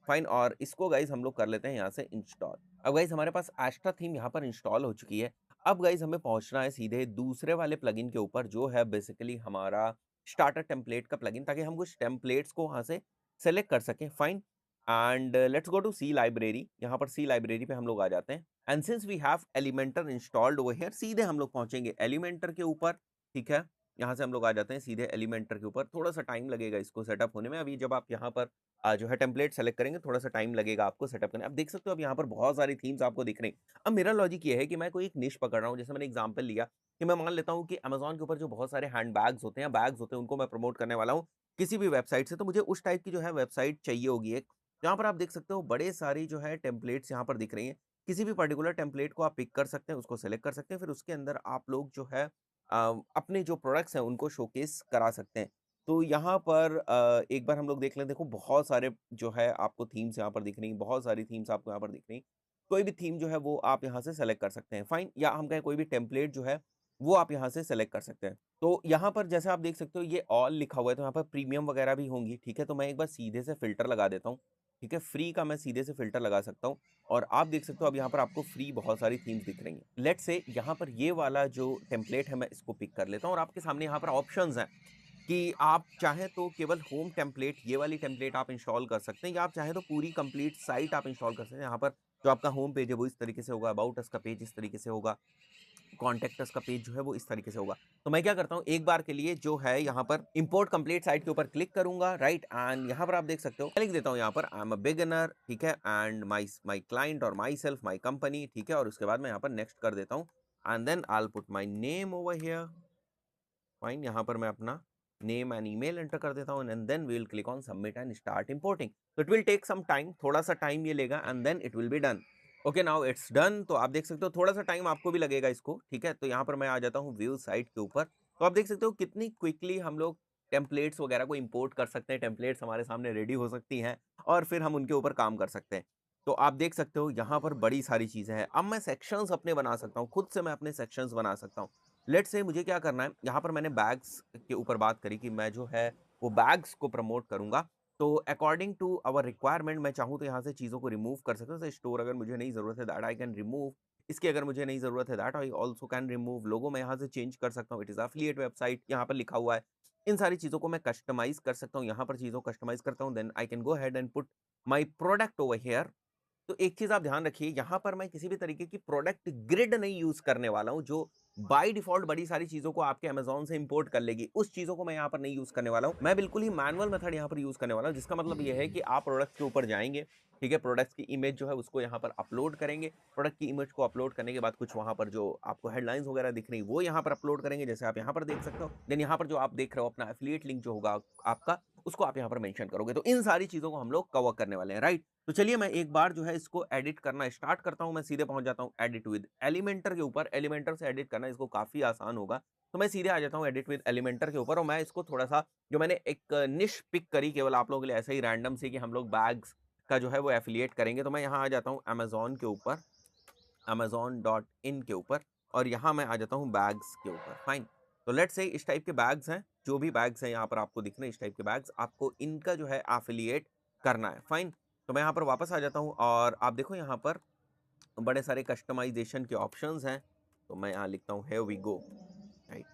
Speaker 1: फाइन, और इसको गाइज़ हम लोग कर लेते हैं यहाँ से इंस्टॉल। अब गाइज़ हमारे पास एस्ट्रा थीम यहाँ पर इंस्टॉल हो चुकी है। अब गाइज़ हमें पहुँचना है सीधे दूसरे वाले प्लगइन के ऊपर जो है बेसिकली हमारा स्टार्टर टेम्पलेट का प्लगइन, ताकि हम कुछ टेम्पलेट्स को वहाँ से सेलेक्ट कर सकें। Fine, and let's go to see library. यहाँ पर सी लाइब्रेरी पे हम लोग आ जाते हैं and since we have Elementor installed over here, सीधे हम लोग पहुँचेंगे एलिमेंटर के ऊपर, ठीक है? यहाँ से हम लोग आ जाते हैं सीधे एलिमेंटर के ऊपर। थोड़ा-सा टाइम लगेगा इसको सेटअप होने में। अभी जब आप यहाँ पर जो है टेम्पलेट सेलेक्ट करेंगे, थोड़ा-सा टाइम लगेगा आपको सेटअप करने में। अब देख सकते हो अब यहाँ पर बहुत सारी थीम्स आपको दिख रही हैं। अब मेरा लॉजिक ये है कि मैं कोई एक निश पकड़ रहा हूँ। जैसे मैंने एग्ज़ाम्पल लिया कि मैं मान लेता हूँ कि अमेज़न के ऊपर जो बहुत सारे हैंडबैग्स होते हैं, बैग्स होते हैं, उनको मैं प्रमोट करने वाला हूँ किसी भी वेबसाइट से। तो मुझे उस टाइप की जो है वेबसाइट चाहिए होगी एक। यहाँ पर आप देख सकते हो बड़े सारी जो है टेम्पलेट्स यहाँ पर दिख रही हैं। किसी भी पर्टिकुलर टेम्पलेट को आप पिक कर सकते हैं, उसको सेलेक्ट कर सकते हैं। फिर उसके अंदर आप लोग जो है अपने जो प्रोडक्ट्स हैं उनको शोकेस करा सकते हैं। तो यहाँ पर एक बार हम लोग देख लें, देखो बहुत सारे जो है आपको थीम्स यहाँ पर दिख रही हैं, बहुत सारी थीम्स आपको यहाँ पर दिख रही हैं। कोई भी थीम जो है वो आप यहाँ से सेलेक्ट कर सकते हैं, फाइन, या हम कहें कोई भी टेम्पलेट जो है वो आप यहाँ से सेलेक्ट कर सकते हैं। तो यहाँ पर जैसे आप देख सकते हो ये ऑल लिखा हुआ है, तो यहाँ पर प्रीमियम वगैरह भी होंगी, ठीक है? तो मैं एक बार सीधे से फ़िल्टर लगा देता हूँ, ठीक है? फ्री का मैं सीधे से फ़िल्टर लगा सकता हूँ और आप देख सकते हो अब यहाँ पर आपको फ्री बहुत सारी थीम्स दिख रही हैं। लेट्स से यहाँ पर ये वाला जो टेम्पलेट है मैं इसको पिक कर लेता हूँ और आपके सामने यहाँ पर ऑप्शंस हैं कि आप चाहें तो केवल होम टेम्पलेट, ये वाली टेम्पलेट आप इंस्टॉल कर सकते हैं या आप चाहें तो पूरी कंप्लीट साइट आप इंस्टॉल कर सकते हैं। यहाँ पर जो आपका होम पेज है वो इस तरीके से होगा, अबाउट अस का पेज इस तरीके से होगा, कॉन्टैक्ट अस का पेज जो है वो इस तरीके से होगा। तो मैं क्या करता हूँ एक बार के लिए जो है यहाँ पर इंपोर्ट कंप्लीट साइट के ऊपर क्लिक करूँगा, राइट? एंड यहाँ पर आप देख सकते हो मैं लिख देता हूँ यहाँ पर आई एम अ बिगिनर, ठीक है? एंड माय माय क्लाइंट और माय सेल्फ, माय कंपनी, ठीक है? और उसके बाद मैं यहाँ पर नेक्स्ट कर देता हूँ and then I will put my name over here. Fine, यहाँ पर मैं अपना नेम एंड ईमेल एंटर कर देता हूँ and then we will click on submit and start importing. तो it will take some time, थोड़ा सा टाइम ये लेगा and then it will be done. Okay, now it's done. तो आप देख सकते हो थोड़ा सा टाइम आपको भी लगेगा इसको, ठीक है? तो यहाँ पर मैं आ जाता हूँ व्यू साइट के ऊपर। तो आप देख सकते हो कितनी क्विकली हम लोग टेम्पलेट्स वगैरह को इंपोर्ट कर सकते हैं, टेम्पलेट्स हमारे सामने रेडी हो सकती हैं और फिर हम उनके ऊपर काम कर सकते हैं। तो आप देख सकते हो यहाँ पर बड़ी सारी चीजें हैं। अब मैं सेक्शंस अपने बना सकता हूँ, खुद से मैं अपने सेक्शंस बना सकता हूँ। लेट्स से मुझे क्या करना है, यहाँ पर मैंने बैग्स के ऊपर बात करी कि मैं जो है वो बैग्स को प्रमोट करूंगा। तो अकॉर्डिंग टू आवर रिक्वायरमेंट मैं चाहूँ तो यहाँ से चीज़ों को रिमूव कर सकता हूँ। स्टोर अगर मुझे नहीं ज़रूरत है दैट आई कैन रिमूव, इसकी अगर मुझे नहीं ज़रूरत है that I also can remove. Logo मैं यहाँ से चेंज कर सकता हूँ, इट इज़ एफिलिएट वेबसाइट यहाँ पर लिखा हुआ है। इन सारी चीज़ों को मैं कस्टमाइज़ कर सकता हूँ, यहाँ पर चीज़ों को कस्टमाइज़ करता हूँ, then I can go ahead and put my product over here. तो एक चीज़ आप ध्यान रखिए, यहाँ पर मैं किसी भी तरीके की प्रोडक्ट ग्रिड नहीं यूज़ करने वाला हूँ, जो बाय डिफ़ॉल्ट बड़ी सारी चीज़ों को आपके अमेज़न से इंपोर्ट कर लेगी। उस चीज़ों को मैं यहाँ पर नहीं यूज़ करने वाला हूँ। मैं बिल्कुल ही मैनुअल मेथड यहाँ पर यूज़ करने वाला हूँ, जिसका मतलब ये है कि आप प्रोडक्ट्स के ऊपर जाएँगे, ठीक है? प्रोडक्ट्स की इमेज जो है उसको यहाँ पर अपलोड करेंगे। प्रोडक्ट की इमेज को अपलोड करने के बाद कुछ वहाँ पर जो आपको हेडलाइन्स वगैरह दिख रही हैं, वो यहाँ पर अपलोड करेंगे, जैसे आप यहाँ पर देख सकते हो। देन यहाँ पर जो आप देख रहे हो अपना एफिलिएट लिंक जो होगा आपका, उसको आप यहाँ पर मेंशन करोगे। तो इन सारी चीज़ों को हम लोग कवर करने वाले हैं, राइट? तो चलिए मैं एक बार जो है इसको एडिट करना स्टार्ट करता हूँ। मैं सीधे पहुँच जाता हूँ एडिट विद एलिमेंटर के ऊपर। एलिमेंटर से एडिट करना इसको काफ़ी आसान होगा। तो मैं सीधे आ जाता हूँ एडिट विद एलिमेंटर के ऊपर और मैं इसको थोड़ा-सा जो मैंने एक निश पिक करी केवल आप लोगों के लिए ऐसे ही रैंडम से कि हम लोग बैग्स का जो है वो एफिलिएट करेंगे। तो मैं यहाँ आ जाता हूँ अमेज़न के ऊपर, amazon.in के ऊपर और यहाँ मैं आ जाता हूँ बैग्स के ऊपर, फाइन। तो लेट्स से इस टाइप के बैग्स हैं, जो भी बैग्स हैं यहाँ पर आपको दिख रहे हैं इस टाइप के बैग्स, आपको इनका जो है एफिलिएट करना है, फाइन। तो मैं यहाँ पर वापस आ जाता हूँ और आप देखो यहाँ पर बड़े सारे कस्टमाइजेशन के ऑप्शंस हैं। तो मैं यहाँ लिखता हूँ here we go, right?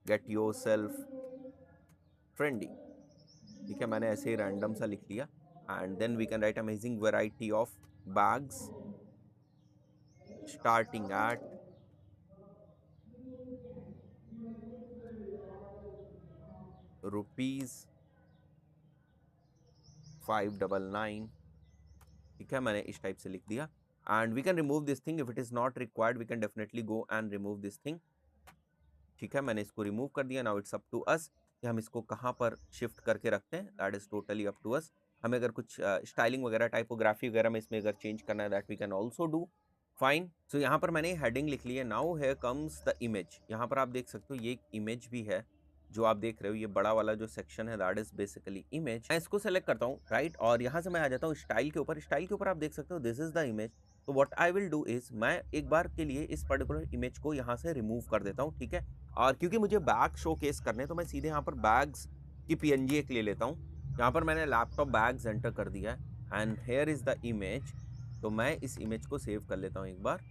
Speaker 1: Get yourself trendy, ठीक है? मैंने ऐसे ही रैंडम सा लिख लिया and then we can write amazing variety of bags starting at rupees 599, ठीक है? मैंने इस टाइप से लिख दिया and we can remove this thing if it is not required, we can definitely go and remove this thing, ठीक है? मैंने इसको रिमूव कर दिया। Now it's up to us कि हम इसको कहाँ पर शिफ्ट करके रखते हैं, that is totally up to us. हमें अगर कुछ स्टाइलिंग वगैरह टाइपोग्राफी वगैरह में इसमें अगर चेंज करना है that we can also do, fine. So यहाँ पर मैंने हेडिंग लिख ली है। Now here comes the image. यहाँ पर आप देख सकते हो ये एक इमेज भी है जो आप देख रहे हो, ये बड़ा वाला जो सेक्शन है दैट इज बेसिकली इमेज। मैं इसको सेलेक्ट करता हूँ, राइट? और यहाँ से मैं आ जाता हूँ स्टाइल के ऊपर। स्टाइल के ऊपर आप देख सकते हो दिस इज द इमेज। तो what I will do is मैं एक बार के लिए इस पर्टिकुलर इमेज को यहाँ से रिमूव कर देता हूँ, ठीक है? और क्योंकि मुझे बैग शोकेस करने हैं तो मैं सीधे यहाँ पर बैग्स की पीएनजी एक ले लेता हूँ। यहाँ पर मैंने लैपटॉप बैग्स एंटर कर दिया है and here is the image. तो मैं इस इमेज को सेव कर लेता हूँ एक बार।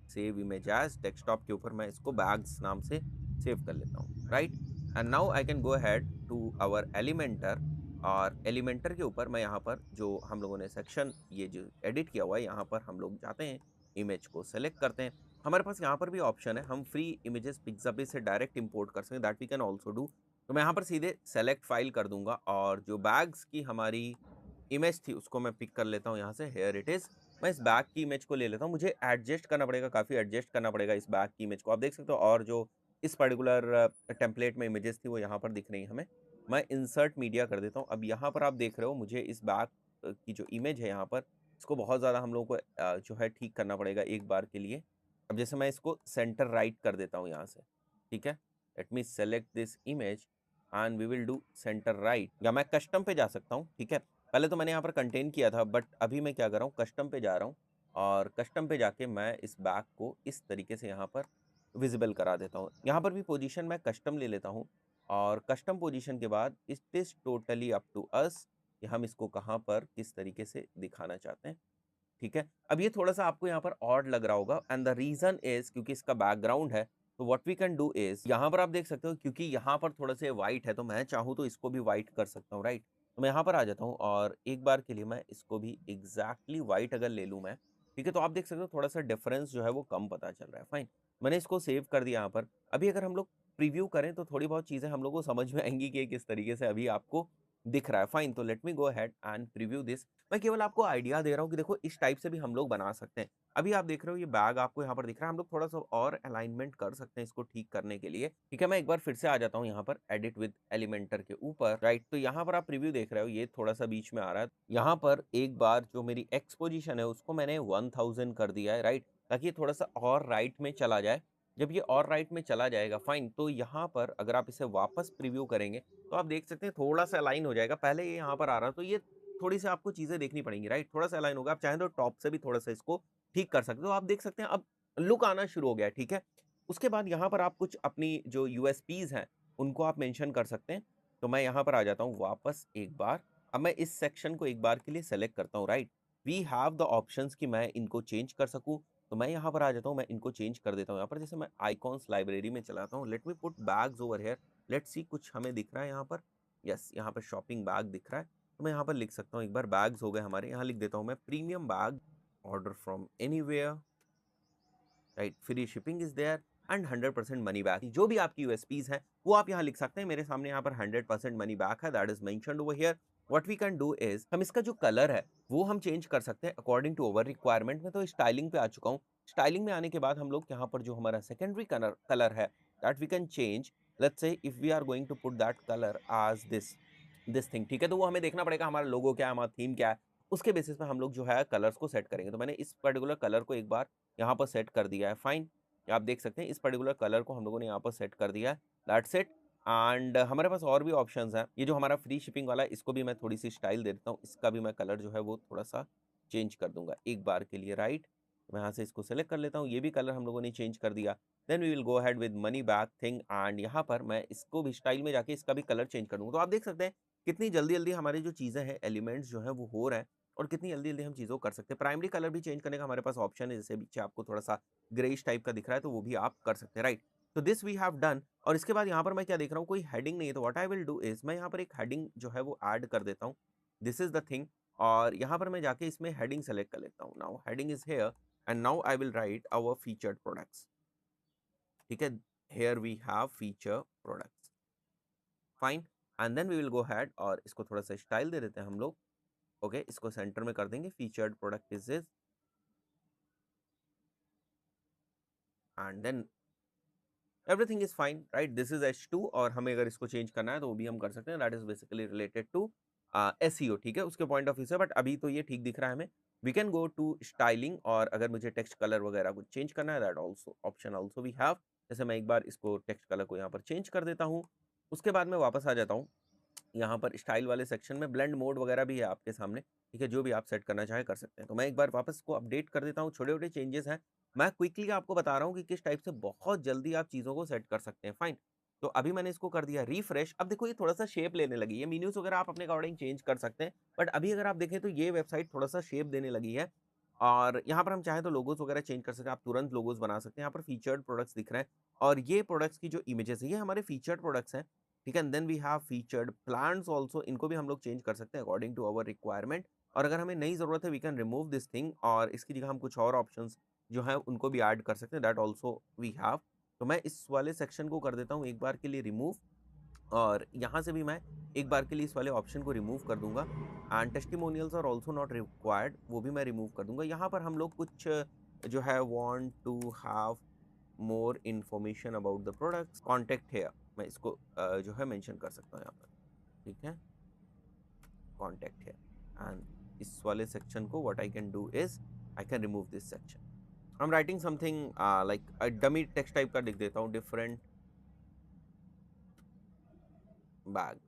Speaker 1: सेव इमेज एज डेस्कटॉप के ऊपर मैं इसको बैग्स नाम से सेव कर लेता हूँ, right? And now I can go ahead to our Elementor और एलिमेंटर के ऊपर मैं यहाँ पर जो हम लोगों ने सेक्शन ये जो एडिट किया हुआ है यहाँ पर हम लोग जाते हैं, इमेज को सेलेक्ट करते हैं। हमारे पास यहाँ पर भी ऑप्शन है, हम फ्री इमेजेस पिक्साबे से डायरेक्ट इंपोर्ट कर सकते हैं, that we can also do. तो मैं यहाँ पर सीधे सेलेक्ट फाइल कर दूंगा और जो बैग्स की हमारी इमेज थी उसको मैं पिक कर लेता हूँ यहाँ से, हेयर इट इज। मैं इस बैग की इमेज को ले लेता हूँ। मुझे एडजस्ट करना पड़ेगा, काफ़ी एडजस्ट करना पड़ेगा इस बैग की इमेज को। आप देख सकते हो और जो इस पर्टिकुलर टेम्पलेट में इमेजेस थी वो यहाँ पर दिख रही हैं हमें। मैं इंसर्ट मीडिया कर देता हूँ। अब यहाँ पर आप देख रहे हो मुझे इस बैग की जो इमेज है यहाँ पर इसको बहुत ज़्यादा हम लोगों को जो है ठीक करना पड़ेगा एक बार के लिए। अब जैसे मैं इसको सेंटर राइट कर देता हूँ यहाँ से, ठीक है? Let me select this image and we will do centre right, या मैं कस्टम पे जा सकता हूँ, ठीक है? पहले तो मैंने यहाँ पर कंटेन किया था बट अभी मैं क्या कर रहा हूँ, कस्टम पे जा रहा हूँ और कस्टम पे जाके मैं इस बैग को इस तरीके से यहाँ पर विजिबल करा देता हूँ। यहाँ पर भी पोजीशन मैं कस्टम ले लेता हूँ और कस्टम पोजीशन के बाद it is totally up to us कि हम इसको कहाँ पर किस तरीके से दिखाना चाहते हैं। ठीक है? अब ये थोड़ा-सा आपको यहाँ पर ऑड लग रहा होगा एंड द रीज़न इज़ क्योंकि इसका बैकग्राउंड है, तो what we can do is यहाँ पर आप देख सकते हो क्योंकि यहाँ पर थोड़ा-सा व्हाइट है, तो मैं चाहूँ तो इसको भी व्हाइट कर सकता हूँ, राइट? तो मैं यहाँ पर आ जाता हूँ और एक बार के लिए मैं इसको भी एग्ज़ैक्टली व्हाइट अगर ले लूँ मैं, ठीक है? तो आप देख सकते हो थोड़ा-सा डिफ़रेंस जो है वो कम पता चल रहा है, फाइन। मैंने इसको सेव कर दिया यहाँ पर। अभी अगर हम लोग प्रीव्यू करें तो थोड़ी बहुत चीज़ें हम लोग को समझ में आएँगी कि ये किस तरीके से अभी आपको दिख रहा है, फाइन। तो let me go ahead and preview this. मैं केवल आपको आइडिया दे रहा हूँ कि देखो इस टाइप से भी हम लोग बना सकते हैं। अभी आप देख रहे हो ये बैग आपको यहाँ पर दिख रहा है, हम लोग थोड़ा-सा और अलाइनमेंट कर सकते हैं इसको ठीक करने के लिए। ठीक है, मैं एक बार फिर से आ जाता हूँ यहाँ पर एडिट विद एलिमेंटर के ऊपर, राइट? तो यहाँ पर आप प्रीव्यू देख रहे हो, ये थोड़ा-सा बीच में आ रहा है। यहाँ पर एक बार जो मेरी एक्स पोज़ीशन है उसको मैंने 1000 कर दिया है, राइट? ताकि ये थोड़ा-सा और राइट में चला जाए। जब ये और राइट में चला जाएगा, फाइन, तो यहाँ पर अगर आप इसे वापस प्रीव्यू करेंगे, तो आप देख सकते हैं थोड़ा-सा अलाइन हो जाएगा। पहले ये यहाँ पर आ रहा था, तो ये थोड़ी-सी आपको चीज़ें देखनी पड़ेंगी, राइट? थोड़ा-सा अलाइन होगा, आप चाहें तो टॉप से भी थोड़ा-सा इसको ठीक कर सकते हो। आप देख सकते हैं अब लुक आना शुरू हो गया है, ठीक है? उसके बाद यहाँ पर आप कुछ अपनी जो यूएसपीज़ हैं, उनको आप मेंशन कर सकते हैं। तो मैं यहाँ पर आ जाता हूँ वापस एक बार। अब मैं इस सेक्शन को एक बार के लिए सेलेक्ट करता हूँ, right? We have the options कि मैं इनको चेंज कर सकूँ, तो मैं यहाँ पर आ जाता हूँ, मैं इनको चेंज कर देता हूँ। यहाँ पर जैसे मैं आइकॉन्स लाइब्रेरी में चलाता हूँ, let me put bags over here, let's see कुछ हमें दिख रहा है यहाँ पर। यस, यहाँ पर शॉपिंग बैग दिख रहा है। तो मैं यहाँ पर लिख सकता हूँ एक बार, बैग्स हो गए हमारे, यहाँ लिख देता हूँ मैं premium bag, order from anywhere, right? Free shipping is there and 100% money back. जो भी आपकी यूएसपीज़ हैं, वो आप यहाँ लिख सकते हैं। मेरे सामने यहाँ पर 100% मनी बैक है, that is mentioned over here. What we can do is हम इसका जो कलर है, वो हम चेंज कर सकते हैं अकॉर्डिंग टू आवर रिक्वायरमेंट। में तो स्टाइलिंग पे आ चुका हूँ। स्टाइलिंग में आने के बाद हम लोग यहाँ पर जो हमारा सेकेंडरी कलर कलर है, that we can change. Let's say if we are going to put that colour as this thing, ठीक है? तो वो हमें देखना पड़ेगा हमारा लोगो क्या है, हमारा थीम क्या है, उसके बेसिस पे हम लोग जो है कलर्स को सेट करेंगे। तो मैंने इस पर्टिकुलर कलर को एक बार यहाँ पर सेट कर दिया है, फाइन। आप देख सकते हैं इस पर्टिकुलर कलर को हम लोगों ने यहाँ पर सेट कर दिया है, दैट्स इट। एंड हमारे पास और भी ऑप्शंस हैं। ये जो हमारा फ्री शिपिंग वाला है, इसको भी मैं थोड़ी-सी स्टाइल दे देता हूँ। इसका भी मैं कलर जो है वो थोड़ा-सा चेंज कर दूँगा एक बार के लिए, राइट? मैं यहाँ से इसको सेलेक्ट कर लेता हूँ, ये भी कलर हम लोगों ने चेंज कर दिया। Then we will go ahead with money back thing and यहाँ पर मैं इसको भी स्टाइल में जाके इसका भी कलर चेंज कर दूँगा। तो आप देख सकते हैं कितनी जल्दी-जल्दी हमारी जो चीज़ें हैं, एलिमेंट्स जो हैं वो हो रहे हैं और कितनी जल्दी-जल्दी हम चीज़ों को कर सकते हैं। प्राइमरी कलर भी चेंज करने का हमारे पास ऑप्शन है, जैसे पीछे आपको थोड़ा-सा ग्रेइश टाइप का दिख रहा है, तो वो भी आप कर सकते हैं, राइट? तो दिस वी हैव डन। और इसके बाद यहाँ पर मैं क्या देख रहा हूँ, कोई हेडिंग नहीं है, तो what I will do is मैं यहाँ पर एक हेडिंग जो है वो ऐड कर देता हूँ। This is the thing. और यहाँ पर मैं जाके इसमें हेडिंग सेलेक्ट कर लेता हूँ। Now heading is here and now I will write our featured products, ठीक है? Here we have feature products, fine. And then we will go ahead और इसको थोड़ा-सा स्टाइल दे देते हैं हम लोग। ओके, इसको सेंटर में कर देंगे, featured product is this and then everything is fine, right? This is H2 और हमें अगर इसको चेंज करना है तो वो भी हम कर सकते हैं, that is basically related to SEO, ठीक है? उसके पॉइंट ऑफ व्यू से, बट अभी तो ये ठीक दिख रहा है हमें। We can go to styling और अगर मुझे टेक्स्ट कलर वगैरह कुछ चेंज करना है, that also option also we have. जैसे मैं एक बार इसको टेक्स्ट कलर को यहाँ पर चेंज कर देता हूँ। उसके बाद मैं वापस आ जाता हूँ यहाँ पर स्टाइल वाले सेक्शन में। ब्लेंड मोड वगैरह भी है आपके सामने, ठीक है? जो भी आप सेट करना चाहें कर सकते हैं। तो मैं एक बार वापस इसको अपडेट कर देता हूँ, छोटे-छोटे चेंजेस हैं। मैं क्विकली आपको बता रहा हूँ कि किस टाइप से बहुत जल्दी आप चीज़ों को सेट कर सकते हैं, फाइन। तो अभी मैंने इसको कर दिया रिफ्रेश। अब देखो ये थोड़ा-सा शेप लेने लगी है। मेन्यूज़ वगैरह आप अपने अकॉर्डिंग चेंज कर सकते हैं, बट अभी अगर आप देखें तो ये वेबसाइट थोड़ा-सा शेप देने लगी है। और यहाँ पर हम चाहें तो लोगोस वगैरह चेंज कर सकते हैं, आप तुरंत लोगोस बना सकते हैं। यहाँ पर फीचर्ड प्रोडक्ट्स दिख रहे हैं और ये प्रोडक्ट्स की जो इमेजेस है, ये हमारे फीचर्ड प्रोडक्ट्स हैं, ठीक है? And then we have featured plans also, इनको भी हम लोग चेंज कर सकते हैं अकॉर्डिंग टू आवर रिक्वायरमेंट। और अगर हमें नई ज़रूरत है, we can remove this thing और इसकी जगह हम कुछ और ऑप्शंस जो हैं उनको भी ऐड कर सकते हैं, दैट आल्सो वी हैव। तो मैं इस वाले सेक्शन को कर देता हूँ एक बार के लिए रिमूव और यहाँ से भी मैं एक बार के लिए इस वाले ऑप्शन को रिमूव कर दूँगा and testimonials are also not required, वो भी मैं रिमूव कर दूँगा। यहाँ पर हम लोग कुछ जो है want to have more information about the products, contact here, मैं इसको जो है मेंशन कर सकता हूँ यहाँ पर, ठीक है? कॉन्टैक्ट हियर एंड इस वाले सेक्शन को what I can do is I can remove this section. I am writing something like dummy text type का लिख देता हूँ, डिफरेंट बैग,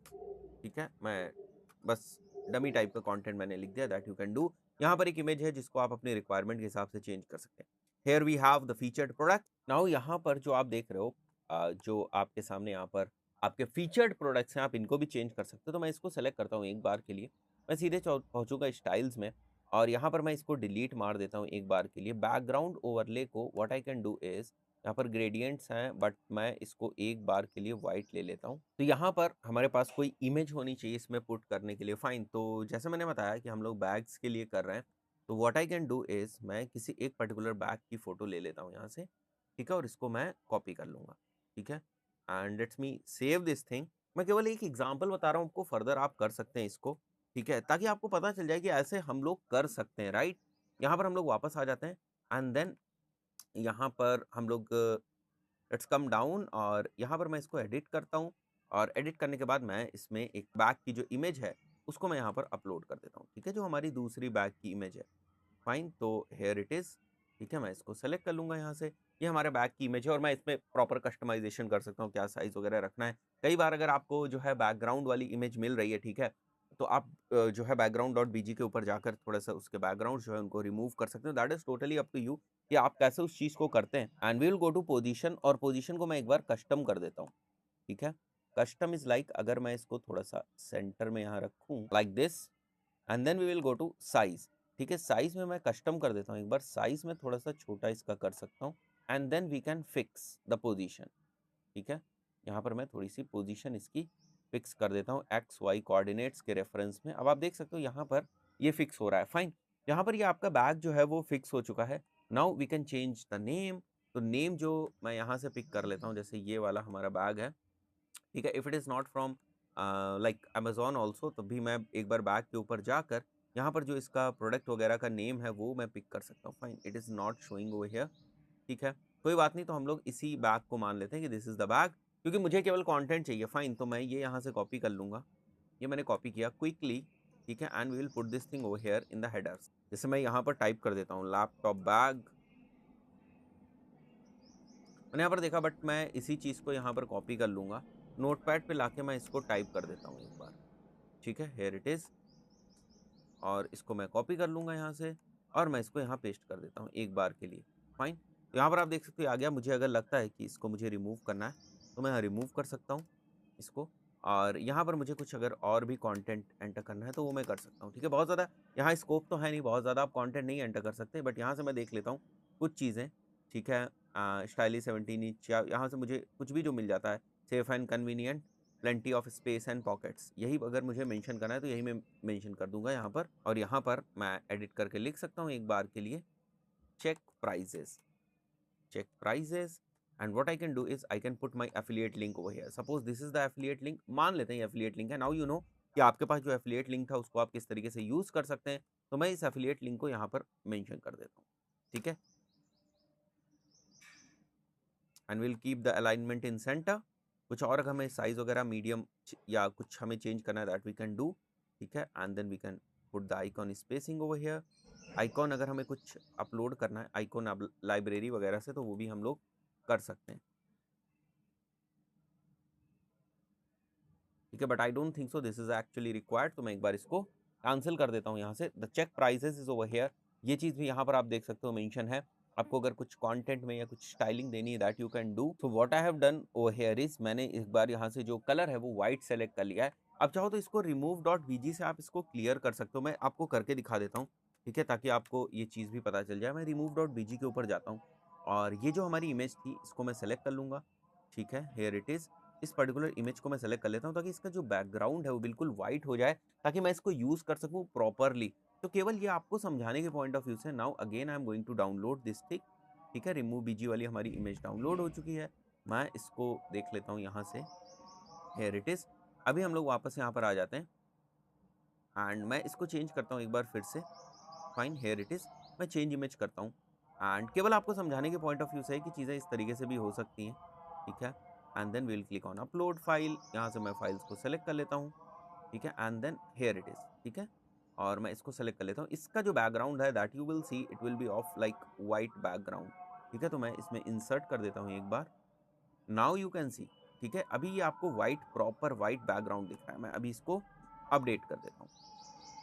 Speaker 1: ठीक है? मैं बस डमी टाइप का कंटेंट मैंने लिख दिया, दैट यू कैन डू। यहाँ पर एक इमेज है जिसको आप अपने रिक्वायरमेंट के हिसाब से चेंज कर सकते हैं। Here we have the featured product. Now यहाँ पर जो आप देख रहे हो जो आपके सामने यहाँ पर आपके फीचर्ड प्रोडक्ट्स हैं, आप इनको भी चेंज कर सकते हो। तो मैं इसको सेलेक्ट करता हूँ एक बार के लिए, मैं सीधे पहुँचूंगा स्टाइल्स में, और यहाँ पर मैं इसको डिलीट मार देता हूँ एक बार के लिए। बैकग्राउंड ओवरले को what I can do is, यहाँ पर ग्रेडियंट्स हैं बट मैं इसको एक बार के लिए वाइट ले लेता हूँ। तो यहाँ पर हमारे पास कोई इमेज होनी चाहिए इसमें पुट करने के लिए। फाइन, तो जैसे मैंने बताया कि हम लोग बैग्स के लिए कर रहे हैं, तो what I can do is मैं किसी एक पर्टिकुलर बैग की फ़ोटो ले लेता हूँ यहाँ से, ठीक है, और इसको मैं कॉपी कर लूँगा, ठीक है, and let's me save this thing. मैं केवल एक एग्जांपल बता रहा हूँ आपको, फर्दर आप कर सकते हैं इसको, ठीक है, ताकि आपको पता चल जाए कि ऐसे हम लोग कर सकते हैं, राइट। यहाँ पर हम लोग वापस आ जाते हैं, एंड देन यहाँ पर हम लोग लेट्स कम डाउन, और यहाँ पर मैं इसको एडिट करता हूँ, और एडिट करने के बाद मैं इसमें एक बैग की जो इमेज है उसको मैं यहाँ पर अपलोड कर देता हूँ, ठीक है, जो हमारी दूसरी बैग की इमेज है। फाइन, तो हेयर इट इज़, ठीक है, मैं इसको सेलेक्ट कर लूँगा यहाँ से। ये हमारे बैग की इमेज है, और मैं इसमें प्रॉपर कस्टमाइज़ेशन कर सकता हूँ, क्या साइज़ वगैरह रखना है। कई बार अगर आपको जो है बैकग्राउंड वाली इमेज मिल रही है, ठीक है, तो आप जो है background.bg के ऊपर जाकर थोड़ा-सा उसके बैकग्राउंड जो है उनको रिमूव कर सकते हो। That is totally up to you कि आप कैसे उस चीज़ को करते हैं। And we will go to position, और पोज़ीशन को मैं एक बार कस्टम कर देता हूँ, ठीक है। कस्टम इज़ लाइक अगर मैं इसको थोड़ा-सा सेंटर में यहाँ रखूँ like this, and then we will go to size, ठीक है। साइज़ में मैं कस्टम कर देता हूँ एक बार, साइज़ में थोड़ा-सा छोटा इसका कर सकता हूँ, and then we can fix the position, ठीक है। यहाँ पर मैं थोड़ी-सी पोज़ीशन इसकी फिक्स कर देता हूँ एक्स, वाई कोऑर्डिनेट्स के रेफ़रेंस में। अब आप देख सकते हो यहाँ पर ये फिक्स हो रहा है, फाइन। यहाँ पर ये आपका बैग जो है वो फिक्स हो चुका है। Now we can change the name. तो नेम जो मैं यहाँ से पिक कर लेता हूँ, जैसे ये वाला हमारा बैग है, ठीक है। If it is not from like Amazon also, तब भी मैं एक बार बैग के ऊपर जाकर यहाँ पर जो इसका प्रोडक्ट वगैरह का नेम है वो मैं पिक कर सकता हूँ। Fine, it is not showing over here, ठीक है, कोई बात नहीं। तो हम लोग इसी बैग को मान लेते हैं कि दिस इज़ द बैग, क्योंकि मुझे केवल कंटेंट चाहिए। फाइन, तो मैं ये यहाँ से कॉपी कर लूँगा। ये मैंने कॉपी किया क्विकली, ठीक है, and we will put this thing over here in the headers. जैसे मैं यहाँ पर टाइप कर देता हूँ लैपटॉप बैग, मैंने यहाँ पर देखा, बट मैं इसी चीज़ को यहाँ पर कॉपी कर लूँगा। नोटपैड पे लाके मैं इसको टाइप कर देता हूँ एक बार, ठीक है, हियर इट इज़, और इसको मैं कॉपी कर लूँगा यहाँ से, और मैं इसको यहाँ पेस्ट कर देता हूँ एक बार के लिए। फाइन, तो यहाँ पर आप देख सकते हो आ गया। मुझे अगर लगता है कि इसको मुझे रिमूव करना है, तो मैं यहाँ रिमूव कर सकता हूँ इसको, और यहाँ पर मुझे कुछ अगर और भी कंटेंट एंटर करना है तो वो मैं कर सकता हूँ, ठीक है। बहुत ज़्यादा यहाँ स्कोप तो है नहीं, बहुत ज़्यादा आप कंटेंट नहीं एंटर कर सकते, बट यहाँ से मैं देख लेता हूँ कुछ चीज़ें, ठीक है। स्टाइलिश 17 इंच, या यहाँ से मुझे कुछ भी जो मिल जाता है, safe and convenient, plenty of space and pockets, यही अगर मुझे मेंशन करना है तो यही मैं मेंशन कर दूंगा यहाँ पर, और यहाँ पर मैं एडिट करके लिख सकता हूँ एक बार के लिए check prices, check prices, and what I can do is I can put my affiliate link over here. Suppose this is the affiliate link, मान लेते हैं ये affiliate link है। Now you know कि आपके पास जो affiliate link था उसको आप किस तरीके से यूज़ कर सकते हैं। तो मैं इस affiliate link को यहाँ पर मेंशन कर देता हूँ, ठीक है, and will keep the alignment in centre. कुछ और अगर हमें साइज वगैरह मीडियम या कुछ हमें चेंज करना है, दैट वी कैन डू, ठीक है, and then we can put the icon spacing over here. Icon अगर हमें कुछ अपलोड करना है आइकॉन लाइब्रेरी वगैरह से, तो वो भी हम लोग कर सकते हैं, ठीक है, but I don't think so this is actually required. तो मैं एक बार इसको कैंसिल कर देता हूँ यहाँ से। The check prices is over here, ये चीज़ भी यहाँ पर आप देख सकते हो मेंशन है। आपको अगर कुछ कंटेंट में या कुछ स्टाइलिंग देनी है, that you can do. So what I have done over here is मैंने एक बार यहाँ से जो कलर है वो वाइट सेलेक्ट कर लिया है। अब चाहो तो इसको रिमूव डॉट बीजी से आप इसको क्लियर कर सकते हो। मैं आपको करके दिखा देता हूँ, ठीक है, ताकि आपको ये चीज़ भी पता चल जाए। मैं रिमूव डॉट बीजी के ऊपर जाता हूँ, और ये जो हमारी इमेज थी इसको मैं सेलेक्ट कर लूँगा, ठीक है, हेयर इट इज़। इस पर्टिकुलर इमेज को मैं सेलेक्ट कर लेता हूँ, ताकि इसका जो बैकग्राउंड है वो बिल्कुल वाइट हो जाए, ताकि मैं इसको यूज़ कर सकूँ प्रॉपरली। तो केवल ये आपको समझाने के पॉइंट ऑफ व्यू से। Now again I am going to download this thing, ठीक है, रिमूव बीजी वाली हमारी इमेज डाउनलोड हो चुकी है। मैं इसको देख लेता हूँ यहाँ से, हेयर इट इज़। अभी हम लोग वापस यहाँ पर आ जाते हैं, एंड मैं इसको चेंज करता हूँ एक बार फिर से। फाइन, हेयर इट इज़, मैं चेंज इमेज करता हूँ, एंड केवल आपको समझाने के पॉइंट ऑफ व्यू से है कि चीज़ें इस तरीके से भी हो सकती हैं, ठीक है। And then we will click on upload file, यहाँ से मैं फाइल्स को सेलेक्ट कर लेता हूँ, ठीक है, and then here it is, ठीक है, और मैं इसको सेलेक्ट कर लेता हूँ। इसका जो बैकग्राउंड है that you will see it will B of like white background, ठीक है, तो मैं इसमें इंसर्ट कर देता हूँ एक बार। नाउ यू कैन सी, ठीक है, अभी ये आपको वाइट प्रॉपर वाइट बैकग्राउंड दिख रहा है। मैं अभी इसको अपडेट कर देता हूँ,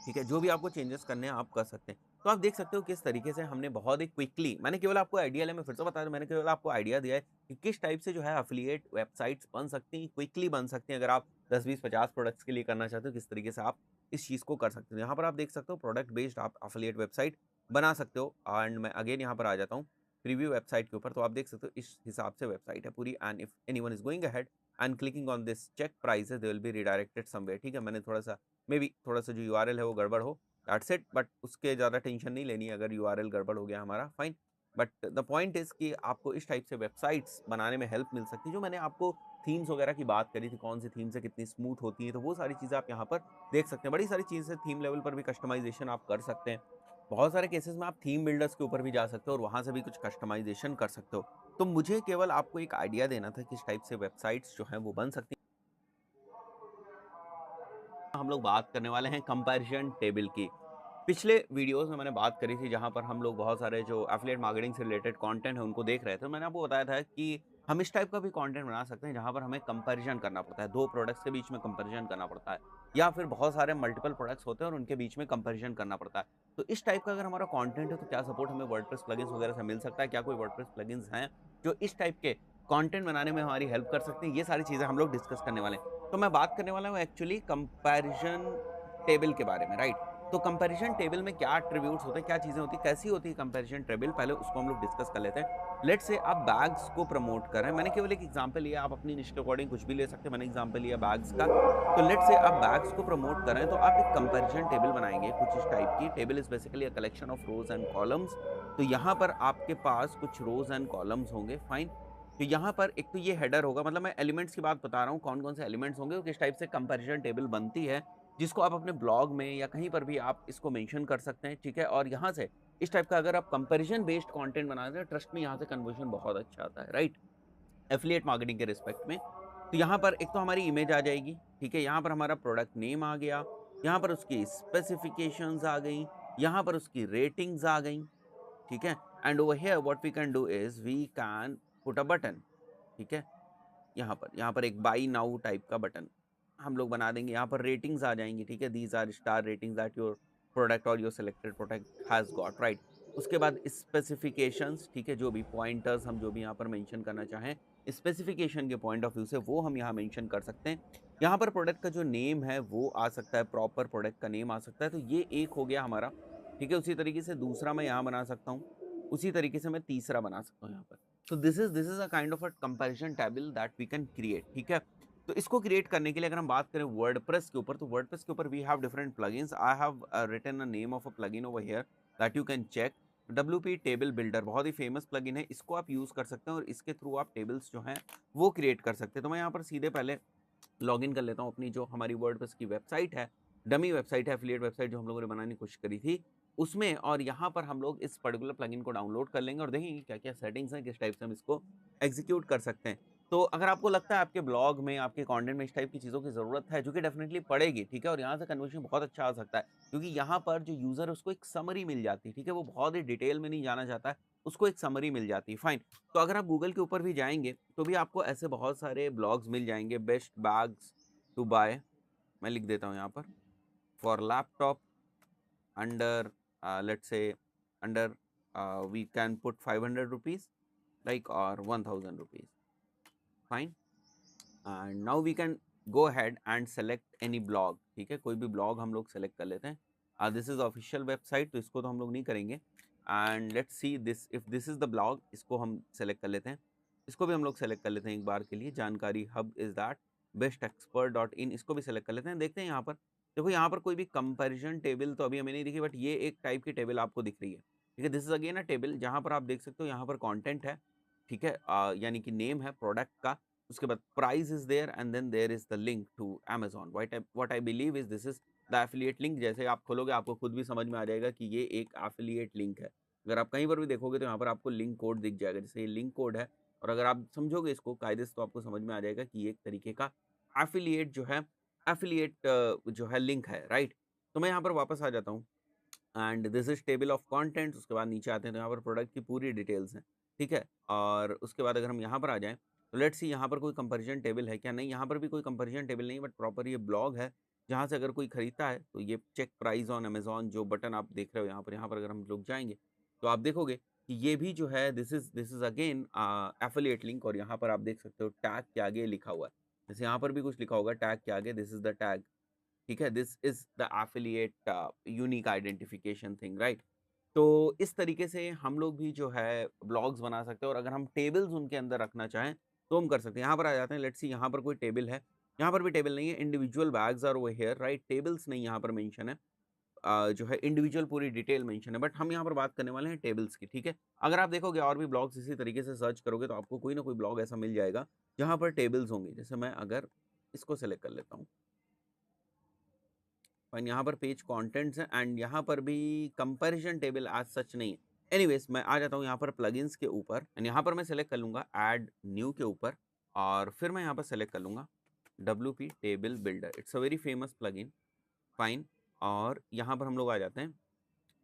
Speaker 1: ठीक है, जो भी आपको चेंजेस करने हैं आप कर सकते हैं। तो आप देख सकते हो किस तरीके से हमने बहुत ही क्विकली, मैंने केवल आपको आइडिया लिया, मैं फिर से बता दूं, मैंने केवल आपको आइडिया दिया है कि किस टाइप से जो है एफिलिएट वेबसाइट्स बन सकती हैं, क्विकली बन सकती हैं। अगर आप 10, 20, 50 प्रोडक्ट्स के लिए करना चाहते हो, किस तरीके से आप इस चीज़ को कर सकते हो। यहाँ पर आप देख सकते हो प्रोडक्ट बेस्ड आप एफिलिएट वेबसाइट बना सकते हो। एंड मैं अगेन यहाँ पर आ जाता हूँ प्रीव्यू वेबसाइट के ऊपर, तो आप देख सकते हो इस हिसाब से वेबसाइट है पूरी। And if anyone is going ahead and clicking on this check prices, they will be redirected somewhere. ठीक है, मैंने थोड़ा-सा मे बी थोड़ा-सा जो यूआरएल है वो गड़बड़ हो, दैट्स इट, बट उसके ज़्यादा टेंशन नहीं लेनी है अगर यूआरएल गड़बड़ हो गया हमारा, fine. But the point is कि आपको इस टाइप से वेबसाइट्स बनाने में हेल्प मिल सकती है। जो मैंने आपको थीम्स वगैरह की बात करी थी, कौन सी थीम से कितनी स्मूथ होती है, तो वो सारी चीज़ें आप यहाँ पर देख सकते हैं। बड़ी सारी चीज़ें थीम लेवल पर भी कस्टमाइज़ेशन आप कर सकते हैं। बहुत सारे केसेस में आप थीम बिल्डर्स के ऊपर भी जा सकते हो और वहाँ से भी कुछ कस्टमाइज़ेशन कर सकते हो। तो मुझे केवल आपको एक आइडिया देना था किस टाइप से वेबसाइट्स जो हैं वो बन सकती हैं। हम लोग बात करने वाले हैं कंपैरिजन टेबल की। पिछले वीडियोज़ में मैंने बात करी थी जहाँ पर हम लोग बहुत सारे जो एफ़िलिएट मार्केटिंग से रिलेटेड कंटेंट है उनको देख रहे थे। मैंने आपको बताया था कि हम इस टाइप का भी कंटेंट बना सकते हैं जहाँ पर हमें कंपैरिजन करना पड़ता है, 2 प्रोडक्ट्स के बीच में कंपैरिजन करना पड़ता है, या फिर बहुत सारे मल्टीपल प्रोडक्ट्स होते हैं और उनके बीच में कंपैरिजन करना पड़ता है। तो इस टाइप का अगर हमारा कंटेंट है तो क्या सपोर्ट हमें वर्डप्रेस प्लगइन्स वगैरह से मिल सकता है? क्या कोई वर्डप्रेस प्लगइन्स हैं जो इस टाइप के कंटेंट बनाने में हमारी हेल्प कर सकते हैं? ये सारी चीज़ें हम लोग डिस्कस करने वाले हैं। तो मैं बात करने वाला हूँ एक्चुअली कंपैरिजन टेबल के बारे में, राइट? तो कंपैरिजन टेबल में क्या एट्रीब्यूट्स होते हैं, क्या चीज़ें होती हैं, कैसी होती है कंपैरिजन टेबल, पहले उसको हम लोग डिस्कस कर लेते हैं। लेट्स से आप बैग्स को प्रमोट कर रहे हैं, मैंने केवल एक एग्जांपल लिया, आप अपनी निश के अकॉर्डिंग कुछ भी ले सकते हैं, मैंने एग्जांपल लिया बैग्स का। तो लेट्स से आप बैग्स को प्रमोट कर रहे हैं, तो आप एक कंपैरिजन टेबल बनाएँगे कुछ इस टाइप की। Table is basically a collection of rows and columns. तो यहाँ पर आपके पास कुछ रोज़ एंड कॉलम्स होंगे, फाइन। तो यहाँ पर एक तो ये हेडर होगा, मतलब मैं एलिमेंट्स की बात बता रहा हूँ, कौन-कौन से एलिमेंट्स होंगे और किस टाइप से कंपैरिजन टेबल बनती है, जिसको आप अपने ब्लॉग में या कहीं पर भी आप इसको मेंशन कर सकते हैं, ठीक है? और यहाँ से इस टाइप का अगर आप कंपैरिजन बेस्ड कंटेंट बनाते हैं, ट्रस्ट मी यहाँ से कन्वर्जन बहुत अच्छा आता है, राइट? एफिलिएट मार्केटिंग के रिस्पेक्ट में। तो यहाँ पर एक तो हमारी इमेज आ जाएगी, ठीक है? यहाँ पर हमारा प्रोडक्ट नेम आ गया, यहाँ पर उसकी स्पेसिफिकेशंस आ गई, यहाँ पर उसकी रेटिंग्स आ गई, ठीक है? And over here what we can do is we can put a button, ठीक है? यहाँ पर एक बाय नाउ टाइप का बटन हम लोग बना देंगे। यहाँ पर रेटिंग्स आ जाएँगी, ठीक है? These are star ratings that your product और your selected product has got, right? उसके बाद स्पेसिफिकेशंस, ठीक है? जो भी पॉइंटर्स हम जो भी यहाँ पर मेंशन करना चाहें, स्पेसिफिकेशन के पॉइंट ऑफ व्यू से वो हम यहाँ मेंशन कर सकते हैं। यहाँ पर प्रोडक्ट का जो नेम है वो आ सकता है, प्रॉपर प्रोडक्ट का नेम आ सकता है, तो ये एक हो गया हमारा, ठीक है? उसी तरीके से दूसरा मैं यहाँ बना सकता हूँ, उसी तरीके से मैं तीसरा बना सकता हूँ यहाँ पर। तो this is a kind of a comparison table that we can create, ठीक है? तो इसको क्रिएट करने के लिए अगर हम बात करें वर्डप्रेस के ऊपर, तो वर्डप्रेस के ऊपर we have different plugins. I have written a name of a plugin over here that you can check. WP table builder बहुत ही फेमस प्लगइन है, इसको आप यूज़ कर सकते हैं और इसके थ्रू आप टेबल्स जो हैं वो क्रिएट कर सकते हैं। तो मैं यहाँ पर सीधे पहले लॉगिन कर लेता हूँ अपनी जो हमारी वर्डप्रेस की वेबसाइट है, डमी वेबसाइट है, एफिलिएट वेबसाइट जो हम लोगों ने बनाने की कोशिश करी थी, उसमें। और यहाँ पर हम लोग इस पर्टिकुलर प्लगइन को डाउनलोड कर लेंगे और देखेंगे क्या-क्या सेटिंग्स हैं, किस टाइप से हम इसको एग्ज़ीक्यूट कर सकते हैं। तो अगर आपको लगता है आपके ब्लॉग में, आपके कंटेंट में इस टाइप की चीज़ों की ज़रूरत है, जो कि डेफ़िनिटली पड़ेगी, ठीक है? और यहाँ से कन्वर्जन बहुत अच्छा आ सकता है, क्योंकि यहाँ पर जो यूज़र है उसको एक समरी मिल जाती है, ठीक है? वो बहुत ही डिटेल में नहीं जाना चाहता है, उसको एक समरी मिल जाती है, फाइन। तो अगर आप गूगल के ऊपर भी जाएँगे, तो भी आपको ऐसे बहुत सारे ब्लॉग्स मिल जाएँगे, बेस्ट बैग्स टू बाय, मैं लिख देता हूँ यहाँ पर, for laptop under let's say under we can put 500 rupees like और 1000 rupees, fine. And now we can go ahead and select any blog, ठीक है? कोई भी ब्लॉग हम लोग सेलेक्ट कर लेते हैं। दिस इज़ ऑफिशियल वेबसाइट, तो इसको तो हम लोग नहीं करेंगे। And let's see this, if this is the blog, इसको हम सेलेक्ट कर लेते हैं। इसको भी हम लोग सेलेक्ट कर लेते हैं एक बार के लिए। जानकारी hub is that, best expert dot in, इसको भी सेलेक्ट कर लेते हैं। देखते हैं यहाँ पर, देखो यहाँ पर कोई भी कंपैरिजन टेबल तो अभी हमें नहीं दिखी, बट ये एक टाइप की टेबल आपको दिख रही है, ठीक है? This is again a table जहाँ पर आप देख सकते हो यहाँ पर कंटेंट है, ठीक है? यानी कि नेम है प्रोडक्ट का, उसके बाद price is there and then there is the link to Amazon. What I believe is this is the affiliate link. जैसे आप खोलोगे आपको खुद भी समझ में आ जाएगा कि ये एक एफिलिएट लिंक है। अगर आप कहीं पर भी देखोगे तो यहाँ पर आपको लिंक कोड दिख जाएगा, जैसे ये लिंक कोड है, और अगर आप समझोगे इसको कायदे से तो आपको समझ में आ जाएगा कि ये एक तरीके का एफिलिएट जो है, एफिलिएट जो है लिंक है, राइट? तो मैं यहाँ पर वापस आ जाता हूँ and this is table of contents. उसके बाद नीचे आते हैं तो यहाँ पर प्रोडक्ट की पूरी डिटेल्स हैं, ठीक है? और उसके बाद अगर हम यहाँ पर आ जाएँ, तो लेट्स सी यहाँ पर कोई कंपैरिजन टेबल है क्या? नहीं, यहाँ पर भी कोई कंपैरिजन टेबल नहीं, बट प्रॉपर ये ब्लॉग है जहाँ से अगर कोई खरीदता है तो ये चेक प्राइस ऑन अमेज़न जो बटन आप देख रहे हो यहाँ पर अगर हम लोग जाएँगे, तो आप देखोगे कि ये भी जो है this is again affiliate link और यहाँ पर आप देख सकते हो टैग के आगे लिखा हुआ है। जैसे यहाँ पर भी कुछ लिखा होगा टैग के आगे दिस इज़ द टैग, ठीक है? This is the affiliate unique identification thing, right? तो इस तरीके से हम लोग भी जो है ब्लॉग्स बना सकते हैं और अगर हम टेबल्स उनके अंदर रखना चाहें, तो हम कर सकते हैं। यहाँ पर आ जाते हैं, लेट्स सी यहाँ पर कोई टेबल है, यहाँ पर भी टेबल नहीं है, individual bags are over here, right? Tables नहीं यहाँ पर मेंशन है। जो है इंडिविजुअल पूरी डिटेल मेंशन है, बट हम यहाँ पर बात करने वाले हैं टेबल्स की, ठीक है? अगर आप देखोगे और भी ब्लॉग्स इसी तरीके से सर्च करोगे, तो आपको कोई ना कोई ब्लॉग ऐसा मिल जाएगा, जहाँ पर टेबल्स होंगे। जैसे मैं अगर इसको सेलेक्ट कर लेता हूँ। फाइन, यहाँ पर पेज कंटेंट्स हैं एंड यहाँ पर भी कंपैरिजन टेबल एज़ सच नहीं है। एनीवेज़ मैं आ जाता हूँ यहाँ पर प्लगइन्स के ऊपर एंड यहाँ पर मैं सेलेक्ट कर लूँगा ऐड न्यू के ऊपर और फिर मैं यहाँ पर सेलेक्ट कर लूँगा WP table builder. It's a very famous plugin, fine. और यहाँ पर हम लोग आ जाते हैं,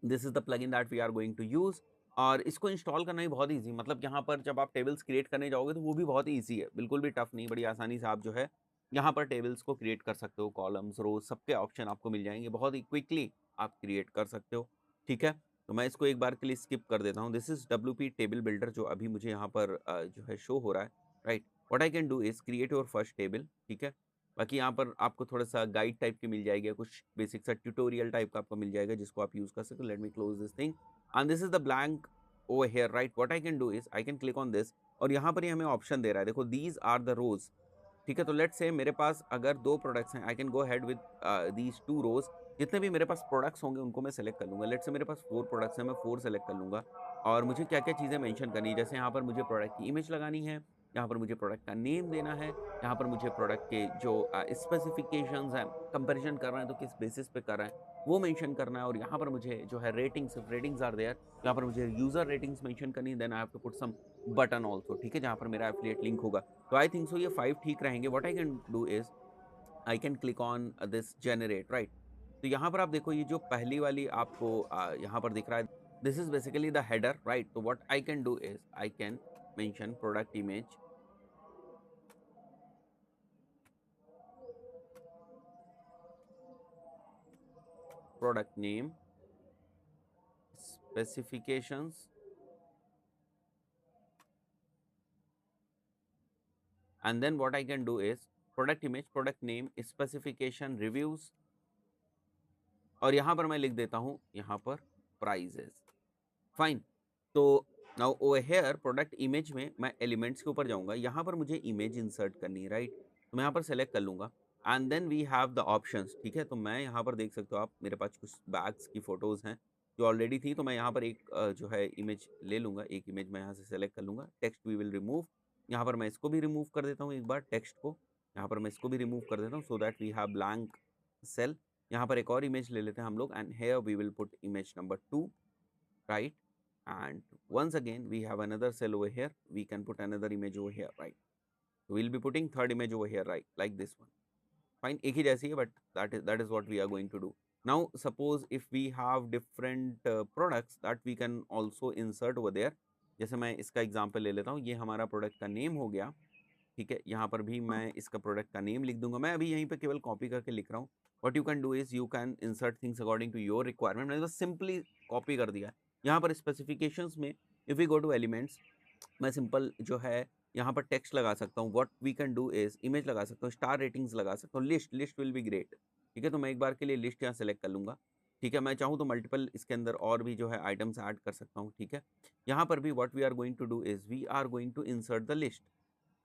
Speaker 1: this is the plugin that we are going to use और इसको इंस्टॉल करना ही बहुत ईज़ी, मतलब यहाँ पर जब आप टेबल्स क्रिएट करने जाओगे तो वो भी बहुत ईज़ी है, बिल्कुल भी टफ नहीं, बड़ी आसानी से आप जो है यहाँ पर टेबल्स को क्रिएट कर सकते हो, कॉलम्स, रोज़ सबके ऑप्शन आपको मिल जाएँगे, बहुत ही क्विकली आप क्रिएट कर सकते हो, ठीक है? तो मैं इसको एक बार के लिए स्किप कर देता हूँ, this is WP table builder जो अभी मुझे यहाँ पर जो है शो हो रहा है, right? What I can do is create your first table, ठीक है? बाकी यहाँ पर आपको थोड़ा-सा गाइड टाइप की मिल जाएगी, कुछ बेसिक सा ट्यूटोरियल टाइप का आपको मिल जाएगा जिसको आप यूज़ कर सकते हो। Late me close this thing and this is the blank over here, right? What I can do is I can click on this और यहाँ पर ये हमें ऑप्शन दे रहा है, देखो दीज़ आर द रोज़, ठीक है? तो लेट्स से मेरे पास अगर 2 प्रोडक्ट्स हैं, आई can go ahead with these 2 रोज़, जितने भी मेरे पास प्रोडक्ट्स होंगे उनको मैं सेलेक्ट कर लूँगा। लेट्स से मेरे पास 4 प्रोडक्ट्स हैं, मैं 4 सेलेक्ट कर लूँगा और मुझे क्या-क्या चीज़ें मेंशन करनी है, जैसे यहाँ पर मुझे प्रोडक्ट की इमेज लगानी है, यहाँ पर मुझे प्रोडक्ट का नेम देना है, यहाँ पर मुझे प्रोडक्ट के जो स्पेसिफिकेशंस हैं, कंपैरिजन कर रहे हैं तो किस बेसिस पे कर रहे हैं, वो मेंशन करना है और यहाँ पर मुझे जो है ratings, if ratings are there, यहाँ पर मुझे यूज़र रेटिंग्स मेंशन करनी है, then I have to put some button also, ठीक है? जहाँ पर मेरा एफिलिएट लिंक होगा। तो आई थिंक सो ये 5 ठीक रहेंगे। What I can do is I can click on this generate, right? तो यहाँ पर आप देखो ये जो पहली वाली आपको यहाँ पर दिख रहा है, this is basically the header, right? तो what I can do is I can mention product image, product name, specifications, and then what I can do is product image, product name, specification, reviews और यहाँ पर मैं लिख देता हूँ यहाँ पर प्राइजेस, फाइन। तो now over here product image में मैं एलिमेंट्स के ऊपर जाऊँगा, यहाँ पर मुझे इमेज इंसर्ट करनी है, राइट? तो मैं यहाँ पर सेलेक्ट कर लूँगा and then we have the options, ठीक है? तो मैं यहाँ पर देख सकते हो आप, मेरे पास कुछ बैग्स की फ़ोटोज़ हैं जो ऑलरेडी थी, तो मैं यहाँ पर एक जो है इमेज ले लूँगा, एक इमेज मैं यहाँ से सेलेक्ट कर लूँगा, टेक्स्ट वी विल रिमूव, यहाँ पर मैं इसको भी रिमूव कर देता हूँ एक बार टेक्स्ट को, यहाँ पर मैं इसको भी रिमूव कर देता हूँ so that we have blank cell. यहाँ पर एक और इमेज ले लेते हैं हम लोग and here we will put image number 2, right? And once again we have another cell over here, we can put another image over here, right? So we'll be putting third image over here, right? Like this one, fine, एक ही जैसी है, but that is what we are going to do. Now suppose if we have different products that we can also insert over there, जैसे मैं इसका example ले लेता हूँ, ये हमारा प्रोडक्ट का नेम हो गया, ठीक है? यहाँ पर भी मैं इसका प्रोडक्ट का नेम लिख दूंगा, मैं अभी यहीं पे केवल कॉपी करके लिख रहा हूँ। What you can do is you can insert things according to your requirement, मैंने बस सिंपली कॉपी कर दिया है। यहाँ पर स्पेसिफिकेशंस में if we go to elements, मैं सिंपल जो है यहाँ पर टेक्स्ट लगा सकता हूँ, what we can do is image लगा सकता हूँ, स्टार रेटिंग्स लगा सकता हूँ, लिस्ट विल बी ग्रेट, ठीक है? तो मैं एक बार के लिए लिस्ट यहाँ सेलेक्ट कर लूँगा, ठीक है? मैं चाहूँ तो मल्टीपल इसके अंदर और भी जो है आइटम्स ऐड कर सकता हूँ, ठीक है? यहाँ पर भी what we are going to do is we are going to insert the list,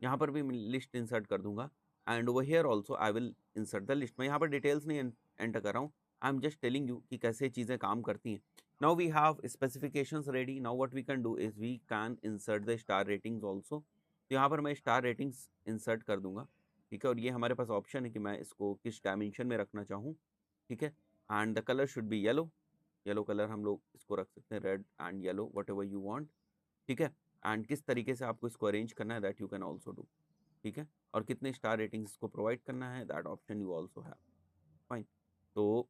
Speaker 1: यहाँ पर भी मैं लिस्ट इंसर्ट कर दूंगा and over here also I will insert the list. मैं यहाँ पर डिटेल्स नहीं एंटर कर रहा हूँ, I am just telling you कि कैसे चीज़ें काम करती हैं। Now we have specifications ready, now what we can do is we can insert the star ratings also. तो यहाँ पर मैं स्टार रेटिंग्स इंसर्ट कर दूंगा, ठीक है? और ये हमारे पास ऑप्शन है कि मैं इसको किस डायमेंशन में रखना चाहूँ, ठीक है? And the colour should be yellow, yellow colour हम लोग इसको रख सकते हैं, red and yellow what ever you want, ठीक है? एंड किस तरीके से आपको इसको अरेंज करना है that you can also do, ठीक है? और कितने स्टार रेटिंग्स इसको प्रोवाइड करना है that option you also have, fine. तो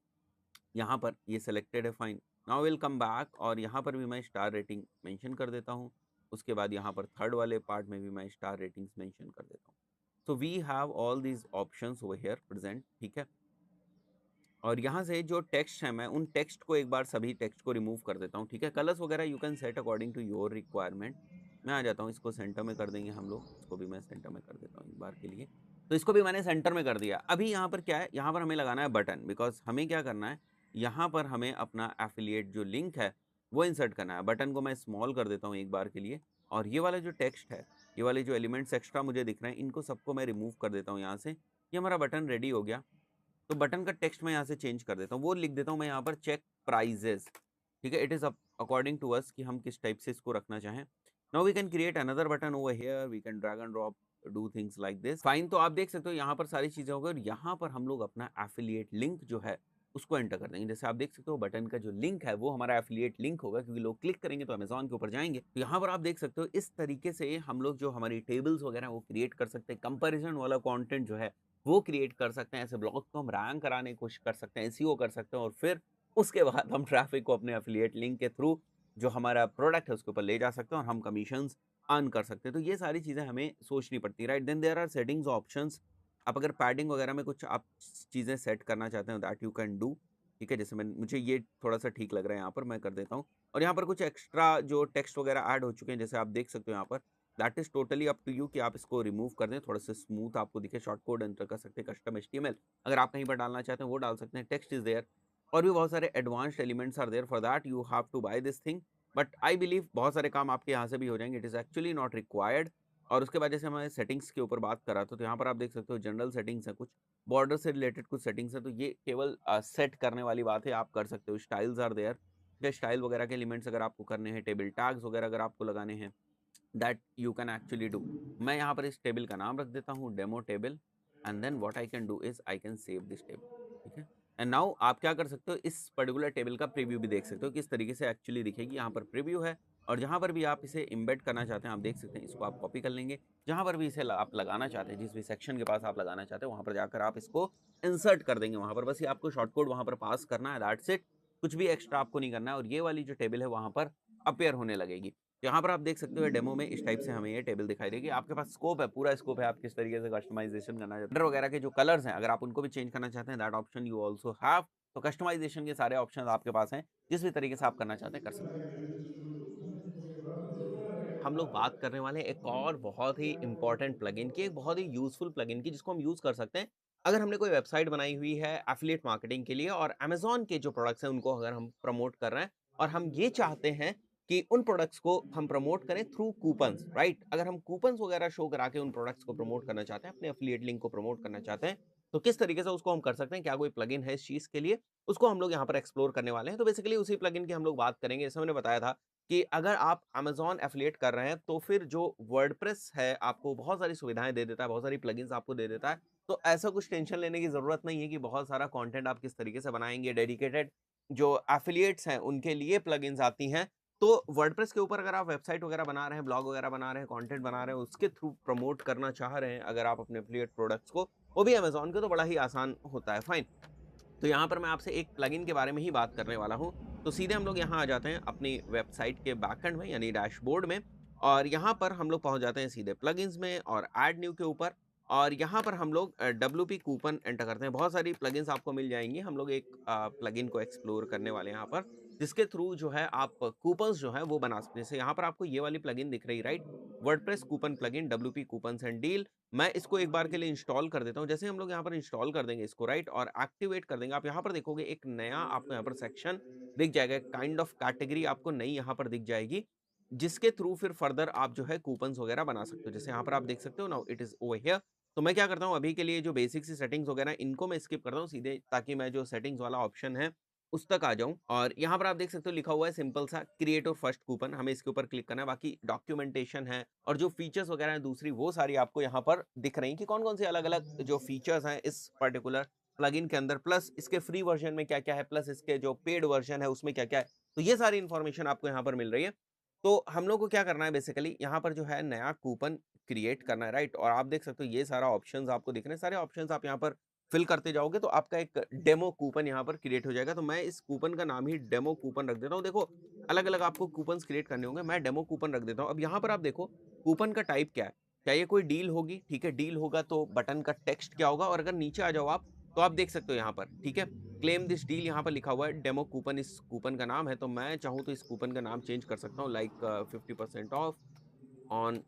Speaker 1: यहाँ पर ये सिलेक्टेड है, fine. Now will come back और यहाँ पर भी मैं स्टार रेटिंग मेंशन कर देता हूँ, उसके बाद यहाँ पर थर्ड वाले पार्ट में भी मैं स्टार रेटिंग्स मेंशन कर देता हूँ। So we have all these options over here present, ठीक है? और यहाँ से जो टेक्स्ट है मैं उन टेक्स्ट को एक बार सभी टेक्स्ट को रिमूव कर देता हूँ, ठीक है? कलर्स वगैरह you can set according to your requirement. मैं आ जाता हूँ, इसको सेंटर में कर देंगे हम लोग, इसको भी मैं सेंटर में कर देता हूँ एक बार के लिए। तो इसको भी मैंने सेंटर में कर दिया। अभी यहाँ पर क्या है, यहाँ पर हमें लगाना है बटन, बिकॉज़ हमें क्या करना है, यहाँ पर हमें अपना एफ़िलिएट जो लिंक है, वो इंसर्ट करना है। बटन को मैं स्मॉल कर देता हूँ एक बार के लिए, और ये वाला जो टेक्स्ट है, ये वाले जो एलिमेंट्स एक्स्ट्रा मुझे दिख रहे हैं, इनको सबको मैं रिमूव कर देता हूँ यहाँ से। ये हमारा बटन रेडी हो गया। तो बटन का टेक्स्ट मैं यहाँ से चेंज कर देता हूँ, वो लिख देता हूँ मैं यहाँ पर चेक प्राइजेज़, ठीक है? It is according to us कि हम किस टाइप से इसको रखना चाहें। Now we can create another button over here, we can drag and drop, do things like this. Fine, तो आप देख सकते हो यहाँ पर सारी चीज़ें हो गई, और यहाँ पर हम लोग अपना एफिलिएट लिंक जो है उसको एंटर कर देंगे। जैसे आप देख सकते हो बटन का जो लिंक है वो हमारा एफिलिएट लिंक होगा, क्योंकि लोग क्लिक करेंगे तो अमेज़न के ऊपर जाएँगे। तो यहाँ पर आप देख सकते हो इस तरीके से हम लोग जो हमारी टेबल्स वगैरह हैं वो क्रिएट कर सकते हैं। कंपैरिज़न वाला कंटेंट जो है वो क्रिएट कर सकते हैं। ऐसे ब्लॉग्स को हम रैंक कराने की कोशिश कर सकते हैं, एसईओ कर सकते हैं, और फिर उसके बाद हम ट्रैफिक को अपने एफिलिएट लिंक के थ्रू जो हमारा प्रोडक्ट है उसके ऊपर ले जा सकते हैं, और हम कमीशंस अर्न कर सकते हैं। तो ये सारी चीज़ें हमें सोचनी पड़ती है, right? Then there are settings options. आप अगर पैडिंग वगैरह में कुछ आप चीज़ें सेट करना चाहते हैं, दैट यू कैन डू, ठीक है? जैसे मैं, मुझे ये थोड़ा-सा ठीक लग रहा है, यहाँ पर मैं कर देता हूँ। और यहाँ पर कुछ एक्स्ट्रा जो टेक्स्ट वगैरह ऐड हो चुके हैं, जैसे आप देख सकते हो यहाँ पर, that is totally up to you कि आप इसको रिमूव कर दें, थोड़ा-सा स्मूथ आपको दिखे, शॉर्ट कोड एंटर कर सकते हैं, कस्टम एचटीएमएल अगर आप कहीं पर डालना चाहते हैं वो डाल सकते हैं, टेक्स्ट इज़ देयर, और भी बहुत सारे advanced elements are there, for that you have to buy this thing. But I believe बहुत सारे काम आपके यहाँ से भी हो जाएँगे, it is actually not required. और उसके बाद जैसे हमारे सेटिंग्स के ऊपर बात कर रहा था, तो यहाँ पर आप देख सकते हो जनरल सेटिंग्स है, कुछ बॉर्डर से रिलेटेड कुछ सेटिंग्स है, तो ये केवल सेट करने वाली बात है, आप कर सकते हो। स्टाइल्स आर देयर, या स्टाइल वगैरह के एलिमेंट्स अगर आपको करने हैं, टेबल टैग्स वगैरह अगर आपको लगाने हैं, that you can actually do. मैं यहाँ पर इस टेबल का नाम रख देता हूँ demo table, and then what I can do is I can save this table, ठीक है? एंड नाउ आप क्या कर सकते हो, इस पर्टिकुलर टेबल का प्रीव्यू भी देख सकते हो, किस तरीके से एक्चुअली दिखेगी। यहाँ पर प्रीव्यू है, और जहाँ पर भी आप इसे एम्बेड करना चाहते हैं, आप देख सकते हैं, इसको आप कॉपी कर लेंगे। जहाँ पर भी इसे आप लगाना चाहते हैं, जिस भी सेक्शन के पास आप लगाना चाहते हैं, वहाँ पर जाकर आप इसको इंसर्ट कर देंगे वहाँ पर। बस ये आपको शॉर्ट कोड वहाँ पर पास करना है, दैट्स इट। कुछ भी एक्स्ट्रा आपको नहीं करना है, और ये वाली जो टेबल है वहाँ पर अपीयर होने लगेगी। यहाँ पर आप देख सकते हो डेमो में इस टाइप से हमें ये टेबल दिखाई देगी। आपके पास स्कोप है, पूरा स्कोप है, आप किस तरीके से कस्टमाइज़ेशन करना चाहते हैं। बॉर्डर वगैरह के जो कलर्स हैं, अगर आप उनको भी चेंज करना चाहते हैं, that option you also have. तो कस्टमाइज़ेशन के सारे ऑप्शंस आपके पास हैं, जिस भी तरीके से आप करना चाहते हैं, कर सकते हैं। हम लोग बात करने वाले हैं एक और बहुत ही इम्पोर्टेंट प्लगइन की, एक बहुत ही यूज़फुल प्लगइन की, जिसको हम यूज़ कर सकते हैं अगर हमने कोई वेबसाइट बनाई हुई है एफ़िलिएट मार्केटिंग के लिए, और अमेज़न के जो प्रोडक्ट्स हैं उनको अगर हम प्रमोट कर रहे हैं, और हम ये चाहते हैं कि उन प्रोडक्ट्स को हम प्रमोट करें थ्रू कूपन्स, राइट? अगर हम कूपन्स वगैरह शो करा के उन प्रोडक्ट्स को प्रमोट करना चाहते हैं, अपने एफ़िलिएट लिंक को प्रमोट करना चाहते हैं, तो किस तरीके से उसको हम कर सकते हैं? क्या कोई प्लगइन है इस चीज़ के लिए? उसको हम लोग यहाँ पर एक्सप्लोर करने वाले हैं। तो बेसिकली उसी प्लगइन की हम लोग बात करेंगे। जैसे मैंने बताया था कि अगर आप अमेज़न एफ़िलिएट कर रहे हैं, तो फिर जो वर्डप्रेस है, आपको बहुत सारी सुविधाएँ दे देता है, बहुत सारी प्लगइन्स आपको दे देता है। तो ऐसा कुछ टेंशन लेने की ज़रूरत नहीं है कि बहुत सारा कंटेंट आप किस तरीके से बनाएँगे। डेडिकेटेड जो एफ़िलिएट्स हैं, उनके लिए प्लगइन्स आती हैं। तो वर्डप्रेस के ऊपर अगर आप वेबसाइट वगैरह बना रहे हैं, ब्लॉग वगैरह बना रहे हैं, कंटेंट बना रहे हैं, उसके थ्रू प्रमोट करना चाह रहे हैं, अगर आप अपने एफ़िलिएट प्रोडक्ट्स को, वो भी अमेज़न के, तो बड़ा ही आसान होता है, फाइन। तो यहाँ पर मैं आपसे एक प्लगइन के बारे में ही बात करने वाला हूँ। तो सीधे हम लोग यहाँ आ जाते हैं अपनी वेबसाइट के बैकएंड में, यानी डैशबोर्ड में, और यहाँ पर हम लोग पहुँच जाते हैं सीधे प्लगइन्स में और ऐड न्यू के ऊपर, और यहाँ पर हम लोग डब्ल्यूपी कूपन एंटर करते हैं। बहुत सारी प्लगइन्स आपको मिल जाएँगी। हम लोग एक प्लगइन को एक्सप्लोर करने वाले हैं यहाँ पर, जिसके थ्रू जो है आप कूपन्स जो हैं वो बना सकते हैं। जैसे यहाँ पर आपको ये वाली प्लगइन दिख रही है, right? WordPress coupon plugin WP coupons and deal. मैं इसको एक बार के लिए इंस्टॉल कर देता हूँ। जैसे हम लोग यहाँ पर इंस्टॉल कर देंगे इसको, राइट, और एक्टिवेट कर देंगे, आप यहाँ पर देखोगे एक नया आपको यहाँ पर सेक्शन दिख जाएगा, काइंड ऑफ कैटेगरी आपको नई यहाँ पर दिख जाएगी, जिसके थ्रू फिर फर्दर आप जो है कूपन्स वगैरह बना सकते हो। जैसे यहाँ पर आप देख सकते हो, now it is over here. तो मैं क्या करता हूँ, अभी के लिए जो बेसिक सी सेटिंग्स वगैरह इनको मैं स्किप करता हूँ सीधे, ताकि मैं जो सेटिंग्स वाला ऑप्शन है उस तक आ जाऊँ। और यहाँ पर आप देख सकते हो लिखा हुआ है सिंपल सा क्रिएट योर फर्स्ट कूपन, हमें इसके ऊपर क्लिक करना है। बाकी डॉक्यूमेंटेशन है और जो फीचर्स वगैरह हैं दूसरी, वो सारी आपको यहाँ पर दिख रही हैं कि कौन-कौन से अलग-अलग जो फीचर्स हैं इस पर्टिकुलर प्लगइन के अंदर, प्लस इसके फ्री वर्ज़न में क्या-क्या है, प्लस इसके जो पेड वर्ज़न है उसमें क्या-क्या है। तो ये सारी इन्फॉर्मेशन आपको यहाँ पर मिल रही है। तो हम लोग को क्या करना है, बेसिकली यहाँ पर जो है नया कूपन क्रिएट करना है, राइट? और आप देख सकते हो ये सारा ऑप्शंस आपको दिख रहे हैं। सारे ऑप्शंस आप यहाँ पर फिल करते जाओगे तो आपका एक डेमो कूपन यहाँ पर क्रिएट हो जाएगा। तो मैं इस कूपन का नाम ही डेमो कूपन रख देता हूँ। देखो, अलग-अलग आपको कूपन्स क्रिएट करने होंगे, मैं डेमो कूपन रख देता हूँ। अब यहाँ पर आप देखो कूपन का टाइप क्या है? क्या ये कोई डील होगी? ठीक है, डील होगा तो बटन का टेक्स्ट क्या होगा? और अगर नीचे आ जाओ आप, तो आप देख सकते हो यहाँ पर, ठीक है? क्लेम दिस डील यहाँ पर लिखा हुआ है, डेमो कूपन इस कूपन का नाम है, तो मैं चाहूँ तो इस कूपन का नाम चेंज कर सकता हूँ, like 50% of on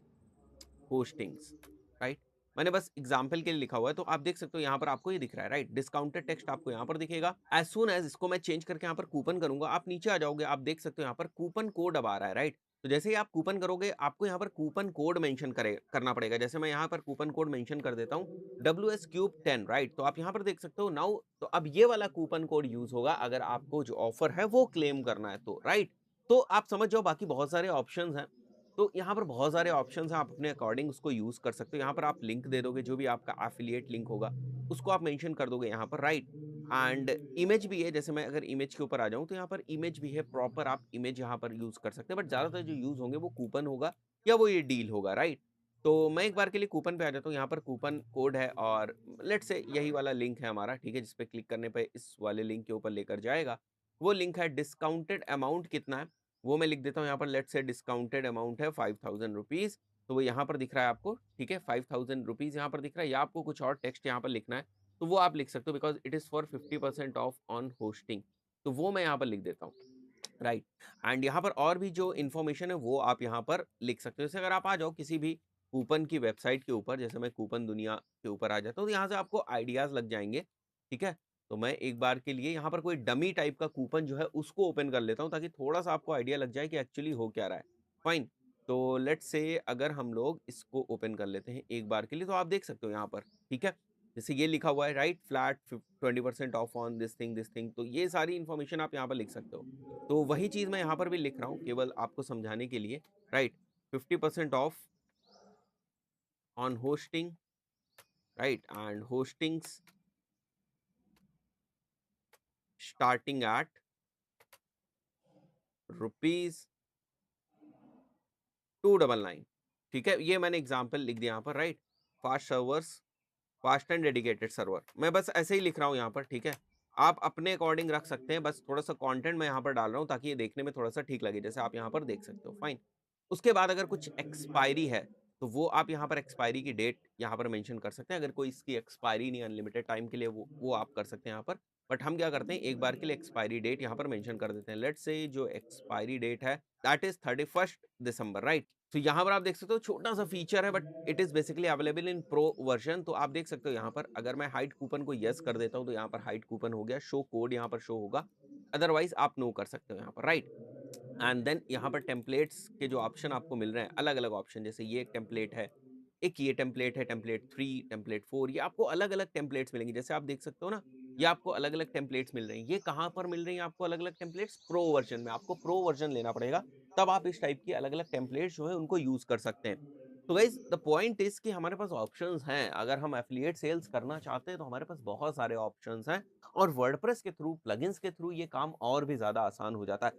Speaker 1: hostings, right? मैंने बस एग्जांपल के लिए लिखा हुआ है, तो आप देख सकते हो यहाँ पर आपको ये दिख रहा है, राइट? डिस्काउंटेड टेक्स्ट आपको यहाँ पर दिखेगा। एज़ सून एज़ इसको मैं चेंज करके यहाँ पर कूपन करूँगा, आप नीचे आ जाओगे, आप देख सकते हो यहाँ पर कूपन कोड अब आ रहा है, राइट? तो जैसे ही आप कूपन करोगे, आपको यहाँ पर कूपन कोड मेंशन करना पड़ेगा। जैसे मैं यहाँ पर कूपन कोड मेंशन कर देता हूँ, WS क्यूब 10, राइट? तो आप यहाँ पर देख सकते हो नाउ, तो अब ये वाला कूपन कोड यूज़ होगा अगर आपको जो ऑफर है वो क्लेम करना है तो, राइट? तो आप समझ जाओ, बाकी बहुत सारे ऑप्शंस हैं। तो यहाँ पर बहुत सारे ऑप्शंस हैं, आप अपने अकॉर्डिंग उसको यूज़ कर सकते हो। यहाँ पर आप लिंक दे दोगे, जो भी आपका एफ़िलिएट लिंक होगा, उसको आप मेंशन कर दोगे यहाँ पर, राइट? एंड इमेज भी है, जैसे मैं अगर इमेज के ऊपर आ जाऊँ, तो यहाँ पर इमेज भी है, प्रॉपर आप इमेज यहाँ पर यूज़ कर सकते हैं, बट ज़्यादातर जो यूज़ होंगे वो कूपन होगा या वो ये डील होगा, राइट? तो मैं एक बार के लिए कूपन पे आ जाता हूँ, यहाँ पर कूपन कोड है और लेट्स से यही वाला लिंक है हमारा, ठीक है? जिस पे क्लिक करने पे इस वाले लिंक के ऊपर लेकर जाएगा। वो लिंक है, डिस्काउंटेड अमाउंट कितना है? वो मैं लिख देता हूँ यहाँ पर, लेट्स से डिस्काउंटेड अमाउंट है 5000 रुपीज़, तो वो यहाँ पर दिख रहा है आपको, ठीक है? 5000 रुपीज़ यहाँ पर दिख रहा है, या आपको कुछ और टेक्स्ट यहाँ पर लिखना है, तो वो आप लिख सकते हो, because it is for 50% of on hosting, तो वो मैं यहाँ पर लिख देता हूँ, राइट? एंड यहाँ पर और भी जो इन्फॉर्मेशन है वो आप यहाँ पर लिख सकते हो। जैसे अगर आप आ जाओ किसी भी कूपन की वेबसाइट के ऊपर, जैसे मैं कूपन दुनिया के ऊपर आ जाता हूँ, तो यहाँ से आपको आइडियाज़ लग जाएँगे, ठीक है? तो मैं एक बार के लिए यहाँ पर कोई डमी टाइप का कूपन जो है उसको ओपन कर लेता हूँ, ताकि थोड़ा-सा आपको आइडिया लग जाए कि एक्चुअली हो क्या रहा है। फाइन, तो लेट्स से अगर हम लोग इसको ओपन कर लेते हैं एक बार के लिए, तो आप देख सकते हो यहाँ पर, ठीक है? जैसे ये लिखा हुआ है, right? Flat 20% of on this thing, तो ये सारी इन्फॉर्मेशन आप यहाँ पर लिख सकते हो। तो वही चीज़ मैं यहाँ पर भी लिख रहा हूँ, केवल आपको समझाने के लिए, right? 50% of on hosting, right? And hostings starting at rupees 299, ठीक है? ये मैंने एग्ज़ाम्पल लिख दिया यहाँ पर, right? Fast servers, fast and dedicated server, मैं बस ऐसे ही लिख रहा हूँ यहाँ पर, ठीक है? आप अपने अकॉर्डिंग रख सकते हैं, बस थोड़ा-सा कंटेंट मैं यहाँ पर डाल रहा हूँ ताकि ये देखने में थोड़ा-सा ठीक लगे, जैसे आप यहाँ पर देख सकते हो, फाइन। उसके बाद अगर कुछ एक्सपायरी है, तो वो आप यहाँ पर एक्सपायरी की डेट यहाँ पर मेंशन कर सकते हैं। अगर कोई इसकी एक्सपायरी नहीं, अनलिमिटेड टाइम के लिए, वो आप कर सकते हैं यहाँ पर। बट हम क्या करते हैं, एक बार के लिए एक्सपायरी डेट यहाँ पर मेंशन कर देते हैं। लेट्स से जो एक्सपायरी डेट है that is 31st December, right? तो यहाँ पर आप देख सकते हो, छोटा-सा फीचर है, but it is basically available in pro version, तो आप देख सकते हो यहाँ पर, अगर मैं हाइड कूपन को येस कर देता हूँ, तो यहाँ पर हाइड कूपन हो गया, शो कोड यहाँ पर शो होगा, अदरवाइज़ आप नो कर सकते हो यहाँ पर, राइट? एंड देन यहाँ पर टेम्पलेट्स के जो ऑप्शन आपको मिल रहे हैं, अलग-अलग ऑप्शन, जैसे ये एक टेम्पलेट है, एक ये टेम्पलेट है, टेम्पलेट 3, टेम्पलेट 4, ये आपको अलग-अलग टेम्पलेट्स मिलेंगे। जैसे आप देख सकते हो ना, ये आपको अलग-अलग टेम्पलेट्स मिल रहे हैं। ये कहाँ पर मिल रही हैं आपको अलग-अलग टेम्पलेट्स? प्रो वर्ज़न में, आपको प्रो वर्ज़न लेना पड़ेगा, तब आप इस टाइप की अलग-अलग टेम्पलेट्स जो है उनको यूज़ कर सकते हैं। तो गाइज़ द पॉइंट इज़ कि हमारे पास ऑप्शंस हैं, अगर हम एफ़िलिएट सेल्स करना चाहते हैं तो हमारे पास बहुत सारे ऑप्शंस हैं, और वर्डप्रेस के थ्रू, प्लगइन्स के थ्रू ये काम और भी ज़्यादा आसान हो जाता है।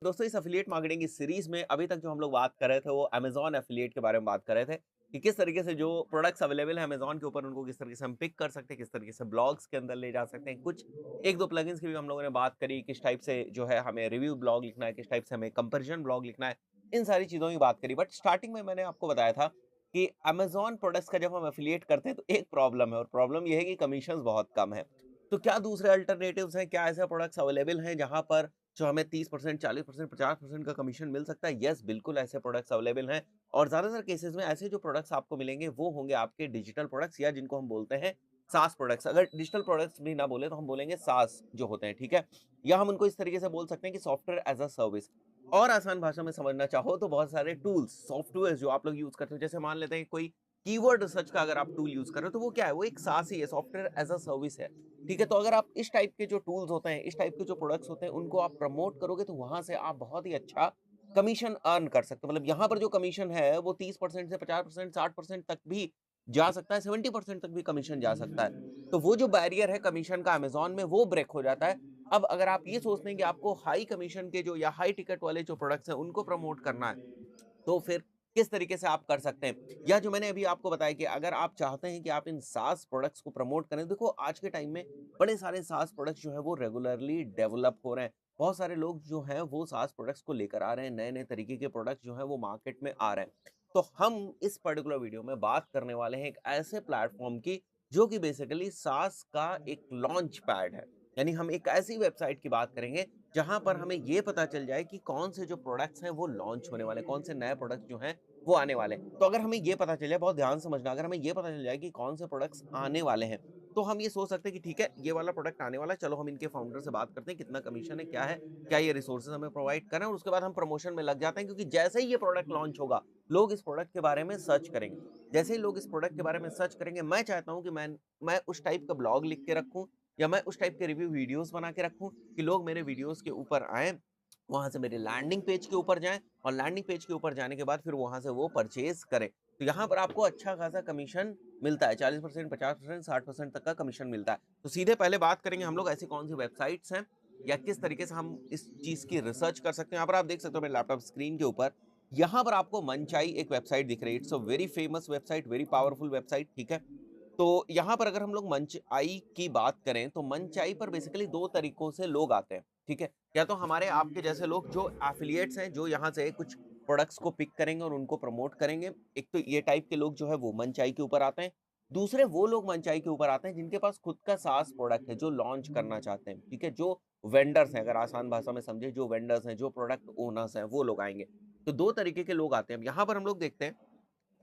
Speaker 1: दोस्तों, इस एफिलिएट मार्केटिंग की सीरीज में अभी तक जो हम लोग बात कर रहे थे वो अमेज़न एफिलिएट के बारे में बात कर रहे थे, कि किस तरीके से जो प्रोडक्ट्स अवेलेबल है अमेज़न के ऊपर, उनको किस तरीके से हम पिक कर सकते हैं, किस तरीके से ब्लॉग्स के अंदर ले जा सकते हैं। कुछ 1-2 प्लगइन्स की भी हम लोगों ने बात करी, किस टाइप से जो है हमें रिव्यू ब्लॉग लिखना है, किस टाइप से हमें कंपैरिजन ब्लॉग लिखना है, इन सारी चीज़ों की बात करी। बट स्टार्टिंग में मैंने आपको बताया था कि अमेज़न प्रोडक्ट्स का जब हम एफिलिएट करते हैं तो एक प्रॉब्लम है, और प्रॉब्लम ये है कि कमीशंस बहुत कम है। तो क्या दूसरे अल्टरनेटिव्स हैं? क्या ऐसे प्रोडक्ट्स अवेलेबल हैं जहाँ पर जो हमें 30%, 40%, 50% का कमीशन मिल सकता है? यस, बिल्कुल ऐसे प्रोडक्ट्स अवेलेबल हैं, और ज़्यादातर केसेस में ऐसे जो प्रोडक्ट्स आपको मिलेंगे वो होंगे आपके डिजिटल प्रोडक्ट्स, या जिनको हम बोलते हैं सास प्रोडक्ट्स। अगर डिजिटल प्रोडक्ट्स भी ना बोले तो हम बोलेंगे सास जो होते हैं, ठीक है? या हम उनको इस तरीके से बोल सकते हैं कि सॉफ्टवेयर एज़ अ सर्विस। और आसान भाषा में समझना चाहो तो बहुत सारे टूल्स, सॉफ्टवेयर्स जो आप लोग यूज़ करते हो, जैसे मान लेते हैं कोई कीवर्ड रिसर्च का अगर आप टूल यूज़ कर रहे हो, तो वो क्या है? वो एक सास ही है, सॉफ्टवेयर एज़ अ सर्विस है। ठीक है? तो अगर आप इस टाइप के जो टूल्स होते हैं, इस टाइप के जो प्रोडक्ट्स होते हैं, उनको आप प्रमोट करोगे तो वहाँ से आप बहुत ही अच्छा कमीशन अर्न कर सकते हो। मतलब यहाँ पर जो कमीशन है वो 30% से 50%, 60% तक भी जा सकता है, 70% तक भी कमीशन जा सकता है। तो वो जो बैरियर है कमीशन का अमेज़न में, वो ब्रेक हो जाता है। अब अगर आप ये सोचते हैं कि आपको हाई कमीशन के जो, या हाई टिकट वाले जो प्रोडक्ट्स हैं उनको प्रमोट करना है, तो फिर किस तरीके से आप कर सकते हैं? या जो मैंने अभी आपको बताया कि अगर आप चाहते हैं कि आप इन सास प्रोडक्ट्स को प्रमोट करें, देखो आज के टाइम में बड़े सारे सास प्रोडक्ट्स जो हैं वो रेगुलरली डेवलप हो रहे हैं। बहुत सारे लोग जो हैं वो सास प्रोडक्ट्स को लेकर आ रहे हैं, नए-नए तरीके के प्रोडक्ट्स जो हैं वो मार्केट में आ रहे हैं। तो हम इस पर्टिकुलर वीडियो में बात करने वाले हैं एक ऐसे प्लेटफ़ॉर्म की जो कि बेसिकली सास का एक लॉन्च पैड है। यानी हम एक ऐसी वेबसाइट की बात करेंगे जहां पर हमें ये पता चल जाए कि कौन से जो प्रोडक्ट्स हैं वो लॉन्च होने वाले हैं, कौन से नए प्रोडक्ट्स जो हैं वो आने वाले हैं। तो अगर हमें ये पता चल जाए, बहुत ध्यान से समझना, अगर हमें ये पता चल जाए कि कौन से प्रोडक्ट्स आने वाले हैं, तो हम ये सोच सकते हैं कि ठीक है, ये वाला प्रोडक्ट आने वाला है, चलो हम इनके फाउंडर से बात करते हैं, कितना कमीशन है, क्या ये रिसोर्सेज हमें प्रोवाइड कर रहे हैं, और उसके बाद हम प्रमोशन में लग जाते हैं, क्योंकि जैसे ही ये प्रोडक्ट लॉन्च होगा, लोग इस प्रोडक्ट के बारे में सर्च करेंगे। जैसे ही लोग इस प्रोडक्ट के बारे में सर्च करेंगे, मैं चाहता हूँ कि मैं उस टाइप का ब्लॉग लिख के रखूँ, या मैं उस टाइप के रिव्यू वीडियोज़ बना के रखूँ कि लोग मेरे वीडियोज़ के ऊपर आएँ, वहाँ से मेरे लैंडिंग पेज के ऊपर जाएँ, और लैंडिंग पेज के ऊपर जाने के बाद फिर वहाँ से वो परचेज़ करें। तो यहाँ पर आपको अच्छा खासा कमीशन मिलता है, 40%, 50%, 60% तक का कमीशन मिलता है। तो सीधे पहले बात करेंगे हम लोग ऐसी कौन-सी वेबसाइट्स हैं, या किस तरीके से हम इस चीज़ की रिसर्च कर सकते हैं। यहाँ पर आप देख सकते हो मेरे लैपटॉप स्क्रीन के ऊपर, यहाँ पर आपको मनचाई एक वेबसाइट दिख रही है। It's a very famous website, very powerful website, ठीक है? तो यहाँ पर अगर हम लोग मंचाई की बात करें, तो मंचाई पर बेसिकली 2 तरीकों से लोग आते हैं, ठीक है? या तो हमारे आपके जैसे लोग जो एफिलिएट्स हैं, जो यहाँ से कुछ प्रोडक्ट्स को पिक करेंगे और उनको प्रमोट करेंगे। एक तो ये टाइप के लोग जो है वो मंचाई के ऊपर आते हैं। दूसरे वो लोग मंचाई के ऊपर आते हैं जिनके पास खुद का सास प्रोडक्ट है, जो लॉन्च करना चाहते हैं, ठीक है? जो वेंडर्स हैं, अगर आसान भाषा में समझे, जो वेंडर्स हैं, जो प्रोडक्ट ओनर्स हैं, वो लोग आएँगे। तो 2 तरीके के लोग आते हैं। अब यहाँ पर हम लोग देखते हैं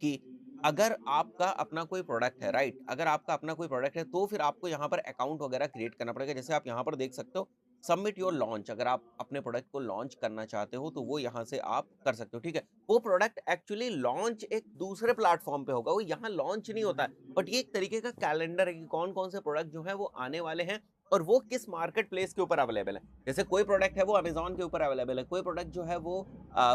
Speaker 1: कि अगर आपका अपना कोई प्रोडक्ट है, राइट? अगर आपका अपना कोई प्रोडक्ट है, तो फिर आपको यहाँ पर अकाउंट वगैरह क्रिएट करना पड़ेगा। जैसे आप यहाँ पर देख सकते हो, सबमिट योर लॉन्च, अगर आप अपने प्रोडक्ट को लॉन्च करना चाहते हो, तो वो यहाँ से आप कर सकते हो, ठीक है? वो प्रोडक्ट एक्चुअली लॉन्च एक दूसरे प्लेटफ़ॉर्म पे होगा, वो यहाँ लॉन्च नहीं होता है। बट ये एक तरीके का कैलेंडर है कि कौन-कौन से प्रोडक्ट जो हैं, वो आने वाले हैं और वो किस मार्केट प्लेस के ऊपर अवेलेबल है। जैसे कोई प्रोडक्ट है, वो अमेज़न के ऊपर अवेलेबल है, कोई प्रोडक्ट जो है, वो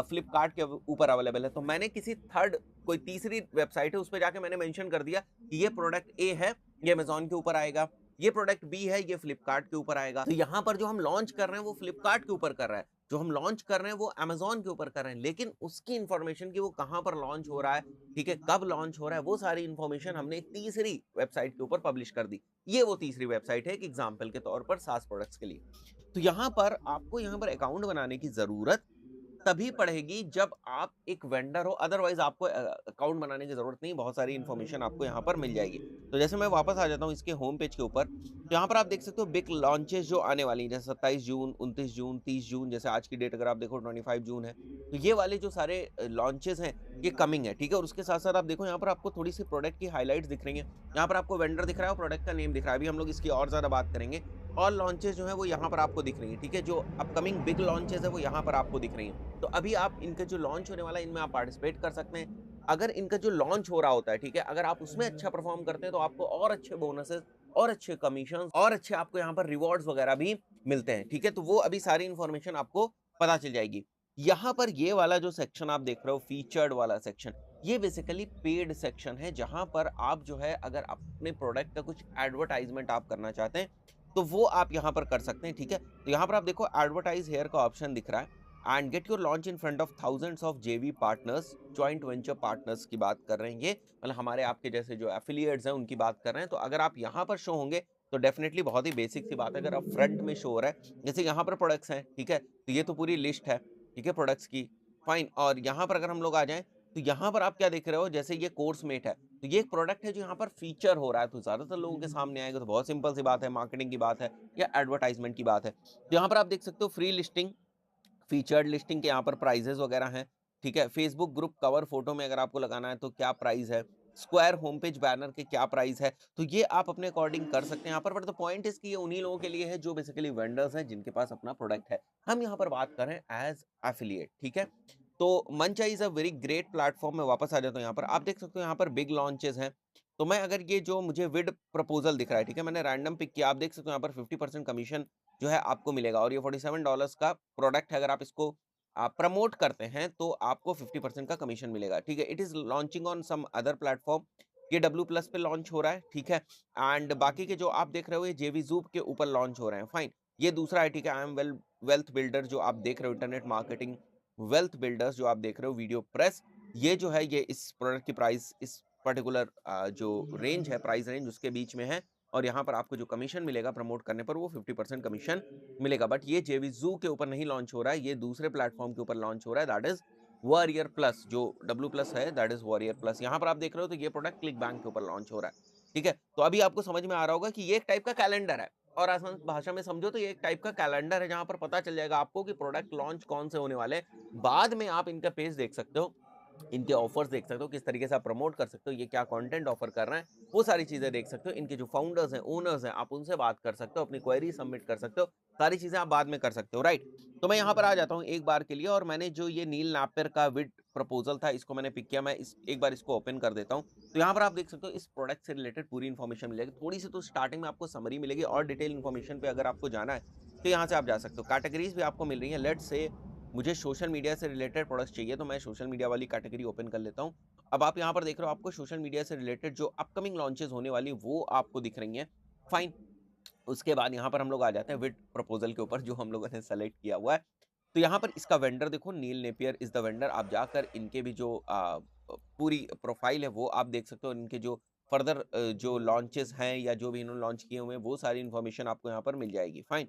Speaker 1: फ्लिपकार्ट के ऊपर अवेलेबल है। तो मैंने किसी थर्ड, कोई तीसरी वेबसाइट है, उसपे जाके मैंने मेंशन कर दिया कि ये प्रोडक्ट ए है, ये अमेज़न के ऊपर आएगा, ये प्रोडक्ट बी है, ये फ्लिपकार्ट के ऊपर आएगा। तो यहाँ पर जो हम लॉन्च कर रहे हैं वो फ्लिपकार्ट के ऊपर कर रहा है, जो हम लॉन्च कर रहे हैं वो अमेज़न के ऊपर कर रहे हैं, लेकिन उसकी इन्फॉर्मेशन कि वो कहाँ पर लॉन्च हो रहा है, ठीक है, कब लॉन्च हो रहा है, वो सारी इन्फॉर्मेशन हमने एक तीसरी वेबसाइट के ऊपर पब्लिश कर दी। ये वो तीसरी वेबसाइट है एक एग्ज़ाम्पल के तौर पर सास प्रोडक्ट्स के लिए। तो यहाँ पर आपको यहाँ पर अकाउंट बनाने की ज़रूरत तभी पड़ेगी जब आप एक वेंडर हो, अदरवाइज़ आपको अकाउंट बनाने की ज़रूरत नहीं, बहुत सारी इन्फॉर्मेशन आपको यहाँ पर मिल जाएगी। तो जैसे मैं वापस आ जाता हूँ इसके होम पेज के ऊपर, तो यहाँ पर आप देख सकते हो बिग लॉन्चेस जो आने वाली हैं, जैसे 27 जून, 29 जून, 30 जून, जैसे आज की डेट अगर आप देखो 25 जून है। तो ये वाले जो सारे लॉन्चेस हैं, ये कमिंग है, ठीक है? और उसके साथ-साथ आप देखो यहाँ पर आपको थोड़ी-सी प्रोडक्ट की हाइलाइट्स दिख रही हैं। यहाँ पर आपको वेंडर दिख रहा है और प्रोडक्ट का नेम दिख रहा है। अभी हम लोग इसकी और ज़्यादा बात करेंगे। और लॉन्चेस जो हैं वो यहाँ पर आपको दिख रही हैं, ठीक है? जो अपकमिंग बिग लॉन्चेस है वो यहाँ पर आपको दिख रही हैं। तो अभी आप इनका जो लॉन्च होने वाला है, इनमें आप पार्टिसिपेट कर सकते हैं। अगर इनका जो लॉन्च हो रहा होता है, ठीक है? अगर आप उसमें अच्छा परफ़ॉर्म करते हैं, तो आपको और अच्छे बोनसेस और अच्छे कमीशंस और अच्छे आपको यहाँ पर रिवॉर्ड्स वगैरह भी मिलते हैं, ठीक है? तो वो अभी सारी इन्फॉर्मेशन आपको पता चल जाएगी। यहाँ पर ये वाला जो सेक्शन आप देख रहे हो, फीचर्ड वाला सेक्शन, ये बेसिकली पेड सेक्शन है, जहाँ पर आप जो है, अगर अपने प्रोडक्ट का कुछ एडवर्टाइज़मेंट आप करना चाहते हैं, तो वो आप यहाँ पर कर सकते हैं, ठीक है? तो यहाँ पर आप देखो एडवर्टाइज़ हियर का ऑप्शन दिख रहा है। And get your launch in front of thousands of जेवी पार्टनर्स, जॉइंट वेंचर पार्टनर्स की बात कर रहे हैं ये, मतलब हमारे आपके जैसे जो एफिलिएट्स हैं उनकी बात कर रहे हैं। तो अगर आप यहाँ पर शो होंगे, तो डेफिनिटली बहुत ही बेसिक सी बात है, अगर आप फ्रंट में शो हो रहा है, जैसे यहाँ पर प्रोडक्ट्स हैं, ठीक है? तो ये तो पूरी लिस्ट है, ठीक है, प्रोडक्ट्स की, फाइन। और यहाँ पर अगर हम लोग आ जाएँ, तो यहाँ पर आप क्या देख रहे हो, जैसे ये कोर्समेट है, तो ये एक प्रोडक्ट है जो यहाँ पर फीचर हो रहा है, तो ज़्यादातर लोगों के सामने आएगा। तो बहुत सिंपल सी बात है, मार्केटिंग की बात है या एडवर्टाइज़मेंट की बात है। तो यहाँ पर आप देख सकते हो फ्री लिस्टिंग, फीचर्ड लिस्टिंग के यहाँ पर प्राइजेज़ वगैरह हैं, ठीक है? फेसबुक ग्रुप कवर फ़ोटो में अगर आपको लगाना है तो क्या प्राइस है? स्क्वायर होम पेज बैनर के क्या प्राइस है? तो ये आप अपने अकॉर्डिंग कर सकते हैं यहाँ पर, बट द पॉइंट इज़ कि ये उन्हीं लोगों के लिए है जो बेसिकली वेंडर्स हैं, जिनके पास अपना प्रोडक्ट है। हम यहाँ पर बात कर रहे हैं एज़ एफिलिएट, ठीक है? तो Muncha is a very great platform. मैं वापस आ जाता हूँ यहाँ पर। आप देख सकते हो यहाँ पर बिग लॉन्चेज़ हैं। तो मैं अगर ये जो मुझे विड प्रपोज़ल दिख रहा है, ठीक है? मैंने रैंडम पिक किया। आप देख सकते हो यहाँ पर 50% कमीशन जो है आपको मिलेगा, और ये $47 का प्रोडक्ट है। अगर आप इसको प्रमोट करते हैं तो आपको 50% का कमीशन मिलेगा, ठीक है? It is launching on some other platform. ये डब्ल्यू प्लस पे लॉन्च हो रहा है, ठीक है? एंड बाकी के जो आप देख रहे हो ये जेवीज़ूम के ऊपर लॉन्च हो रहे हैं, फाइन। ये दूसरा है, ठीक है? आई एम वेल्थ बिल्डर जो आप देख रहे हो, इंटरनेट मार्केटिंग वेल्थ बिल्डर्स जो आप देख रहे हो, वीडियो प्रेस, ये जो है ये इस प्रोडक्ट की प्राइस इस पर्टिकुलर जो रेंज है, प्राइस रेंज उसके बीच में है। और यहाँ पर आपको जो कमीशन मिलेगा प्रमोट करने पर, वो 50% कमीशन मिलेगा। बट ये जेवीज़ू के ऊपर नहीं लॉन्च हो रहा है, ये दूसरे प्लेटफ़ॉर्म के ऊपर लॉन्च हो रहा है, दैट इज़ वॉरियर प्लस। जो डब्ल्यू प्लस है दैट इज़ वॉरियर प्लस। यहाँ पर आप देख रहे हो तो ये प्रोडक्ट क्लिक बैंक के ऊपर लॉन्च हो रहा है। ठीक है? तो अभी आपको समझ में आ रहा होगा कि ये एक टाइप का कैलेंडर है और आसान भाषा में समझो तो ये एक टाइप का कैलेंडर है जहाँ पर पता चल जाएगा आपको कि प्रोडक्ट लॉन्च कौन से होने वाले हैं। बाद में आप इनका पेज देख सकते हो, इनके ऑफर्स देख सकते हो, किस तरीके से आप प्रमोट कर सकते हो, ये क्या कंटेंट ऑफर कर रहे हैं, वो सारी चीज़ें देख सकते हो। इनके जो फाउंडर्स हैं, ओनर्स हैं, आप उनसे बात कर सकते हो, अपनी क्वेरी सबमिट कर सकते हो, सारी चीज़ें आप बाद में कर सकते हो, राइट? तो मैं यहाँ पर आ जाता हूँ एक बार के लिए और मैंने जो ये नील नापियर का विड प्रपोज़ल था, इसको मैंने पिक किया। मैं इस एक बार इसको ओपन कर देता हूँ। तो यहाँ पर आप देख सकते हो इस प्रोडक्ट से रिलेटेड पूरी इन्फॉर्मेशन मिलेगी। थोड़ी-सी तो स्टार्टिंग में आपको समरी मिलेगी और डिटेल इन्फॉर्मेशन पे अगर आपको जाना है, तो यहाँ से आप जा सकते हो। कैटेगरीज़ भी आपको मिल रही हैं। लेट्स से मुझे सोशल मीडिया से रिलेटेड प्रोडक्ट्स चाहिए, तो मैं सोशल मीडिया वाली कैटेगरी ओपन कर लेता हूँ। अब आप यहाँ पर देख रहे हो आपको सोशल मीडिया से रिलेटेड जो अपकमिंग लॉन्चेस होने वाली वो आपको दिख रही हैं। फाइन। उसके बाद यहाँ पर हम लोग आ जाते हैं विद प्रपोज़ल के ऊपर जो हम लोगों ने सेलेक्ट किया हुआ है। तो यहाँ पर इसका वेंडर देखो, नील नेपियर इज़ द वेंडर। आप जाकर इनके भी जो पूरी प्रोफ़ाइल है वो आप देख सकते हो। इनके जो फर्दर जो लॉन्चेस हैं या जो भी इन्होंने लॉन्च किए हुए हैं वो सारी इन्फॉर्मेशन आपको यहाँ पर मिल जाएगी, फाइन।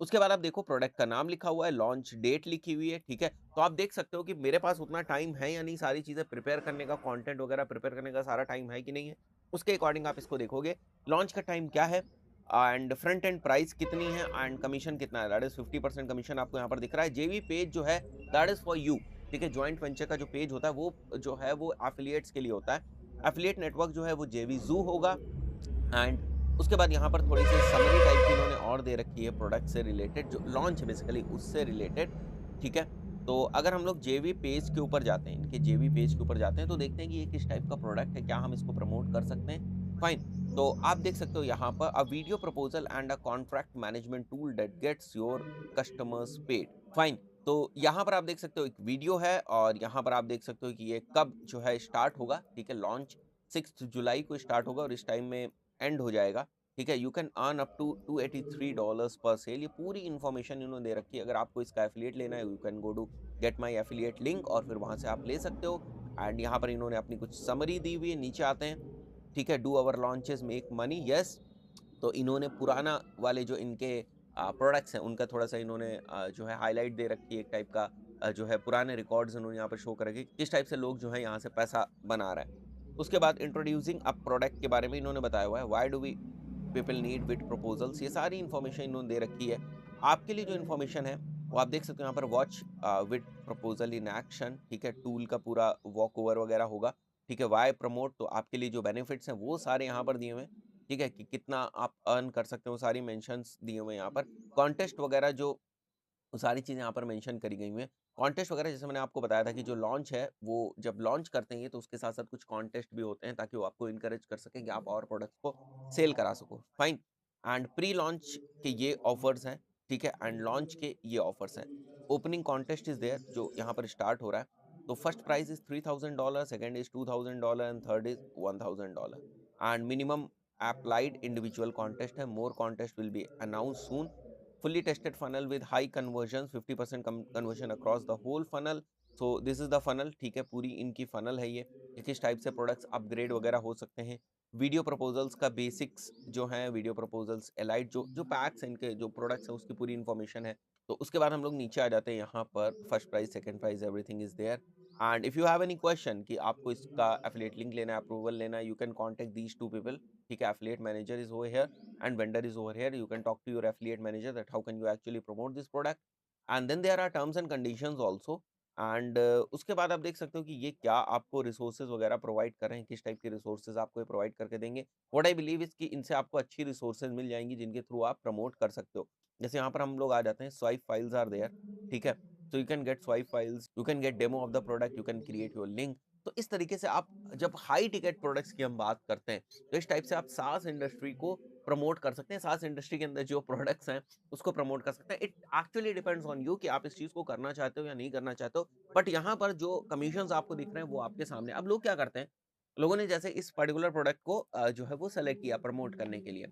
Speaker 1: उसके बाद आप देखो प्रोडक्ट का नाम लिखा हुआ है, लॉन्च डेट लिखी हुई है, ठीक है? तो आप देख सकते हो कि मेरे पास उतना टाइम है या नहीं सारी चीज़ें प्रिपेयर करने का, कंटेंट वगैरह प्रिपेयर करने का सारा टाइम है कि नहीं है। उसके अकॉर्डिंग आप इसको देखोगे। लॉन्च का टाइम क्या है एंड फ्रंट एंड प्राइस कितनी है एंड कमीशन कितना है, दैट इज़ 50% कमीशन आपको यहाँ पर दिख रहा है। जेवी पेज जो है दैट इज़ फॉर यू, ठीक है? जॉइंट वेंचर का जो पेज होता है वो जो है वो एफिलिएट्स के लिए होता है। एफिलिएट नेटवर्क जो है वो जेवी ज़ू होगा एंड उसके बाद यहाँ पर थोड़ी-सी समरी टाइप की इन्होंने और दे रखी है प्रोडक्ट से रिलेटेड जो लॉन्च है बेसिकली उससे रिलेटेड, ठीक है? तो अगर हम लोग जेवी पेज के ऊपर जाते हैं, इनके जेवी पेज के ऊपर जाते हैं तो देखते हैं कि ये किस टाइप का प्रोडक्ट है, क्या हम इसको प्रमोट कर सकते हैं? फाइन। तो आप देख सकते हो यहाँ पर a video proposal and a contract management tool that gets your customers paid, fine. तो यहाँ पर आप देख सकते हो एक वीडियो है और यहाँ पर आप देख सकते हो कि ये कब जो है स्टार्ट होगा, ठीक है? लॉन्च 6 जुलाई को स्टार्ट होगा और इस टाइम में एंड हो जाएगा, ठीक है? You can earn up to $283 per cell. ये पूरी इन्फॉर्मेशन इन्होंने दे रखी है। अगर आपको इसका एफिलिएट लेना है, you can go to get my affiliate link और फिर वहाँ से आप ले सकते हो एंड यहाँ पर इन्होंने अपनी कुछ समरी दी हुई है, नीचे आते हैं, ठीक है? Do our launches make money, yes. तो इन्होंने पुराना वाले जो इनके प्रोडक्ट्स हैं, उनका थोड़ा-सा इन्होंने जो है हाइलाइट दे रखी है एक टाइप का जो है पुराने रिकॉर्ड्स इन्होंने यहाँ पर शो कर रखे हैं, किस टाइप से लोग जो है यहाँ से पैसा बना रहे हैं। उसके बाद इंट्रोड्यूसिंग अ प्रोडक्ट के बारे में इन्होंने बताया हुआ है, why do we people need with proposals, ये सारी इन्फॉर्मेशन इन्होंने दे रखी है। आपके लिए जो इन्फॉर्मेशन है, वो आप देख सकते हो यहाँ पर watch with proposal in action, ठीक है? टूल का पूरा वॉक ओवर वगैरह होगा, ठीक है? व्हाई प्रमोट, तो आपके लिए जो बेनिफिट्स हैं, वो सारे यहाँ पर दिए हुए हैं, ठीक है? कि कितना आप अर्न कर सकते हो, वो सारी मेंशन्स दिए हुए हैं यहाँ पर। कॉन्टेस्ट वगैरह जो वो सारी चीज़ें यहाँ पर मेंशन करी गई हुई हैं। कॉन्टेस्ट वगैरह जैसे मैंने आपको बताया था कि जो लॉन्च है, वो जब लॉन्च करते हैं ये तो उसके साथ-साथ कुछ कॉन्टेस्ट भी होते हैं ताकि वो आपको एनकरेज कर सकें कि आप और प्रोडक्ट्स को सेल करा सको, फाइन। एंड प्री लॉन्च के ये ऑफर्स हैं, ठीक है? एंड लॉन्च के ये ऑफर्स हैं। ओपनिंग कॉन्टेस्ट इज़ देयर जो यहाँ पर स्टार्ट हो रहा है। तो first prize is $3000, second is $2000 and third is $1000 and minimum applied individual contest है। More contest will be announced soon. fully tested funnel with high conversions, 50% conversion across the whole funnel. So this is the funnel, ठीक है? पूरी इनकी funnel है ये कि किस type से प्रोडक्ट्स अपग्रेड वगैरह हो सकते हैं। वीडियो प्रपोजल्स का बेसिक्स जो है, वीडियो प्रपोजल्स एलाइट जो जो पैक्स हैं इनके जो प्रोडक्ट्स हैं उसकी पूरी इन्फॉर्मेशन है। तो उसके बाद हम लोग नीचे आ जाते हैं यहाँ पर first price, second price, everything is there and if you have any question कि आपको इसका एफिलिएट लिंक लेना है, अप्रूवल लेना है, you can contact these two people, ठीक है? Affiliate manager is over here and vendor is over here. You can talk to your affiliate manager that how can you actually promote this product, and then there are terms and conditions also. And उसके बाद आप देख सकते हो कि ये क्या आपको रिसोर्सेज वगैरह प्रोवाइड कर रहे हैं, किस टाइप के रिसोर्सेज आपको ये प्रोवाइड करके देंगे। व्हाट आई बिलीव इज कि इनसे आपको अच्छी रिसोर्सेज मिल जाएंगी जिनके थ्रू आप प्रमोट कर सकते हो। जैसे यहाँ पर हम लोग आ जाते हैं, स्वाइप फाइल्स आर देयर, ठीक है? So you can get swipe files, you can get demo of the product, you can create your link. तो इस तरीके से आप जब हाई टिकट प्रोडक्ट्स की हम बात करते हैं तो इस टाइप से आप सास इंडस्ट्री को प्रमोट कर सकते हैं। सास इंडस्ट्री के अंदर जो प्रोडक्ट्स हैं उसको प्रमोट कर सकते हैं। It actually depends on you कि आप इस चीज़ को करना चाहते हो या नहीं करना चाहते हो। बट यहाँ पर जो कमीशंस आपको दिख रहे हैं वो आपके सामने। अब लोग क्या करते हैं, लोगों ने जैसे इस पर्टिकुलर प्रोडक्ट को जो है वो सेलेक्ट किया प्रमोट करने के लिए।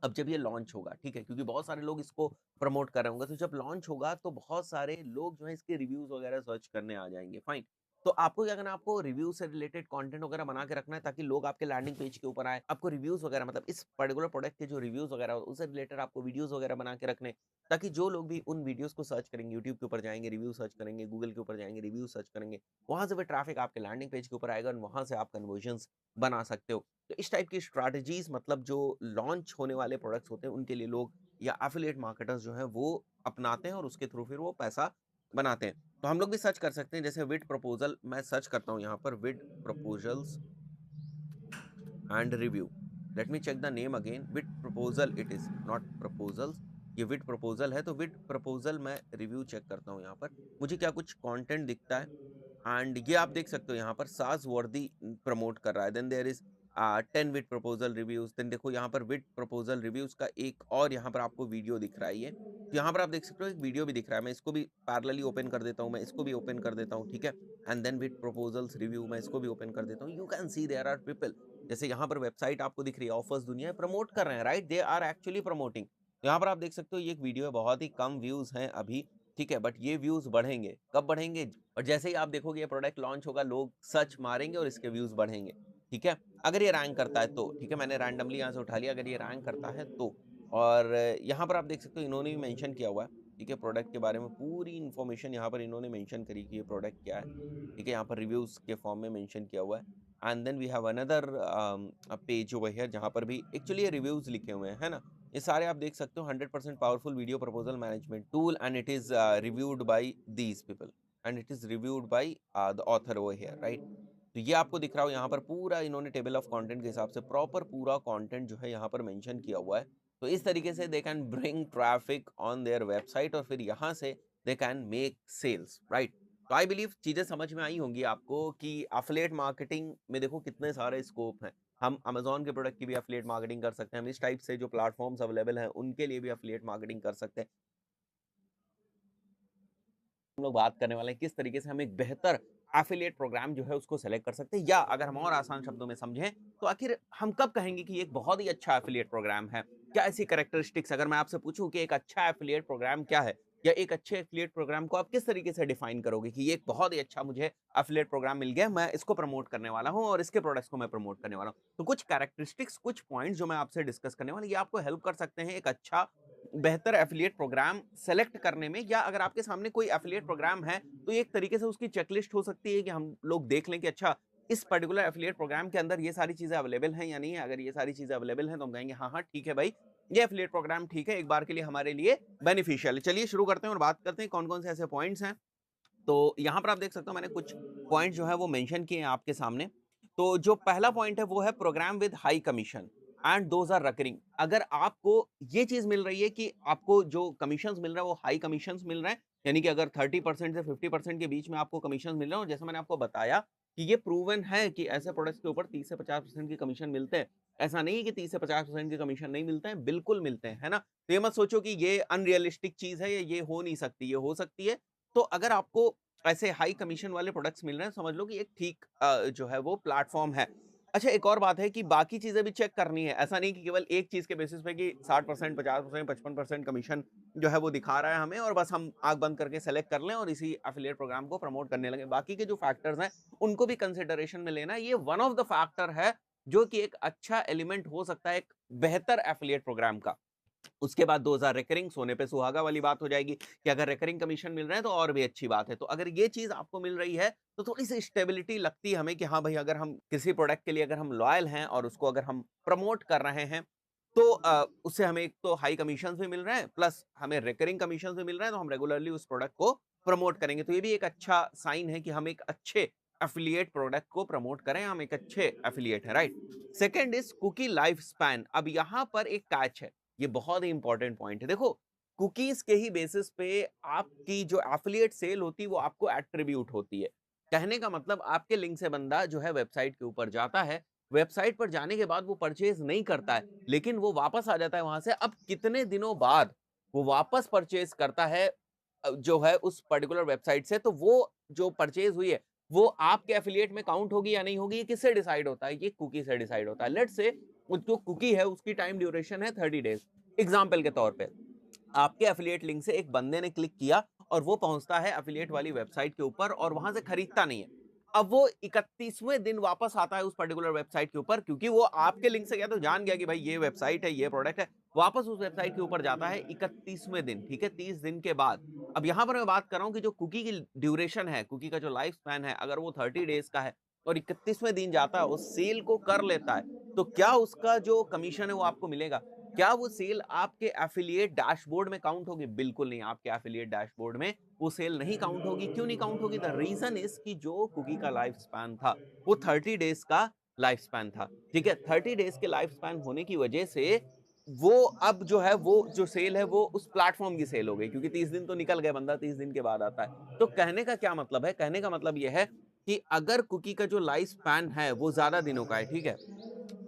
Speaker 1: अब जब ये लॉन्च होगा, ठीक है? क्योंकि बहुत सारे लोग इसको प्रमोट कर रहे होंगे, तो जब लॉन्च होगा तो बहुत सारे लोग जो हैं इसके रिव्यूज़ वगैरह सर्च करने आ जाएँगे, फाइन। तो आपको क्या करना है, आपको रिव्यू से रिलेटेड कंटेंट वगैरह बना के रखना है ताकि लोग आपके लैंडिंग पेज के ऊपर आए। आपको रिव्यूज़ वगैरह मतलब इस पर्टिकुलर प्रोडक्ट के जो रिव्यूज़ वगैरह हो, उससे रिलेटेड आपको वीडियोज़ वगैरह बना के रखने, ताकि जो लोग भी उन वीडियोज़ को सर्च करेंगे, यूट्यूब के ऊपर जाएँगे, रिव्यू सर्च करेंगे, गूगल के ऊपर जाएँगे, रिव्यू सर्च करेंगे, वहाँ से फिर ट्रैफिक आपके लैंडिंग पेज के ऊपर आएगा और वहाँ से आप कन्वर्जन्स बना सकते हो। तो इस टाइप की स्ट्रैटेजीज़ मतलब जो लॉन्च होने वाले प्रोडक्ट्स होते हैं, उनके लिए लोग या एफिलिएट मार्केटर्स जो हैं, वो अपनाते हैं और उसके थ्रू फिर वो पैसा बनाते हैं। तो हम लोग भी सर्च कर सकते हैं, जैसे विड प्रपोज़ल मैं सर्च करता हूँ यहाँ पर, bid proposals and review. Let me check the name again, bid proposal it is, not proposals. ये विड प्रपोज़ल है, तो विड प्रपोज़ल मैं रिव्यू चेक करता हूँ यहाँ पर। मुझे क्या कुछ कंटेंट दिखता है एंड ये आप देख सकते हो यहाँ पर साज़ वर्दी प्रमोट कर रहा है। Then there is 10 with proposal reviews. Then देखो यहाँ पर विड प्रपोज़ल रिव्यूज़ का एक और यहाँ पर आपको वीडियो दिख रहा है ये। तो यहाँ पर आप देख सकते हो एक वीडियो भी दिख रहा है। मैं इसको भी पैरेलली ओपन कर देता हूँ, मैं इसको भी ओपन कर देता हूँ, ठीक है? And then with proposals review मैं इसको भी ओपन कर देता हूँ। You can see there are people, जैसे यहाँ पर वेबसाइट आपको दिख रही है, ऑफर्स दुनिया प्रमोट कर रहे हैं, right? They are actually promoting. यहाँ पर आप देख सकते हो ये एक वीडियो है, बहुत ही कम व्यूज़ हैं अभी, ठीक है? बट ये व्यूज़ बढ़ेंगे, कब बढ़ेंगे? और जैसे ही आप देखोगे ये प्रोडक्ट लॉन्च होगा, लोग सर्च मारेंगे और इसके व्यूज़ बढ़ेंगे, ठीक है? अगर ये रैंक करता है तो, ठीक है? मैंने रैंडमली यहाँ से उठा लिया, अगर ये रैंक करता है तो। और यहाँ पर आप देख सकते हो इन्होंने भी मेंशन किया हुआ है, ठीक है? प्रोडक्ट के बारे में पूरी इन्फॉर्मेशन यहाँ पर इन्होंने मेंशन करी कि ये प्रोडक्ट क्या है, ठीक है? यहाँ पर रिव्यूज़ के फॉर्म में मेंशन किया हुआ है। And then we have another page over here जहाँ पर भी एक्चुअली ये रिव्यूज़ लिखे हुए हैं, है ना? ये सारे आप देख सकते हो 100% powerful video proposal management tool and it is reviewed by these people and it is reviewed by the author over here, right? तो ये आपको दिख रहा हो यहाँ पर पूरा इन्होंने टेबल ऑफ कंटेंट के हिसाब से प्रॉपर पूरा कंटेंट जो है यहाँ पर मेंशन किया हुआ है। तो इस तरीके से they can bring traffic on their website और फिर यहाँ से they can make sales, right? तो आई बिलीव चीज़ें समझ में आई होंगी आपको कि एफिलिएट मार्केटिंग में देखो कितने सारे स्कोप हैं। हम अमेज़न के प्रोडक्ट की भी एफिलिएट मार्केटिंग कर सकते हैं। हम इस टाइप से जो प्लेटफ़ॉर्म्स अवेलेबल हैं, उनके लिए भी एफिलिएट मार्केटिंग कर सकते हैं। हम लोग बात करने वाले हैं किस तरीके से हम एक बेहतर एफिलिएट प्रोग्राम जो है उसको सेलेक्ट कर सकते हैं, या अगर हम और आसान शब्दों में समझें तो आखिर हम कब कहेंगे कि ये एक बहुत ही अच्छा एफिलिएट प्रोग्राम है। क्या ऐसी कैरेक्टरिस्टिक्स, अगर मैं आपसे पूछूं कि एक अच्छा एफिलिएट प्रोग्राम क्या है, या एक अच्छे एफिलिएट प्रोग्राम को आप किस तरीके से डिफाइन करोगे कि ये एक बहुत ही अच्छा मुझे एफिलिएट प्रोग्राम मिल गया, मैं इसको प्रमोट करने वाला हूं और इसके प्रोडक्ट्स को मैं प्रमोट करने वाला हूं। तो कुछ कैरेक्टरिस्टिक्स, कुछ पॉइंट्स जो मैं आपसे डिस्कस करने वाला, ये आपको हेल्प कर सकते हैं एक अच्छा बेहतर एफिलिएट प्रोग्राम सेलेक्ट करने में। या अगर आपके सामने कोई एफिलिएट प्रोग्राम है तो ये एक तरीके से उसकी चेकलिस्ट हो सकती है कि हम लोग देख लें कि अच्छा इस पर्टिकुलर एफिलिएट प्रोग्राम के अंदर ये सारी चीजें अवेलेबल हैं या नहीं है। अगर ये सारी चीजें अवेलेबल हैं तो हम कहेंगे हाँ हाँ ठीक है भाई, ये एफिलिएट प्रोग्राम ठीक है, एक बार के लिए हमारे लिए बेनिफिशियल है। चलिए शुरू करते हैं और बात करते हैं कौन कौन से ऐसे पॉइंट्स हैं। तो यहाँ पर आप देख सकते हो मैंने कुछ पॉइंट जो है वो मेंशन किए हैं आपके सामने। तो जो पहला पॉइंट है वो है program with high commission and those are recurring. अगर आपको ये चीज मिल रही है कि आपको जो कमीशंस मिल रहा है वो हाई कमीशंस मिल रहे हैं, यानी कि अगर 30% से 50% के बीच में आपको कमीशन मिल रहे हैं, और जैसे मैंने आपको बताया कि ये प्रूवन है कि ऐसे प्रोडक्ट्स के ऊपर 30 से 50% के कमीशन मिलते हैं। ऐसा नहीं है कि 30 से 50% के कमीशन नहीं मिलते हैं, बिल्कुल मिलते हैं, है ना? तो ये मत सोचो कि ये अनरियलिस्टिक चीज है या ये हो नहीं सकती, ये हो सकती है। तो अगर आपको ऐसे हाई कमीशन वाले प्रोडक्ट्स मिल रहे हैं, समझ लो कि एक ठीक जो है वो प्लेटफ़ॉर्म है। अच्छा, एक और बात है कि बाकी चीज़ें भी चेक करनी है। ऐसा नहीं कि केवल एक चीज़ के बेसिस पे कि 60%, 50%, 55% कमीशन जो है वो दिखा रहा है हमें और बस हम आँख बंद करके सेलेक्ट कर लें और इसी एफ़िलिएट प्रोग्राम को प्रमोट करने लगें। बाकी के जो फैक्टर्स हैं, उनको भी कंसिडरेशन में लेना है। ये वन ऑफ द फैक्टर है, जो कि एक अच्छा एलिमेंट हो सकता है एक बेहतर एफ़िलिएट प्रोग्राम का। उसके बाद 2000 रिकरिंग, सोने पे सुहागा वाली बात हो जाएगी कि अगर रिकरिंग कमीशन मिल रहे हैं तो और भी अच्छी बात है। तो अगर ये चीज़ आपको मिल रही है तो थोड़ी-सी स्टेबिलिटी लगती है हमें कि हाँ भाई, अगर हम किसी प्रोडक्ट के लिए अगर हम लॉयल हैं और उसको अगर हम प्रमोट कर रहे हैं तो उससे हमें एक तो हाई कमीशंस भी मिल रहे हैं, प्लस हमें रिकरिंग कमीशंस भी मिल रहे हैं, तो हम रेगुलरली उस प्रोडक्ट को प्रमोट करेंगे। तो ये भी एक अच्छा साइन है कि हम एक अच्छे एफिलिएट प्रोडक्ट को प्रमोट करें, हम एक अच्छे एफिलिएट हैं, right? Second is cookie life span. अब यहाँ पर एक कैच है, ये बहुत ही इंपॉर्टेंट पॉइंट है। देखो, कुकीज के ही बेसिस पे आपकी जो एफिलिएट सेल होती है वो आपको एट्रीब्यूट होती है। कहने का मतलब आपके लिंक से बंदा जो है वेबसाइट के ऊपर जाता है, वेबसाइट पर जाने के बाद वो परचेज नहीं करता है, लेकिन वो वापस आ जाता है वहां से। अब कितने दिनों बाद वो वापस परचेज करता है जो है उस पर्टिकुलर वेबसाइट से, तो वो जो परचेज हुई है वो आपके एफिलिएट में काउंट होगी या नहीं होगी, ये किससे डिसाइड होता है? ये कुकी से डिसाइड होता है। लेट्स से जो कुकी है उसकी टाइम ड्यूरेशन है 30 डेज। एग्जाम्पल के तौर पे आपके एफिलिएट लिंक से एक बंदे ने क्लिक किया और वो पहुंचता है एफिलिएट वाली वेबसाइट के ऊपर और वहां से खरीदता नहीं है। अब वो 31वें दिन वापस आता है उस पर्टिकुलर वेबसाइट के ऊपर, क्योंकि वो आपके लिंक से गया तो जान गया कि भाई ये वेबसाइट है, ये प्रोडक्ट है। वापस उस वेबसाइट के ऊपर जाता है 31वें दिन, ठीक है? 30 दिन के बाद। अब यहाँ पर मैं बात कर रहा हूँ कि जो कुकी की ड्यूरेशन है, कुकी का जो लाइफ स्पैन है, अगर वो 30 डेज़ का है और 31वें दिन जाता है, वो सेल को कर लेता है, तो क्या उसका जो कमीशन है वो आपको मिलेगा? क्या वो सेल आपके एफ़िलिएट डैशबोर्ड में काउंट होगी? बिल्कुल नहीं, आपके एफ़िलिएट डैशबोर्ड में वो सेल नहीं काउंट होगी। क्यों नहीं काउंट होगी? द रीज़न इज़ कि जो कुकी का लाइफ स्पैन था, वो 30 डेज़ का लाइफ स्पैन था, ठीक है? 30 डेज़ के लाइफ स्पैन होने की वजह से वो अब जो है, वो जो सेल है, वो उस प्लेटफ़ॉर्म की सेल हो गई, क्योंकि 30 दिन तो निकल गए, बंदा 30 दिन के बाद आता है। तो कहने का क्या मतलब है? कहने का मतलब ये है कि अगर कुकी का जो लाइफ स्पैन है, वो ज़्यादा दिनों का है, ठीक है?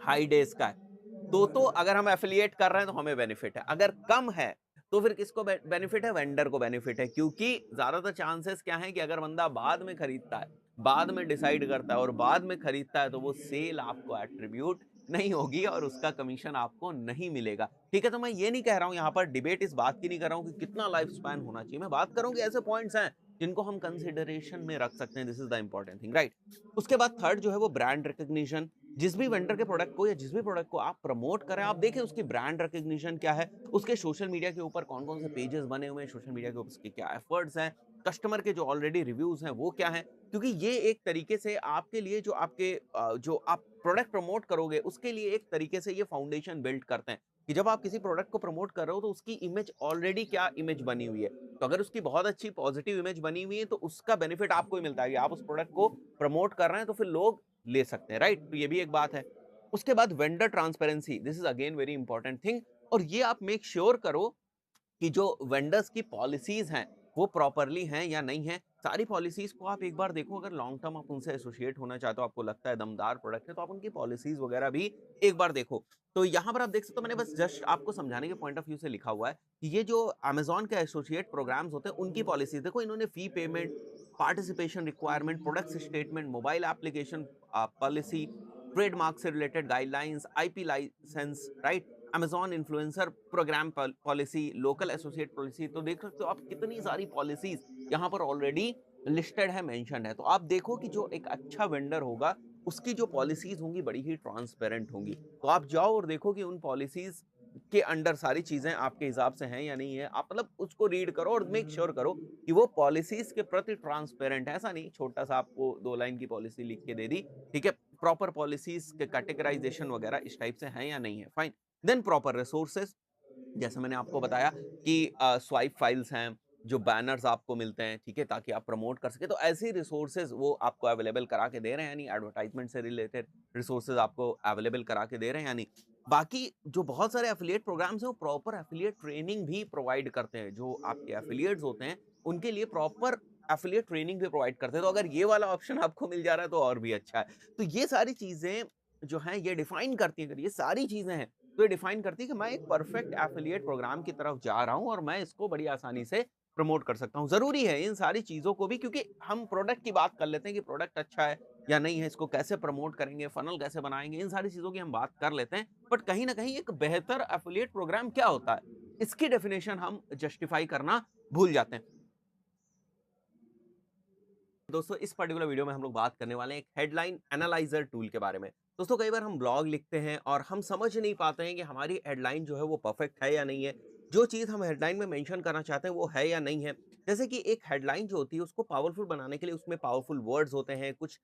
Speaker 1: हाई डेज़ का है, तो अगर हम एफ़िलिएट कर रहे हैं तो हमें बेनिफिट है। अगर कम है, तो फिर किसको बेनिफिट है? वेंडर को बेनिफिट है, क्योंकि ज़्यादातर चांसेस क्या हैं कि अगर बंदा बाद में खरीदता है, बाद में डिसाइड करता है और बाद में खरीदता है, तो वो सेल आपको एट्रिब्यूट नहीं होगी और उसका कमीशन आपको नहीं मिलेगा। ठीक है? तो मैं ये नहीं कह रहा हूँ, यहाँ पर डिबेट इस बात की नहीं कर रहा हूँ कि कितना लाइफ स्पैन होना चाहिए। मैं बात कर रहा हूँ कि ऐसे पॉइंट्स हैं जिनको हम कंसिडरेशन में रख सकते हैं। This is the important thing, right? उसके बाद थर्ड जो है वो ब्रांड रिकॉग्निशन। जिस भी वेंडर के प्रोडक्ट को या जिस भी प्रोडक्ट को आप प्रमोट कर रहे हैं, आप देखें उसकी ब्रांड रिकॉग्निशन क्या है, उसके सोशल मीडिया के ऊपर कौन-कौन से पेजेस बने हुए हैं, सोशल मीडिया के ऊपर उसके क्या एफर्ट्स हैं, कस्टमर के जो ऑलरेडी रिव्यूज हैं वो क्या हैं, क्योंकि ये एक तरीके से आपके लिए जो आपके जो आप प्रोडक्ट प्रमोट करोगे उसके लिए एक तरीके से ये फाउंडेशन बिल्ड करते हैं कि जब आप किसी प्रोडक्ट को प्रमोट कर रहे हो तो उसकी इमेज ऑलरेडी क्या इमेज बनी हुई है। तो अगर उसकी बहुत अच्छी पॉजिटिव इमेज बनी हुई है तो उसका बेनिफिट आपको ही मिलता है कि आप उस प्रोडक्ट को प्रमोट कर रहे हैं, तो फिर लोग ले सकते हैं, राइट? तो ये भी एक बात है। उसके बाद vendor transparency, this is again very important thing. और ये आप मेक श्योर करो कि जो वेंडर्स की पॉलिसीज हैं वो प्रॉपरली हैं या नहीं है। सारी पॉलिसीज को आप एक बार देखो, अगर लॉन्ग टर्म आप उनसे एसोसिएट होना चाहते हो, आपको लगता है दमदार प्रोडक्ट है, तो आप उनकी पॉलिसीज वगैरह भी एक बार देखो। तो यहाँ पर आप देख सकते हो, मैंने बस जस्ट आपको समझाने के पॉइंट ऑफ व्यू से लिखा हुआ है कि ये जो अमेजोन के एसोसिएट प्रोग्राम्स होते हैं उनकी पॉलिसीज देखो। इन्होंने fee payment, participation requirement, product statement, mobile application policy, trademark से related guidelines, IP license, right? Amazon influencer program policy, local associate policy, तो देख सकते हो आप कितनी सारी पॉलिसीज़ यहाँ पर ऑलरेडी लिस्टेड है, मेंशन्ड है। तो आप देखो कि जो एक अच्छा वेंडर होगा, उसकी जो पॉलिसीज़ होंगी बड़ी ही ट्रांसपेरेंट होंगी। तो आप जाओ और देखो कि उन पॉलिसीज़ के अंडर सारी चीज़ें आपके हिसाब से हैं या नहीं है। आप मतलब उसको रीड करो और मेक श्योर करो कि वो पॉलिसीज़ के प्रति ट्रांसपेरेंट है। ऐसा नहीं छोटा-सा आपको 2 लाइन की पॉलिसी लिख के दे दी, ठीक है? प्रॉपर पॉलिसीज़ के कैटेगराइज़ेशन वगैरह इस टाइप से हैं या नहीं है, फाइन। देन प्रॉपर रिसोर्सेज, जैसे मैंने आपको बताया कि स्वाइप फाइल्स हैं, जो बैनर्स आपको मिलते हैं, ठीक है? ताकि आप प्रमोट कर सकें, तो ऐसे ही रिसोर्सेज वो आपको अवेलेबल करा के दे रहे हैं, यानी एडवर्टाइजमेंट से रिलेटेड रिसोर्सेज आपको अवेलेबल करा के दे रहे हैं यानी। बाकी जो बहुत सारे एफिलिएट प्रोग्राम्स हैं, वो प्रॉपर एफिलिएट ट्रेनिंग भी प्रोवाइड करते हैं। जो आपके एफिलिएट्स होते हैं, उनके लिए प्रॉपर एफिलिएट ट्रेनिंग भी प्रोवाइड करते हैं। तो अगर ये वाला ऑप्शन आपको मिल जा रहा है, तो और भी अच्छा है। तो ये सारी चीज़ें जो हैं, ये डिफाइन करती हैं, अगर ये सारी चीज़ें हैं, तो ये डिफाइन करती है कि मैं एक परफेक्ट एफिलिएट प्रोग्राम की तरफ जा रहा हूँ और मैं इसको बड़ी आसानी से प्रमोट कर सकता हूँ। ज़रूरी है इन सारी चीज़ों को भी, क्योंकि हम प्रोडक्ट की बात कर लेते हैं कि प्रोडक्ट अच्छा है या नहीं है, इसको कैसे प्रमोट करेंगे, फनल कैसे बनाएँगे, इन सारी चीज़ों की हम बात कर लेते हैं। बट कहीं न कहीं एक बेहतर एफिलिएट प्रोग्राम क्या होता है? इसकी डेफिनिशन हम जस्टिफाई करना भूल जाते हैं। दोस्तों इस पर्टिकुलर वीडियो में हम लोग बात करने वाले हैं एक हेडलाइन एनालाइजर टूल के बारे में। दोस्तों कई बार हम ब्लॉग लिखते हैं और हम समझ नहीं पाते हैं कि हमारी हेडलाइन जो है वो परफेक्ट है या नहीं है, जो चीज़ हम हेडलाइन में मेंशन करना चाहते हैं वो है या नहीं है। जैसे कि एक हेडलाइन जो होती है उसको पावरफुल बनाने के लिए उसमें पावरफुल वर्ड्स होते हैं, कुछ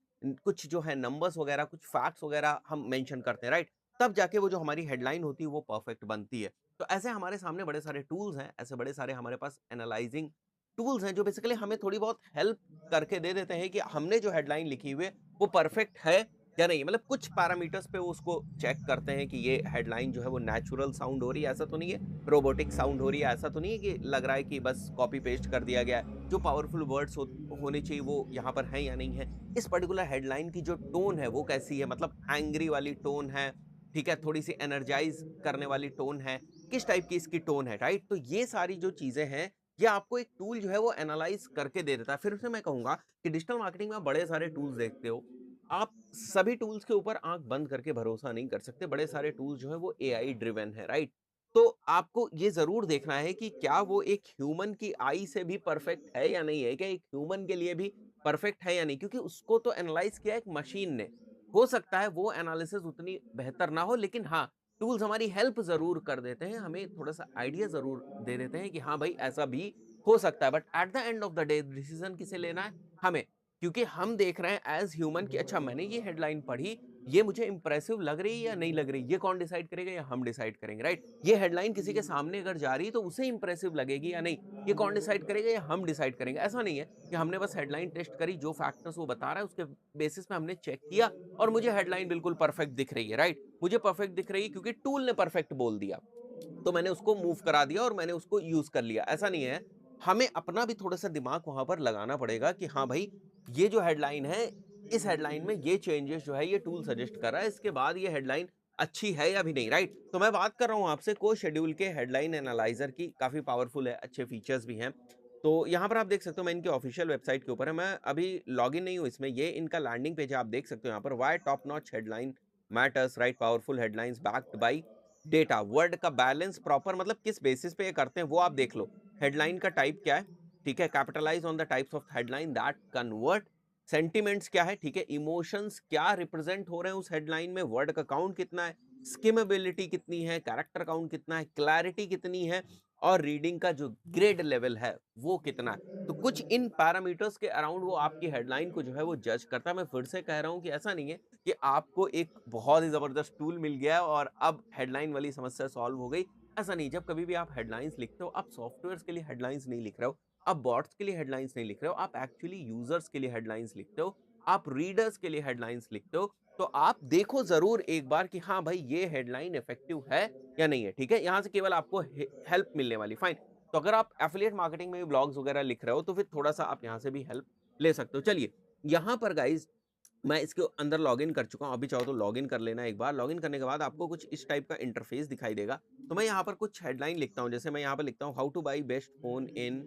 Speaker 1: कुछ जो है नंबर्स वगैरह, कुछ फैक्ट्स वगैरह हम मेंशन करते हैं, राइट? तब जाके वो जो हमारी हेडलाइन होती है वो परफेक्ट बनती है। तो ऐसे हमारे सामने बड़े सारे टूल्स हैं, ऐसे बड़े सारे हमारे पास एनालाइजिंग टूल्स हैं जो बेसिकली हमें थोड़ी बहुत हेल्प करके दे देते हैं कि हमने जो हेडलाइन लिखी हुई है वो परफेक्ट है या नहीं। मतलब कुछ पैरामीटर्स पे वो उसको चेक करते हैं कि ये हेडलाइन जो है वो नेचुरल साउंड हो रही है, ऐसा तो नहीं है, रोबोटिक साउंड हो रही है, ऐसा तो नहीं है कि लग रहा है कि बस कॉपी पेस्ट कर दिया गया है। जो पावरफुल वर्ड्स होने चाहिए वो यहाँ पर हैं या नहीं है। इस पर्टिकुलर हेडलाइन की जो टोन है वो कैसी है, मतलब एंग्री वाली टोन है, ठीक है, थोड़ी सी एनर्जाइज करने वाली टोन है, किस टाइप की इसकी टोन है, राइट? तो ये सारी जो चीजें हैं, ये आपको एक टूल जो है वो एनालाइज करके दे देता है। फिर से मैं कहूँगा कि डिजिटल मार्केटिंग में आप बड़े सारे टूल्स देखते हो। आप सभी टूल्स के ऊपर आँख बंद करके भरोसा नहीं कर सकते। बड़े सारे टूल्स जो हैं वो एआई ड्रिवन है, राइट? तो आपको ये ज़रूर देखना है कि क्या वो एक ह्यूमन की आई से भी परफेक्ट है या नहीं है? क्या एक ह्यूमन के लिए भी परफेक्ट है या नहीं, क्योंकि उसको तो एनालाइज किया एक मशीन ने। हो सकता है वो एनालिसिस उतनी बेहतर ना हो, लेकिन हाँ, टूल्स हमारी हेल्प ज़रूर कर देते हैं, हमें थोड़ा-सा आइडिया ज़रूर दे देते हैं कि हाँ भाई, ऐसा भी हो सकता है। But at the end of the day decision किसे लेना है? हमें। क्योंकि हम देख रहे हैं एज़ ह्यूमन कि अच्छा, मैंने ये हेडलाइन पढ़ी, ये मुझे इंप्रेसिव लग रही है या नहीं लग रही, ये कौन डिसाइड करेगा? या हम डिसाइड करेंगे, राइट? ये हेडलाइन किसी के सामने अगर जा रही है तो उसे इंप्रेसिव लगेगी या नहीं, ये कौन डिसाइड करेगा? या हम डिसाइड करेंगे। ऐसा नहीं है कि हमने बस हेडलाइन टेस्ट करी, जो फैक्टर्स वो बता रहा है उसके बेसिस पे हमने चेक किया और मुझे हेडलाइन बिल्कुल परफेक्ट दिख रही है, राइट? मुझे परफेक्ट दिख रही है क्योंकि टूल ने परफेक्ट बोल दिया, तो मैंने उसको मूव करा दिया और मैंने उसको यूज़ कर लिया, ऐसा नहीं है। हमें अपना भी थोड़ा-सा दिमाग वहाँ पर लगाना पड़ेगा कि हाँ भाई, ये जो हेडलाइन है, इस हेडलाइन में ये चेंजेस जो है ये टूल सजेस्ट कर रहा है, इसके बाद ये हेडलाइन अच्छी है या भी नहीं, राइट? तो मैं बात कर रहा हूँ आपसे को-शेड्यूल के हेडलाइन एनालाइज़र की, काफ़ी पावरफुल है, अच्छे फीचर्स भी हैं। तो यहाँ पर आप देख सकते हो, मैं इनके ऑफिशियल वेबसाइट के ऊपर है, मैं अभी लॉगिन नहीं हूँ इसमें, ये इनका लैंडिंग पेज है, आप देख सकते हो यहाँ पर, why top notch headline matters, right? Powerful headlines backed by data, word का बैलेंस प्रॉपर, मतलब किस बेसिस पे ये करते हैं वो आप देख लो। हेडलाइन का टाइप क्या है, ठीक है? Capitalize on the types of headline that convert. Sentiments क्या है, ठीक है? इमोशंस क्या रिप्रेजेंट हो रहे हैं उस हेडलाइन में, वर्ड का काउंट कितना है, स्किमेबिलिटी कितनी है, कैरेक्टर काउंट कितना है, क्लैरिटी कितनी है और रीडिंग का जो ग्रेड लेवल है वो कितना है। तो कुछ इन पैरामीटर्स के अराउंड वो आपकी हेडलाइन को जो है वो जज करता है। मैं फिर से कह रहा हूँ कि ऐसा नहीं है कि आपको एक बहुत ही ज़बरदस्त टूल मिल गया है और अब हेडलाइन वाली समस्या सॉल्व हो गई। ऐसा नहीं, जब कभी भी आप हेडलाइंस लिखते हो, आप सॉफ्टवेयर्स के लिए हेडलाइंस नहीं लिख रहे हो, आप बॉट्स के लिए हेडलाइंस नहीं लिख रहे हो, आप एक्चुअली यूज़र्स के लिए हेडलाइंस लिखते हो, आप रीडर्स के लिए हेडलाइंस लिखते हो। तो आप देखो ज़रूर एक बार कि हाँ भाई, ये हेडलाइन इफेक्टिव है या नहीं है, ठीक है? यहाँ से केवल आपको हेल्प मिलने वाली, फाइन। तो अगर आप एफिलिएट मार्केटिंग में भी ब्लॉग्स वगैरह लिख रहे हो, तो फिर थोड़ा-सा आप यहाँ से भी हेल्प ले सकते हो। चलिए, यहाँ पर गाइज़ मैं इसके अंदर लॉगिन कर चुका हूँ, अभी चाहो तो लॉगिन कर लेना एक बार। लॉगिन करने के बाद आपको कुछ इस टाइप का इंटरफेस दिखाई देगा। तो मैं यहाँ पर कुछ हेडलाइन लिखता हूँ, जैसे मैं यहाँ पर लिखता हूँ, how to buy best phone in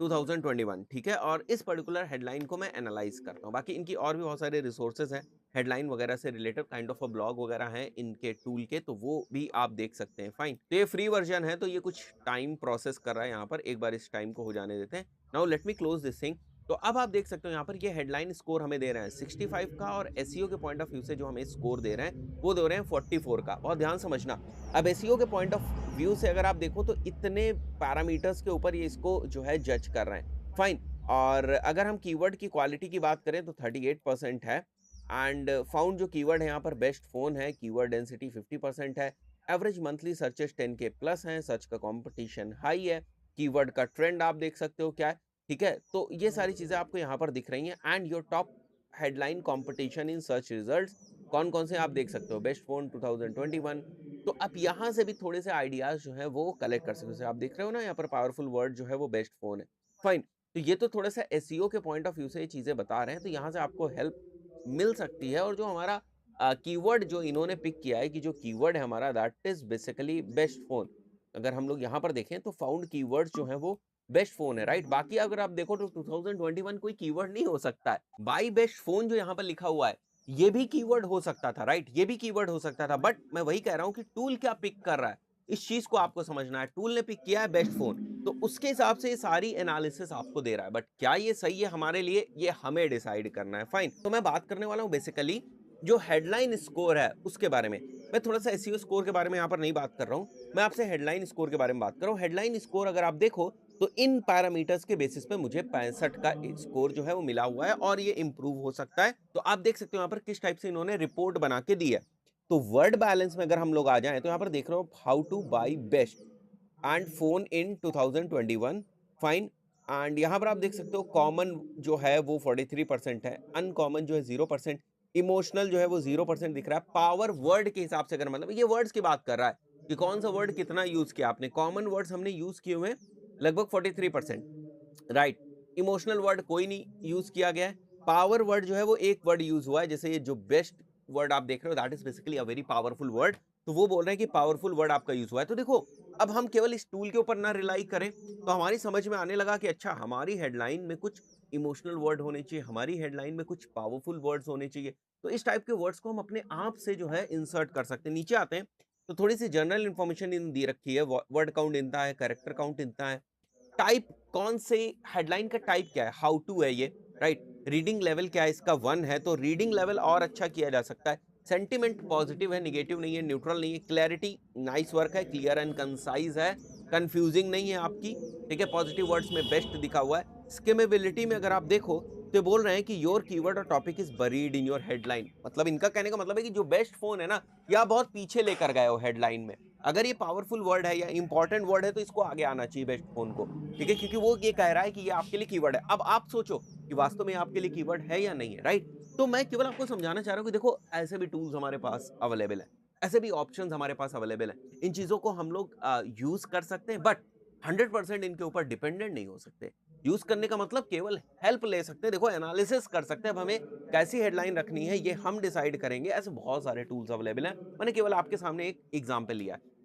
Speaker 1: 2021, ठीक है? और इस पर्टिकुलर हेडलाइन को मैं एनालाइज़ करता हूँ। बाकी इनकी और भी बहुत सारे रिसोर्सेज़ हैं, हेडलाइन वगैरह से related kind of a blog वगैरह हैं इनके टूल के, तो वो भी आप देख सकते हैं, फाइन। तो ये फ्री वर्ज़न है, तो ये कुछ टाइम प्रोसेस कर रहा है यहाँ पर, एक बार इस टाइम को हो जाने देते हैं। Now let me close this thing. तो अब आप देख सकते हो यहाँ पर ये हेडलाइन स्कोर हमें दे रहे हैं 65 का, और एसईओ के पॉइंट ऑफ व्यू से जो हमें स्कोर दे रहे हैं, वो दे रहे हैं 44 का। बहुत ध्यान समझना। अब एसईओ के पॉइंट ऑफ व्यू से अगर आप देखो तो इतने पैरामीटर्स के ऊपर ये इसको जो है जज कर रहे हैं, फाइन। और अगर हम कीवर्ड की क्वालिटी की बात करें तो 38% है, एंड फाउंड जो कीवर्ड है यहाँ पर बेस्ट फ़ोन है, कीवर्ड डेंसिटी 50% है, average monthly searches 10K plus हैं, सर्च का कॉम्पिटिशन हाई है, कीवर्ड का ट्रेंड आप देख सकते हो क्या है, ठीक है? तो ये सारी चीज़ें आपको यहाँ पर दिख रही हैं, and your top headline competition in search results कौन-कौन से आप देख सकते हो, बेस्ट फ़ोन 2021। तो आप यहाँ से भी थोड़े से आइडियाज़ जो हैं वो कलेक्ट कर सकते हो। जैसे आप देख रहे हो ना, यहाँ पर पावरफुल वर्ड जो है वो बेस्ट फ़ोन है, फाइन। तो ये तो थोड़ा-सा एसईओ के पॉइंट ऑफ व्यू से ये चीज़ें बता रहे हैं, तो यहाँ से आपको हेल्प मिल सकती है। और जो हमारा कीवर्ड जो इन्होंने पिक किया है कि जो कीवर्ड है हमारा, that is basically best phone. अगर हम लोग यहाँ पर देखें तो फाउंड कीवर्ड्स जो हैं वो बेस्ट फ़ोन है, राइट? बाकी अगर आप देखो तो 2021 कोई कीवर्ड नहीं हो सकता है। बाय बेस्ट फ़ोन जो यहाँ पर लिखा हुआ है, ये भी कीवर्ड हो सकता था, राइट? ये भी कीवर्ड हो सकता था, बट मैं वही कह रहा हूँ कि टूल क्या पिक कर रहा है, इस चीज़ को आपको समझना है। टूल ने पिक किया है बेस्ट फ़ोन, तो उसके हिसाब से ये सारी एनालिसिस आपको दे रहा है, बट क्या ये सही है हमारे लिए, ये हमें डिसाइड करना है, फाइन। तो मैं बात करने वाला हूँ बेसिकली जो हेडलाइन स्कोर है उसके बारे में। मैं थोड़ा-सा एसईओ स्कोर के बारे में यहाँ पर नहीं बात कर रहा हूँ, मैं आपसे हेडलाइन स्कोर के बारे में बात कर रहा हूँ। हेडलाइन स्कोर अगर आप देखो तो इन पैरामीटर्स के बेसिस पे मुझे 65 का स्कोर जो है वो मिला हुआ है, और ये इम्प्रूव हो सकता है। तो आप देख सकते हो यहाँ पर किस टाइप से इन्होंने रिपोर्ट बना के दी है। तो वर्ड बैलेंस में अगर हम लोग आ जाएँ तो यहाँ पर देख रहे हो, how to buy best and phone in 2021, fine. And यहाँ पर आप देख सकते हो कॉमन जो है वो 43% है, अनकॉमन जो है 0%, इमोशनल जो है वो 0% दिख रहा है। पावर वर्ड के हिसाब से अगर, मतलब ये वर्ड्स की बात कर रहा है कि कौन सा वर्ड कितना यूज़ किया आपने। कॉमन वर्ड्स हमने यूज़ किए हुए हैं लगभग 43%, राइट। इमोशनल वर्ड कोई नहीं यूज़ किया गया है। पावर वर्ड जो है वो एक वर्ड यूज़ हुआ है, जैसे ये जो बेस्ट वर्ड आप देख रहे हो, that is basically a very powerful word. तो वो बोल रहे हैं कि पावरफुल वर्ड आपका यूज़ हुआ है। तो देखो, अब हम केवल इस टूल के ऊपर ना रिलाई करें, तो हमारी समझ में आने लगा कि अच्छा, हमारी हेडलाइन में कुछ इमोशनल वर्ड होने चाहिए, हमारी हेडलाइन में कुछ पावरफुल वर्ड्स होने चाहिए। तो इस टाइप के वर्ड्स को हम अपने आप से जो है इंसर्ट कर सकते हैं। नीचे आते हैं तो थोड़ी-सी जनरल इन्फॉर्मेशन इन दी रखी है, व वर्ड काउंट इतना है, कैरेक्टर काउंट इतना है, टाइप कौन से, हेडलाइन का टाइप क्या है, हाउ टू है ये, राइट? रीडिंग लेवल क्या है इसका 1 है, तो रीडिंग लेवल और अच्छा किया जा सकता है। सेंटिमेंट पॉजिटिव है, नेगेटिव नहीं है, न्यूट्रल नहीं है। क्लैरिटी नाइस वर्क है, क्लियर एंड कंसाइज़ है, कन्फ्यूजिंग नहीं है आपकी, ठीक है? पॉजिटिव वर्ड्स में बेस्ट दिखा हुआ है। स्किमेबिलिटी में अगर आप देखो, तो ये बोल रहे हैं कि योर कीवर्ड और topic is buried in your headline. मतलब इनका कहने का मतलब है कि जो बेस्ट फ़ोन है ना, ये आप बहुत पीछे लेकर गए हो हेडलाइन में। अगर ये पावरफुल वर्ड है या इंपॉर्टेंट वर्ड है, तो इसको आगे आना चाहिए बेस्ट फ़ोन को, ठीक है? क्योंकि वो ये कह रहा है कि ये आपके लिए कीवर्ड है। अब आप सोचो कि वास्तव में ये आपके लिए कीवर्ड है या नहीं है, राइट? तो मैं केवल आपको समझाना चाह रहा हूँ कि देखो ऐसे भी टूल्स हमारे पास अवेलेबल हैं, ऐसे भी ऑप्शंस हमारे पास अवेलेबल हैं। इन चीज़ों को हम लोग यूज़ कर सकते हैं, बट 100% इनके ऊपर डिपेंडेंट नहीं हो सकते। यूज़ करने का मतलब केवल हेल्प ले सकते हैं, देखो एनालिसिस कर सकते हैं। अब हमें कैसी हेडलाइन रखनी है ये हम डिसाइड करेंगे। ऐसे बहुत सारे टूल्स अवेलेबल हैं। मैंने केवल आपके सामने एक एग्ज़ाम्पल लिया है।